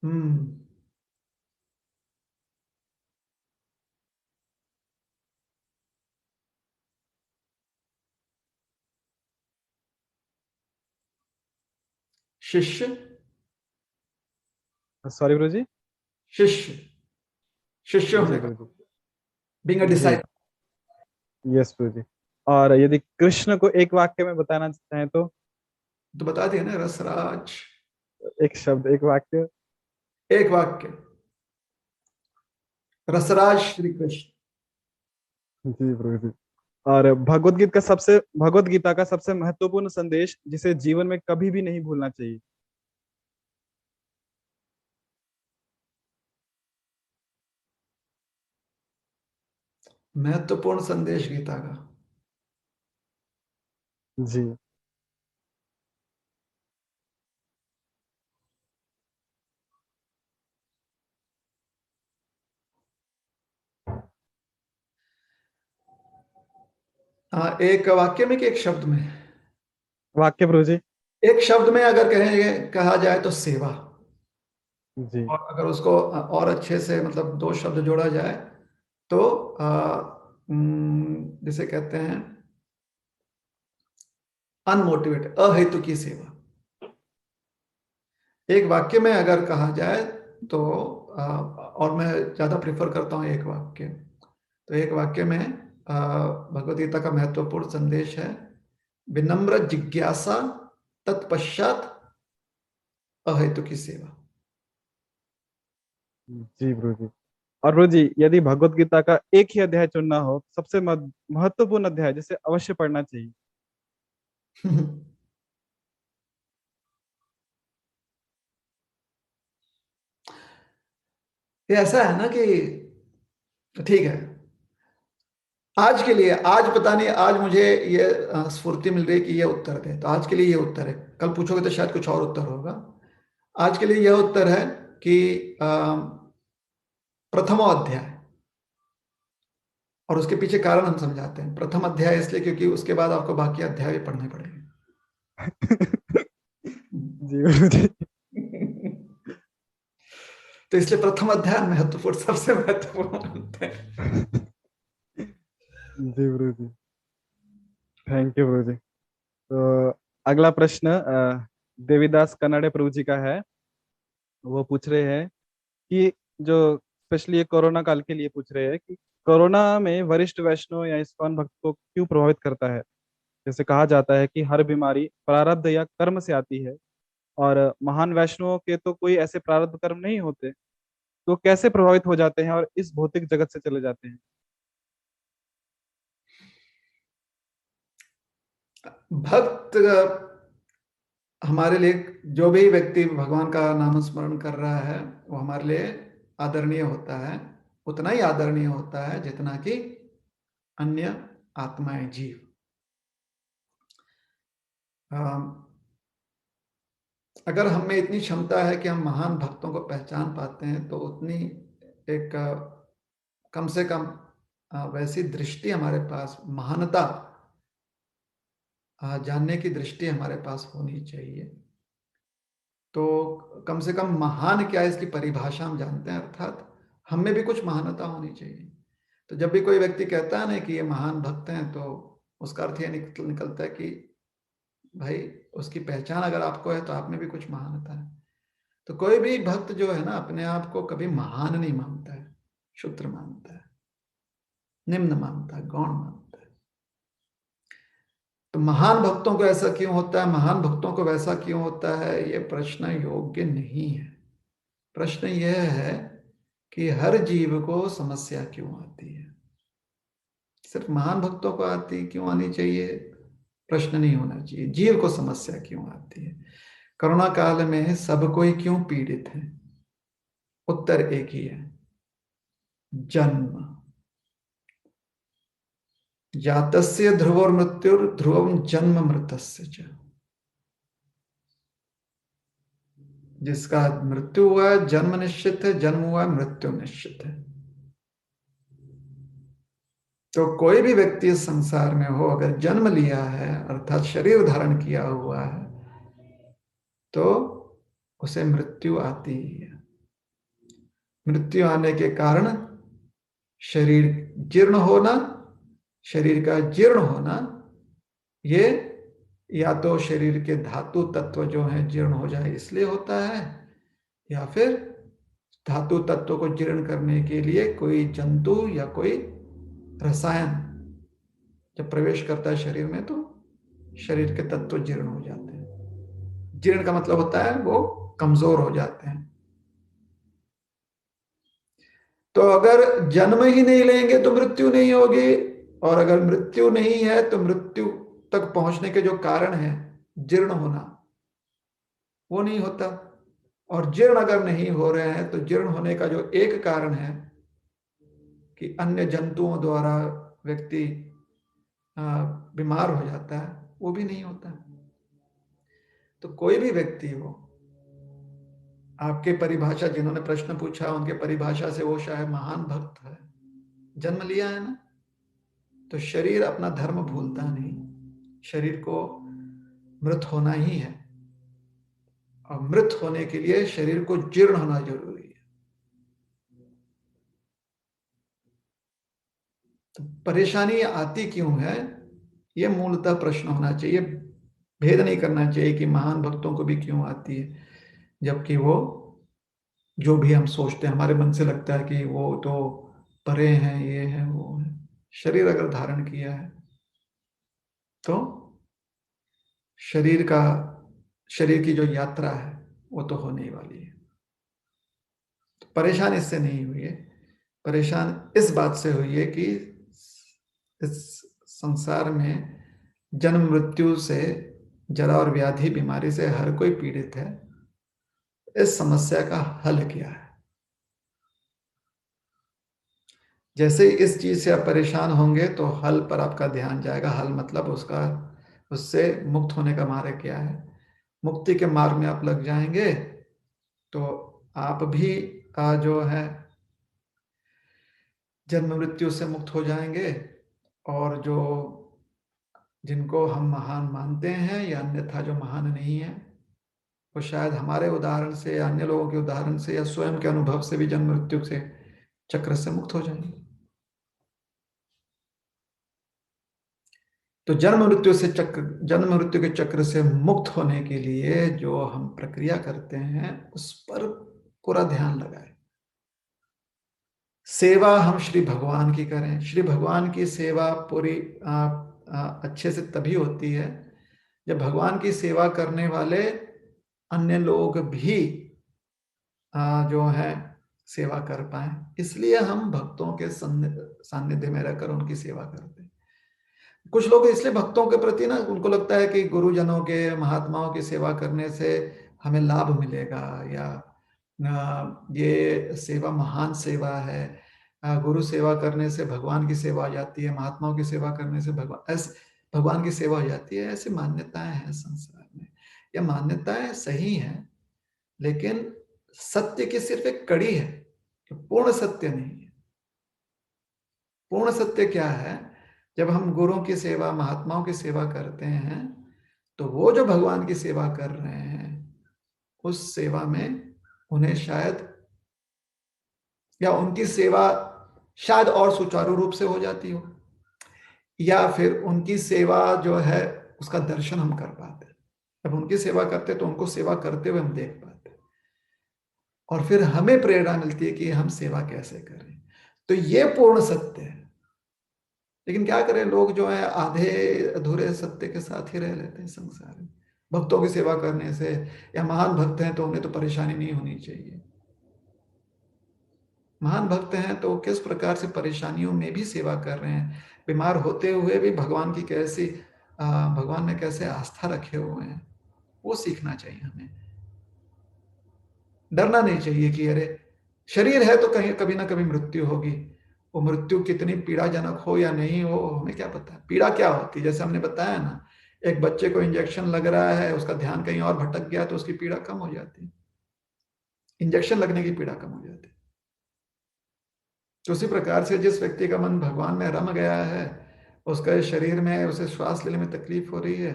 हम्म शिष्य, सॉरी गुरु जी। शिष्य, शिष्य जी होने का, गुरु जी। बीइंग अ जी, डिसाइपल। यस गुरु जी। और यदि कृष्ण को एक वाक्य में बताना चाहें तो? तो बता दिया ना, रसराज। एक शब्द, एक वाक्य। एक वाक्य, रसराज श्री कृष्ण। जी प्रभु जी। और भगवत गीता का सबसे महत्वपूर्ण संदेश जिसे जीवन में कभी भी नहीं भूलना चाहिए? महत्वपूर्ण संदेश गीता का, जी। एक वाक्य में कि एक शब्द में? वाक्य प्रभु जी। एक शब्द में अगर कहा जाए तो सेवा, जी और अगर उसको और अच्छे से मतलब 2 शब्द जोड़ा जाए तो जिसे कहते हैं अनमोटिवेटेड, अहेतु की सेवा। एक वाक्य में अगर कहा जाए तो और मैं ज्यादा प्रेफर करता हूं एक वाक्य, तो एक वाक्य में भगवद गीता का महत्वपूर्ण संदेश है, विनम्र जिज्ञासा तत्पश्चात अहेतु की सेवा। जी प्रभु जी। और प्रभु जी, यदि भगवत गीता का एक ही अध्याय चुनना हो, सबसे महत्वपूर्ण अध्याय जिसे अवश्य पढ़ना चाहिए। ये ऐसा है ना कि ठीक है, आज के लिए, आज पता नहीं, आज मुझे ये स्फूर्ति मिल रही है कि ये उत्तर दे, तो आज के लिए ये उत्तर है। कल पूछोगे तो शायद कुछ और उत्तर होगा। आज के लिए यह उत्तर है कि प्रथमो अध्याय, और उसके पीछे कारण हम समझाते हैं। प्रथम अध्याय इसलिए क्योंकि उसके बाद आपको बाकी अध्याय भी पढ़ने पड़ेंगे। जी प्रभु जी। तो इसलिए प्रथम अध्याय महत्वपूर्ण, सबसे महत्वपूर्ण है। जी प्रभु जी, थैंक यू प्रभु जी। तो अगला प्रश्न देवीदास कन्नड़े प्रभु जी का है। वो पूछ रहे हैं कि जो स्पेशली ये कोरोना काल के लिए पूछ रहे हैं कि कोरोना में वरिष्ठ वैष्णव या इस्कॉन भक्त को क्यों प्रभावित करता है। जैसे कहा जाता है कि हर बीमारी प्रारब्ध या कर्म से आती है, और महान वैष्णवों के तो कोई ऐसे प्रारब्ध कर्म नहीं होते, तो कैसे प्रभावित हो जाते हैं और इस भौतिक जगत से चले जाते हैं। भक्त हमारे लिए, जो भी व्यक्ति भगवान का नाम स्मरण कर रहा है वो हमारे लिए आदरणीय होता है, उतना ही आदरणीय होता है जितना कि अन्य आत्माएं, जीव। अगर हम में इतनी क्षमता है कि हम महान भक्तों को पहचान पाते हैं, तो उतनी एक कम से कम वैसी दृष्टि हमारे पास, महानता जानने की दृष्टि हमारे पास होनी चाहिए। तो कम से कम महान क्या है इसकी परिभाषा हम जानते हैं, अर्थात हम में भी कुछ महानता होनी चाहिए। तो जब भी कोई व्यक्ति कहता है ना कि ये महान भक्त हैं, तो उसका अर्थ ये निकलता है कि भाई उसकी पहचान अगर आपको है तो आप में भी कुछ महानता है। तो कोई भी भक्त जो है ना, अपने आप को कभी महान नहीं मानता है, क्षुद्र मानता है, निम्न मानता है, गौण मानता है। तो महान भक्तों को ऐसा क्यों होता है, महान भक्तों को वैसा क्यों होता है, ये प्रश्न योग्य नहीं है। प्रश्न यह है कि हर जीव को समस्या क्यों आती है, सिर्फ महान भक्तों को क्यों आनी चाहिए, प्रश्न नहीं होना चाहिए। जीव को समस्या क्यों आती है, कोरोना काल में सब कोई क्यों पीड़ित है, उत्तर एक ही है, जन्म। जातस्य ध्रुवोर मृत्युर ध्रुवम जन्म मृतस्य च। जिसका मृत्यु हुआ है जन्म निश्चित है, जन्म हुआ है मृत्यु निश्चित है। तो कोई भी व्यक्ति इस संसार में हो, अगर जन्म लिया है अर्थात शरीर धारण किया हुआ है, तो उसे मृत्यु आती ही है। मृत्यु आने के कारण शरीर जीर्ण होना, शरीर का जीर्ण होना, ये या तो शरीर के धातु तत्व जो हैं जीर्ण हो जाए इसलिए होता है, या फिर धातु तत्व को जीर्ण करने के लिए कोई जंतु या कोई रसायन जब प्रवेश करता है शरीर में, तो शरीर के तत्व जीर्ण हो जाते हैं। जीर्ण का मतलब होता है वो कमजोर हो जाते हैं। तो अगर जन्म ही नहीं लेंगे तो मृत्यु नहीं होगी, और अगर मृत्यु नहीं है तो मृत्यु तक पहुंचने के जो कारण है जीर्ण होना, वो नहीं होता। और जीर्ण अगर नहीं हो रहे हैं तो जीर्ण होने का जो एक कारण है कि अन्य जंतुओं द्वारा व्यक्ति बीमार हो जाता है, वो भी नहीं होता। तो कोई भी व्यक्ति हो, आपके परिभाषा, जिन्होंने प्रश्न पूछा उनके परिभाषा से वो शायद महान भक्त है, जन्म लिया है ना, तो शरीर अपना धर्म भूलता नहीं, शरीर को मृत होना ही है, और मृत होने के लिए शरीर को जीर्ण होना जरूरी है। तो परेशानी आती क्यों है, यह मूलतः प्रश्न होना चाहिए। भेद नहीं करना चाहिए कि महान भक्तों को भी क्यों आती है, जबकि वो जो भी हम सोचते हैं, हमारे मन से लगता है कि वो तो परे हैं, ये है वो है। शरीर अगर धारण किया है तो शरीर की जो यात्रा है वो तो होने ही वाली है। तो परेशान इससे नहीं हुई है, परेशान इस बात से हुई है कि इस संसार में जन्म मृत्यु से, जरा और व्याधि बीमारी से हर कोई पीड़ित है। इस समस्या का हल क्या है? जैसे इस चीज से आप परेशान होंगे तो हल पर आपका ध्यान जाएगा। हल मतलब उससे मुक्त होने का मार्ग क्या है। मुक्ति के मार्ग में आप लग जाएंगे तो आप भी जो है जन्म मृत्यु से मुक्त हो जाएंगे, और जो जिनको हम महान मानते हैं या अन्यथा जो महान नहीं है, वो शायद हमारे उदाहरण से या अन्य लोगों के उदाहरण से या स्वयं के अनुभव से भी जन्म मृत्यु से चक्र से मुक्त हो जाएंगे। तो जन्म मृत्यु के चक्र से मुक्त होने के लिए जो हम प्रक्रिया करते हैं उस पर पूरा ध्यान लगाएं। सेवा हम श्री भगवान की करें। श्री भगवान की सेवा पूरी अच्छे से तभी होती है जब भगवान की सेवा करने वाले अन्य लोग भी जो है सेवा कर पाए। इसलिए हम भक्तों के सानिध्य में रहकर उनकी सेवा करते हैं। कुछ लोग इसलिए भक्तों के प्रति ना, उनको लगता है कि गुरुजनों के, महात्माओं की सेवा करने से हमें लाभ मिलेगा, या ये सेवा महान सेवा है, गुरु सेवा करने से भगवान की सेवा हो जाती है, महात्माओं की सेवा करने से भगवान की सेवा हो जाती है। ऐसी मान्यताएं हैं संसार में। ये मान्यताएं सही हैं, लेकिन सत्य की सिर्फ एक कड़ी है, पूर्ण सत्य नहीं है। पूर्ण सत्य क्या है? जब हम गुरुओं की सेवा, महात्माओं की सेवा करते हैं तो वो जो भगवान की सेवा कर रहे हैं उस सेवा में उन्हें शायद, या उनकी सेवा शायद और सुचारू रूप से हो जाती हो, या फिर उनकी सेवा जो है उसका दर्शन हम कर पाते। जब उनकी सेवा करते तो उनको सेवा करते हुए हम देख पाते, और फिर हमें प्रेरणा मिलती है कि हम सेवा कैसे करें। तो ये पूर्ण सत्य है। लेकिन क्या करें, लोग जो है आधे अधूरे सत्य के साथ ही रह लेते हैं संसार में। भक्तों की सेवा करने से, या महान भक्त हैं तो उन्हें तो परेशानी नहीं होनी चाहिए। महान भक्त हैं तो किस प्रकार से परेशानियों में भी सेवा कर रहे हैं, बीमार होते हुए भी भगवान में कैसे आस्था रखे हुए हैं, वो सीखना चाहिए हमें। डरना नहीं चाहिए कि अरे शरीर है तो कहीं कभी ना कभी मृत्यु होगी। वो मृत्यु कितनी पीड़ाजनक हो या नहीं हो, हमें क्या पता। पीड़ा क्या होती है, जैसे हमने बताया ना, एक बच्चे को इंजेक्शन लग रहा है, उसका ध्यान कहीं और भटक गया तो उसकी पीड़ा कम हो जाती है। इंजेक्शन लगने की पीड़ा कम हो जाती है। तो उसी प्रकार से जिस व्यक्ति का मन भगवान में रम गया है, उसका शरीर में उसे श्वास लेने में तकलीफ हो रही है,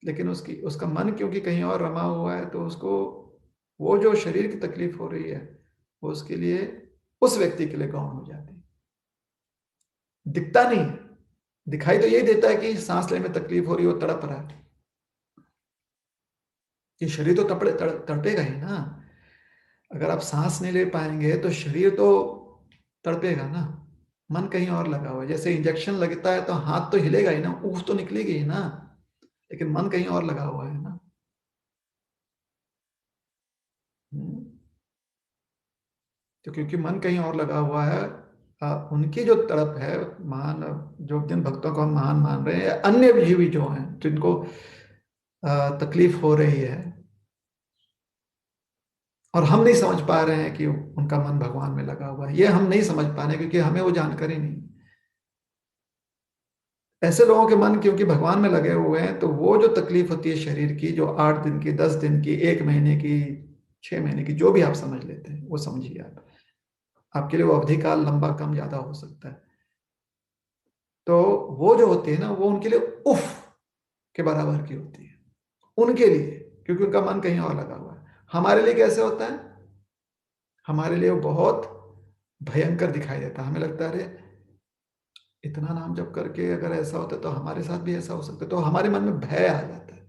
लेकिन उसका मन क्योंकि कहीं और रमा हुआ है, तो उसको वो जो शरीर की तकलीफ हो रही है वो उसके लिए, उस व्यक्ति के लिए गौण हो जाती है। दिखता नहीं, दिखाई तो यही देता है कि सांस लेने में तकलीफ हो रही है, वो तड़प रहा है। ये शरीर तो तड़पेगा ही ना। अगर आप सांस नहीं ले पाएंगे तो शरीर तो तड़पेगा ना। मन कहीं और लगा हुआ है। जैसे इंजेक्शन लगता है तो हाथ तो हिलेगा ही ना, ऊफ तो निकलेगी ही ना, लेकिन मन कहीं और लगा हुआ है ना। तो क्योंकि मन कहीं और लगा हुआ है, उनकी जो तड़प है, महान जो जिन भक्तों को हम महान मान रहे हैं, अन्य जीवी जो हैं जिनको तकलीफ हो रही है, और हम नहीं समझ पा रहे हैं कि उनका मन भगवान में लगा हुआ है, ये हम नहीं समझ पा रहे क्योंकि हमें वो जानकारी नहीं। ऐसे लोगों के मन क्योंकि भगवान में लगे हुए हैं, तो वो जो तकलीफ होती है शरीर की, जो 8 दिन की, 10 दिन की, 1 महीने की, 6 महीने की, जो भी आप समझ लेते हैं वो समझिए। आपके लिए वो अवधि काल लंबा कम ज्यादा हो सकता है, तो वो जो होती है ना, वो उनके लिए उफ के बराबर की होती है, उनके लिए, क्योंकि उनका मन कहीं और लगा हुआ है। हमारे लिए कैसे होता है? हमारे लिए वो बहुत भयंकर दिखाई देता है। हमें लगता है अरे इतना नाम जप करके अगर ऐसा होता तो हमारे साथ भी ऐसा हो सकता है, तो हमारे मन में भय आ जाता है,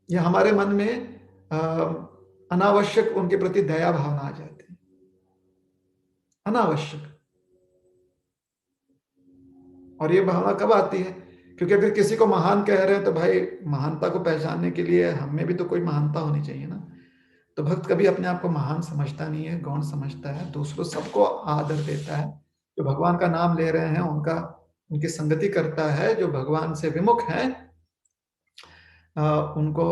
या हमारे मन में अनावश्यक उनके प्रति दया भावना आ जाती है, अनावश्यक। और ये भावना कब आती है? क्योंकि अगर किसी को महान कह रहे हैं तो भाई महानता को पहचानने के लिए हमें भी तो कोई महानता होनी चाहिए ना। तो भक्त कभी अपने आप को महान समझता नहीं है, गौण समझता है, दूसरों सबको आदर देता है। जो भगवान का नाम ले रहे हैं उनकी संगति करता है, जो भगवान से विमुख हैं उनको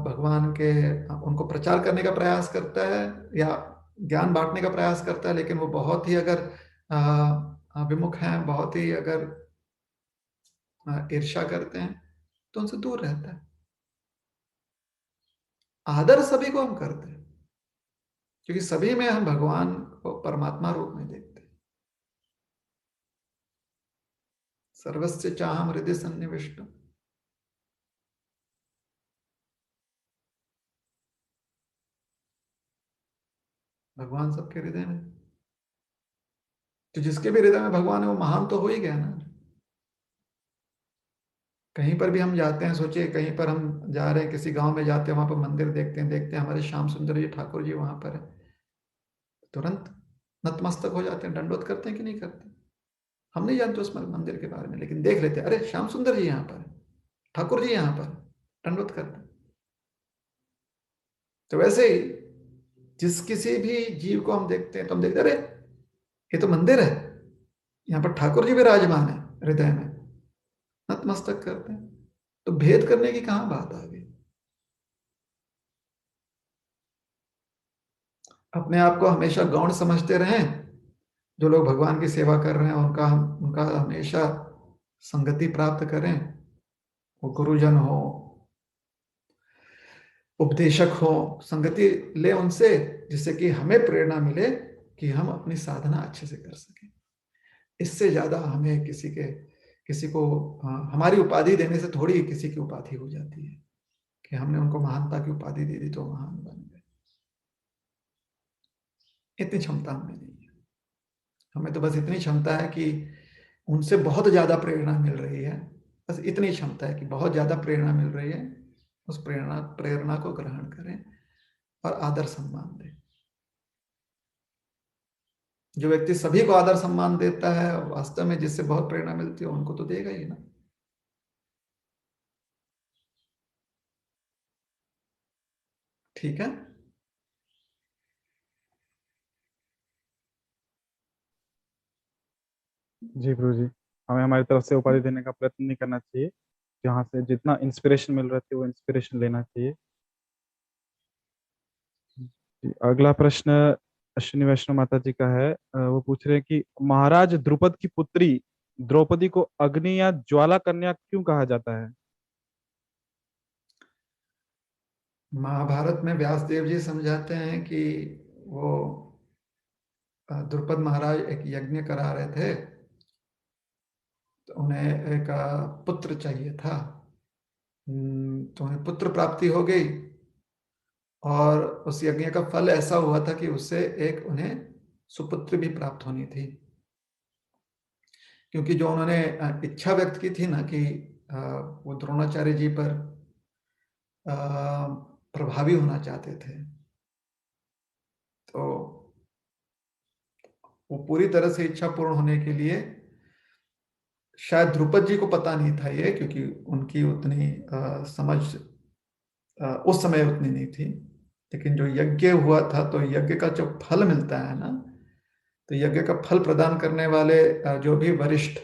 भगवान के उनको प्रचार करने का प्रयास करता है या ज्ञान बांटने का प्रयास करता है, लेकिन वो बहुत ही अगर विमुख हैं, बहुत ही अगर ईर्ष्या करते हैं तो उनसे दूर रहता है। आदर सभी को हम करते हैं क्योंकि सभी में हम भगवान को परमात्मा रूप में देखते हैं। सर्वस्य चाहम हृदय सन्निविष्ट, भगवान सबके हृदय में, तो जिसके भी हृदय में भगवान है वो महान तो हो ही गया ना। कहीं पर भी हम जाते हैं, सोचिए कहीं पर हम जा रहे हैं, किसी गांव में जाते हैं, वहां पर मंदिर देखते हैं हमारे श्याम सुंदर जी ठाकुर जी वहां पर है, तुरंत नतमस्तक हो जाते हैं, दंडवत करते हैं कि नहीं करते? हम नहीं जानते उस मंदिर के बारे में, लेकिन देख लेते हैं, अरे श्याम सुंदर जी यहाँ पर है, ठाकुर जी यहाँ पर, दंडवत करते हैं। तो वैसे ही जिस किसी भी जीव को हम देखते हैं तो हम देखते हैं, अरे ये तो मंदिर है, यहाँ पर ठाकुर जी विराजमान है हृदय में, नतमस्तक करते हैं। तो भेद करने की कहां बात आ गई? अपने आप को हमेशा गौण समझते रहें। जो लोग भगवान की सेवा कर रहे हैं उनका हमेशा संगति प्राप्त करें, वो गुरुजन हो, उपदेशक हो, संगति ले उनसे, जिससे कि हमें प्रेरणा मिले कि हम अपनी साधना अच्छे से कर सकें। इससे ज्यादा हमें किसी को हमारी उपाधि देने से थोड़ी किसी की उपाधि हो जाती है कि हमने उनको महानता की उपाधि दे दी तो महान बन गए। इतनी क्षमता हमें नहीं है। हमें तो बस इतनी क्षमता है कि उनसे बहुत ज्यादा प्रेरणा मिल रही है, बस इतनी क्षमता है कि बहुत ज्यादा प्रेरणा मिल रही है, उस प्रेरणा को ग्रहण करें और आदर सम्मान दें। जो व्यक्ति सभी को आदर सम्मान देता है, वास्तव में जिससे बहुत प्रेरणा मिलती है, उनको तो देगा ही ना। ठीक है। जी प्रभु जी, हमें हमारी तरफ से उपाधि देने का प्रयत्न नहीं करना चाहिए, जहाँ से जितना इंस्पिरेशन मिल रहा है वो इंस्पिरेशन लेना चाहिए। जी, अगला प्रश्न अश्विनी वैष्णव माता जी का है। वो पूछ रहे हैं कि महाराज द्रुपद की पुत्री द्रौपदी को अग्नि या ज्वाला कन्या क्यों कहा जाता है? महाभारत में व्यासदेव जी समझाते हैं कि वो द्रुपद महाराज एक यज्ञ करा रहे थे, तो उन्हें एक पुत्र चाहिए था। तो उन्हें पुत्र प्राप्ति हो गई और उस यज्ञ का फल ऐसा हुआ था कि उससे एक उन्हें सुपुत्र भी प्राप्त होनी थी, क्योंकि जो उन्होंने इच्छा व्यक्त की थी ना कि वो द्रोणाचार्य जी पर प्रभावी होना चाहते थे, तो वो पूरी तरह से इच्छा पूर्ण होने के लिए, शायद द्रुपद जी को पता नहीं था ये, क्योंकि उनकी उतनी समझ उस समय उतनी नहीं थी, लेकिन जो यज्ञ हुआ था तो यज्ञ का जो फल मिलता है ना, तो यज्ञ का फल प्रदान करने वाले जो भी वरिष्ठ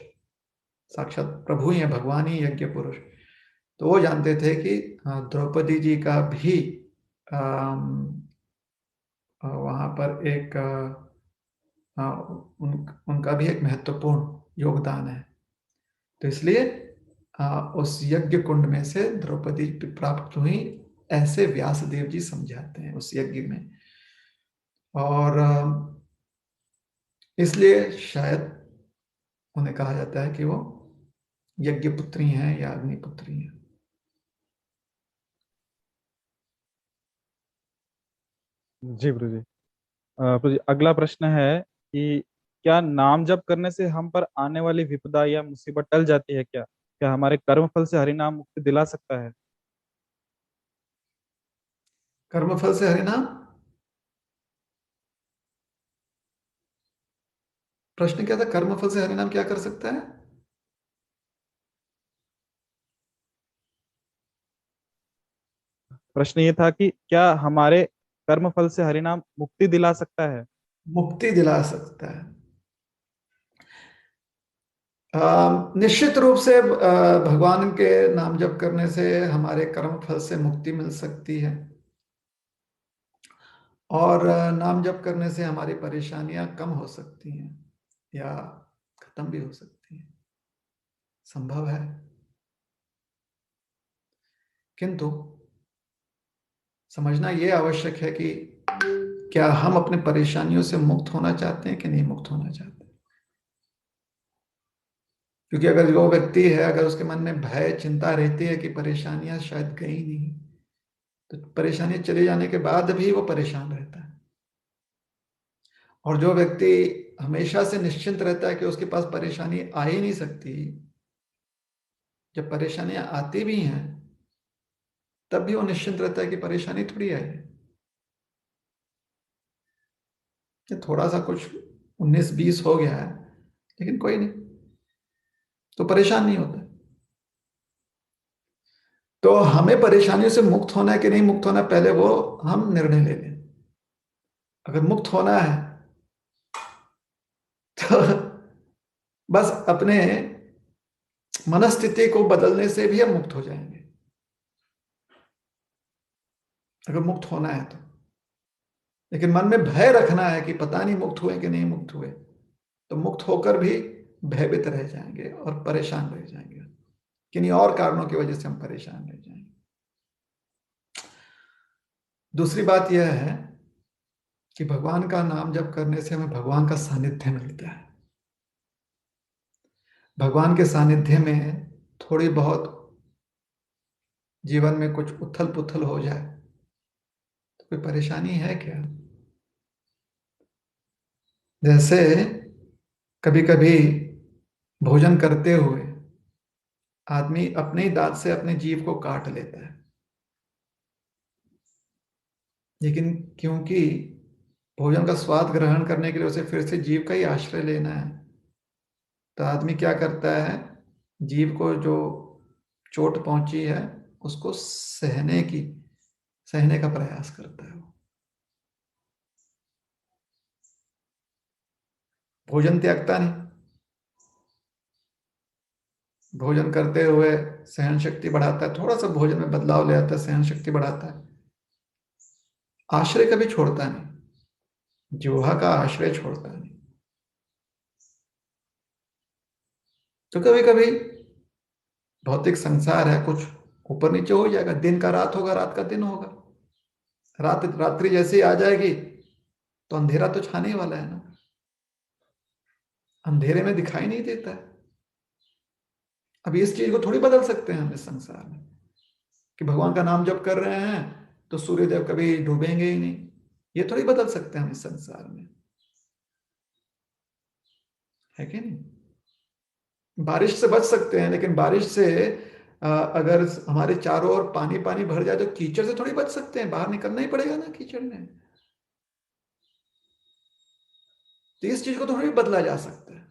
साक्षात प्रभु ही है, भगवान ही यज्ञ पुरुष, तो वो जानते थे कि द्रौपदी जी का भी वहां पर एक उनका भी एक महत्वपूर्ण योगदान है। तो इसलिए उस यज्ञ कुंड में से द्रौपदी प्राप्त हुई, ऐसे व्यासदेव जी समझाते हैं उस यज्ञ में। और इसलिए शायद उन्हें कहा जाता है कि वो यज्ञ पुत्री हैं या अग्नि पुत्री हैं। जी प्रभु जी। प्रभु जी, अगला प्रश्न है कि क्या नाम जप करने से हम पर आने वाली विपदा या मुसीबत टल जाती है क्या? क्या हमारे कर्म फल से हरि नाम मुक्ति दिला सकता है? कर्मफल से हरिनाम, प्रश्न क्या था? कर्मफल से हरिनाम क्या कर सकता है? प्रश्न ये था कि क्या हमारे कर्म फल से हरि नाम मुक्ति दिला सकता है? मुक्ति दिला सकता है। निश्चित रूप से भगवान के नाम जप करने से हमारे कर्म फल से मुक्ति मिल सकती है, और नाम जप करने से हमारी परेशानियां कम हो सकती हैं या खत्म भी हो सकती हैं, संभव है। किंतु समझना यह आवश्यक है कि क्या हम अपने परेशानियों से मुक्त होना चाहते हैं कि नहीं मुक्त होना चाहते। क्योंकि अगर वो व्यक्ति है, अगर उसके मन में भय चिंता रहती है कि परेशानियां शायद गई नहीं, तो परेशानियां चले जाने के बाद भी वो परेशान रहता है। और जो व्यक्ति हमेशा से निश्चिंत रहता है कि उसके पास परेशानी आ ही नहीं सकती, जब परेशानियां आती भी हैं तब भी वो निश्चिंत रहता है कि परेशानी थोड़ी आई है, कि थोड़ा सा कुछ 19-20 हो गया है लेकिन कोई नहीं, तो परेशान नहीं होता। तो हमें परेशानियों से मुक्त होना है कि नहीं मुक्त होना, पहले वो हम निर्णय ले लें। अगर मुक्त होना है तो बस अपने मनस्थिति को बदलने से भी हम मुक्त हो जाएंगे, अगर मुक्त होना है तो। लेकिन मन में भय रखना है कि पता नहीं मुक्त हुए कि नहीं मुक्त हुए, तो मुक्त होकर भी भयभीत रह जाएंगे और परेशान रह जाएंगे, किन्हीं और कारणों की वजह से हम परेशान रह जाएंगे। दूसरी बात यह है कि भगवान का नाम जप करने से हमें भगवान का सानिध्य मिलता है। भगवान के सानिध्य में थोड़ी बहुत जीवन में कुछ उथल पुथल हो जाए तो कोई परेशानी है क्या? जैसे कभी कभी भोजन करते हुए आदमी अपने ही दांत से अपने जीभ को काट लेता है, लेकिन क्योंकि भोजन का स्वाद ग्रहण करने के लिए उसे फिर से जीभ का ही आश्रय लेना है, तो आदमी क्या करता है, जीभ को जो चोट पहुंची है उसको सहने का प्रयास करता है। वो भोजन त्यागता नहीं, भोजन करते हुए सहन शक्ति बढ़ाता है, थोड़ा सा भोजन में बदलाव ले आता है, सहन शक्ति बढ़ाता है, आश्रय कभी छोड़ता नहीं, जिह्वा का आश्रय छोड़ता नहीं। तो कभी कभी भौतिक संसार है, कुछ ऊपर नीचे हो जाएगा, दिन का रात होगा, रात का दिन होगा, रात्रि जैसे ही आ जाएगी तो अंधेरा तो छाने ही वाला है ना, अंधेरे में दिखाई नहीं देता है। अब इस चीज को थोड़ी बदल सकते हैं हम इस संसार में कि भगवान का नाम जप कर रहे हैं तो सूर्यदेव कभी डूबेंगे ही नहीं, ये थोड़ी बदल सकते हैं हम इस संसार में, है कि नहीं? बारिश से बच सकते हैं, लेकिन बारिश से अगर हमारे चारों ओर पानी पानी भर जाए तो कीचड़ से थोड़ी बच सकते हैं, बाहर निकलना ही पड़ेगा ना कीचड़ में। तो इस चीज को तो थोड़ी बदला जा सकता है,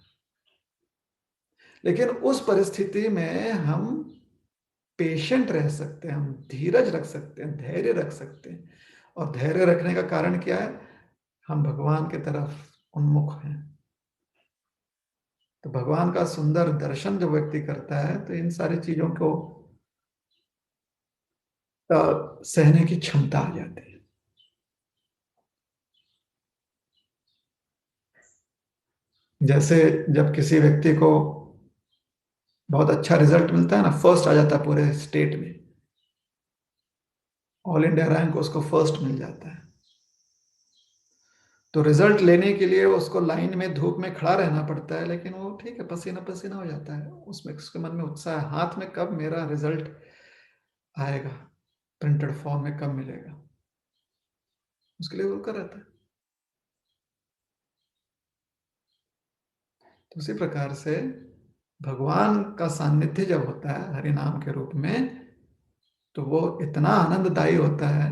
लेकिन उस परिस्थिति में हम पेशेंट रह सकते हैं, हम धीरज रख सकते हैं, धैर्य रख सकते हैं। और धैर्य रखने का कारण क्या है? हम भगवान की तरफ उन्मुख हैं। तो भगवान का सुंदर दर्शन जो व्यक्ति करता है तो इन सारी चीजों को सहने की क्षमता आ जाती है। जैसे जब किसी व्यक्ति को बहुत अच्छा रिजल्ट मिलता है ना, फर्स्ट आ जाता है पूरे स्टेट में, ऑल इंडिया रैंक उसको फर्स्ट मिल जाता है, तो रिजल्ट लेने के लिए उसको लाइन में धूप में खड़ा रहना पड़ता है, लेकिन वो ठीक है, पसीना पसीना हो जाता है, उसमें उसके मन में उत्साह है, हाथ में कब मेरा रिजल्ट आएगा, प्रिंटेड फॉर्म में कब मिलेगा, उसके लिए वो कर रहता है। तो उसी प्रकार से भगवान का सानिध्य जब होता है हरि नाम के रूप में, तो वो इतना आनंददायी होता है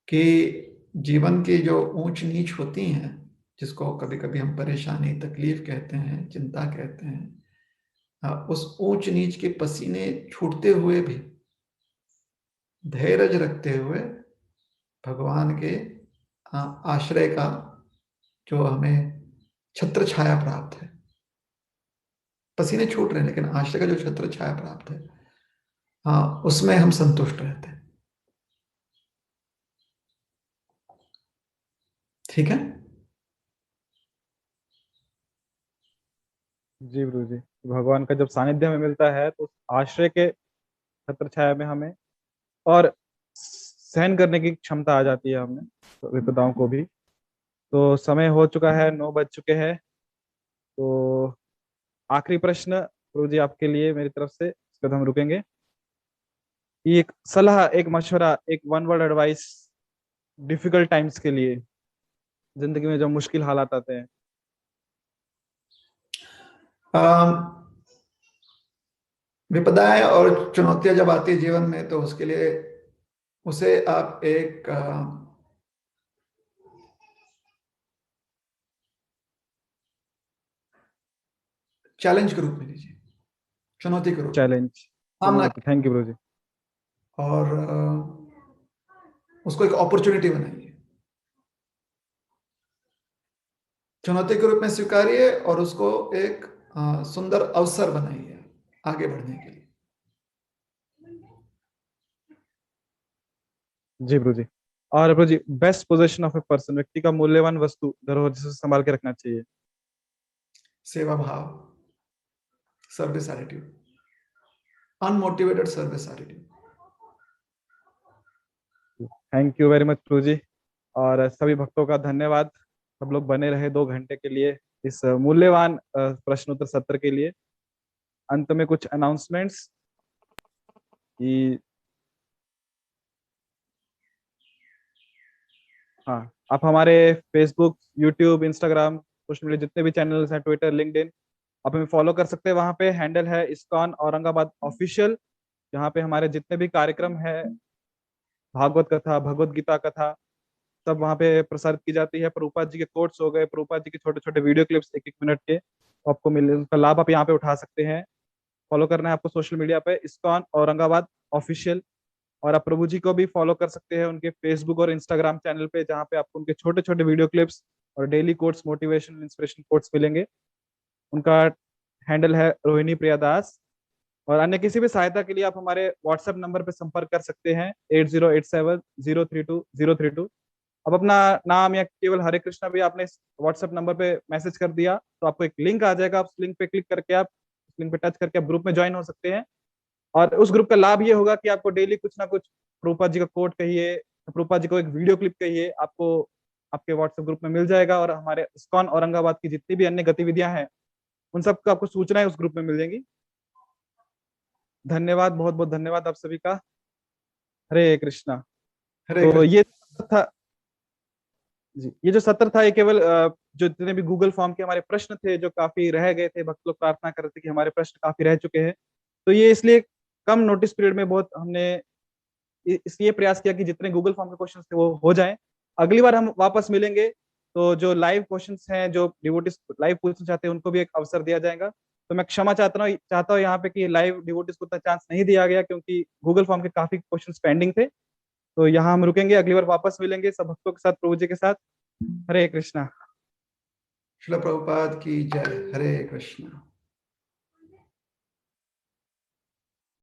कि जीवन की जो ऊंच नीच होती हैं, जिसको कभी कभी हम परेशानी, तकलीफ कहते हैं, चिंता कहते हैं, उस ऊंच नीच के पसीने छूटते हुए भी धैर्य रखते हुए भगवान के आश्रय का जो हमें छत्र छाया प्राप्त है, पसीने छूट रहे हैं लेकिन आश्रय का जो छत्र छाया प्राप्त है, हाँ, उसमें हम संतुष्ट रहते हैं। ठीक है। जी गुरु जी, भगवान का जब सानिध्य हमें मिलता है तो उस आश्रय के छत्र छाया में हमें और सहन करने की क्षमता आ जाती है हमें, तो विपदाओं को भी। तो समय हो चुका है, 9 बज चुके हैं। तो आखिरी प्रश्न गुरु जी आपके लिए मेरी तरफ से, इसके बाद हम रुकेंगे। ये एक सलाह, एक मशवरा, एक one word advice difficult times के लिए, जिंदगी में जब मुश्किल हालात आते हैं। विपदाएं और चुनौतियां जब आती है जीवन में, तो उसके लिए उसे आप एक चैलेंज के रूप में लीजिए, चुनौती के रूप में, चैलेंज, सामना, थैंक यू गुरु जी। और उसको एक अपॉर्चुनिटी बनाइए, चुनौती के रूप में स्वीकारिए और उसको एक सुंदर अवसर बनाइए आगे बढ़ने के लिए। जी गुरु जी। और guru ji, best position of a person, व्यक्ति का मूल्यवान वस्तु धरोहर जिसे संभाल के रखना चाहिए। सेवा भाव, service attitude, unmotivated service attitude. Thank you very much गुरु जी, और सभी भक्तों का धन्यवाद। सब लोग बने रहे 2 घंटे के लिए इस मूल्यवान प्रश्नोत्तर सत्र के लिए। अंत में कुछ अनाउंसमेंट्स कि हाँ, आप हमारे Facebook, YouTube, Instagram, social media जितने भी चैनल्स हैं, ट्विटर, लिंक्डइन, आप हमें फॉलो कर सकते हैं। वहाँ पे हैंडल है इस्कॉन औरंगाबाद ऑफिशियल, जहाँ पे हमारे जितने भी कार्यक्रम है, भागवत कथा, भगवत गीता कथा, सब वहाँ पे प्रसारित की जाती है। प्रभुपाद जी के कोट्स हो गए, प्रभुपाद जी के छोटे छोटे वीडियो क्लिप्स 1-1 मिनट के, तो आपको मिले, उनका लाभ आप यहाँ पे उठा सकते हैं। फॉलो करना है आपको सोशल मीडिया पे, इस्कॉन औरंगाबाद ऑफिशियल। और आप प्रभु जी को भी फॉलो कर सकते हैं उनके फेसबुक और इंस्टाग्राम चैनल पे, जहाँ पे आपको उनके छोटे छोटे वीडियो क्लिप्स और daily quotes, motivation, inspiration quotes मिलेंगे। उनका हैंडल है रोहिणी प्रियादास। और अन्य किसी भी सहायता के लिए आप हमारे व्हाट्सएप नंबर पे संपर्क कर सकते हैं, 8087032032। अब अपना नाम या केवल हरे कृष्णा भी आपने व्हाट्सएप नंबर पे मैसेज कर दिया, तो आपको एक लिंक आ जाएगा, आप उस लिंक पे क्लिक करके, आप उस लिंक पे टच करके आप ग्रुप में ज्वाइन हो सकते हैं। और उस ग्रुप का लाभ ये होगा कि आपको डेली कुछ ना कुछ प्रभुपाद जी का कोट कहिए, प्रभुपाद जी को एक वीडियो क्लिप कहिए, आपको आपके व्हाट्सएप ग्रुप में मिल जाएगा। और हमारे इस्कॉन औरंगाबाद की जितनी भी अन्य गतिविधियां हैं, उन सबका आपको सूचनाएं उस ग्रुप में मिल जाएंगी। धन्यवाद, बहुत बहुत धन्यवाद आप सभी का। हरे कृष्णा। हरे तो कृष्ण। ये था जी, ये जो सत्र था, ये केवल जो जितने भी गूगल फॉर्म के हमारे प्रश्न थे जो काफी रह गए थे, भक्त लोग प्रार्थना कर रहे थे कि हमारे प्रश्न काफी रह चुके हैं, तो ये इसलिए कम नोटिस पीरियड में बहुत हमने इसलिए प्रयास किया कि जितने गूगल फॉर्म के क्वेश्चंस थे वो हो जाएं। अगली बार हम वापस मिलेंगे तो जो लाइव क्वेश्चंस हैं, जो डिवोटीज लाइव पूछना चाहते हैं, उनको भी एक अवसर दिया जाएगा। तो मैं क्षमा चाहता हूँ यहाँ पे कि लाइव डिवोटीज को उतना चांस नहीं दिया गया, क्योंकि गूगल फॉर्म के काफी क्वेश्चंस पेंडिंग थे। तो यहाँ हम रुकेंगे, अगली बार वापस मिलेंगे सब भक्तों के साथ, प्रभु जी के साथ। हरे कृष्णा। श्रील प्रभुपाद की जय। हरे कृष्णा।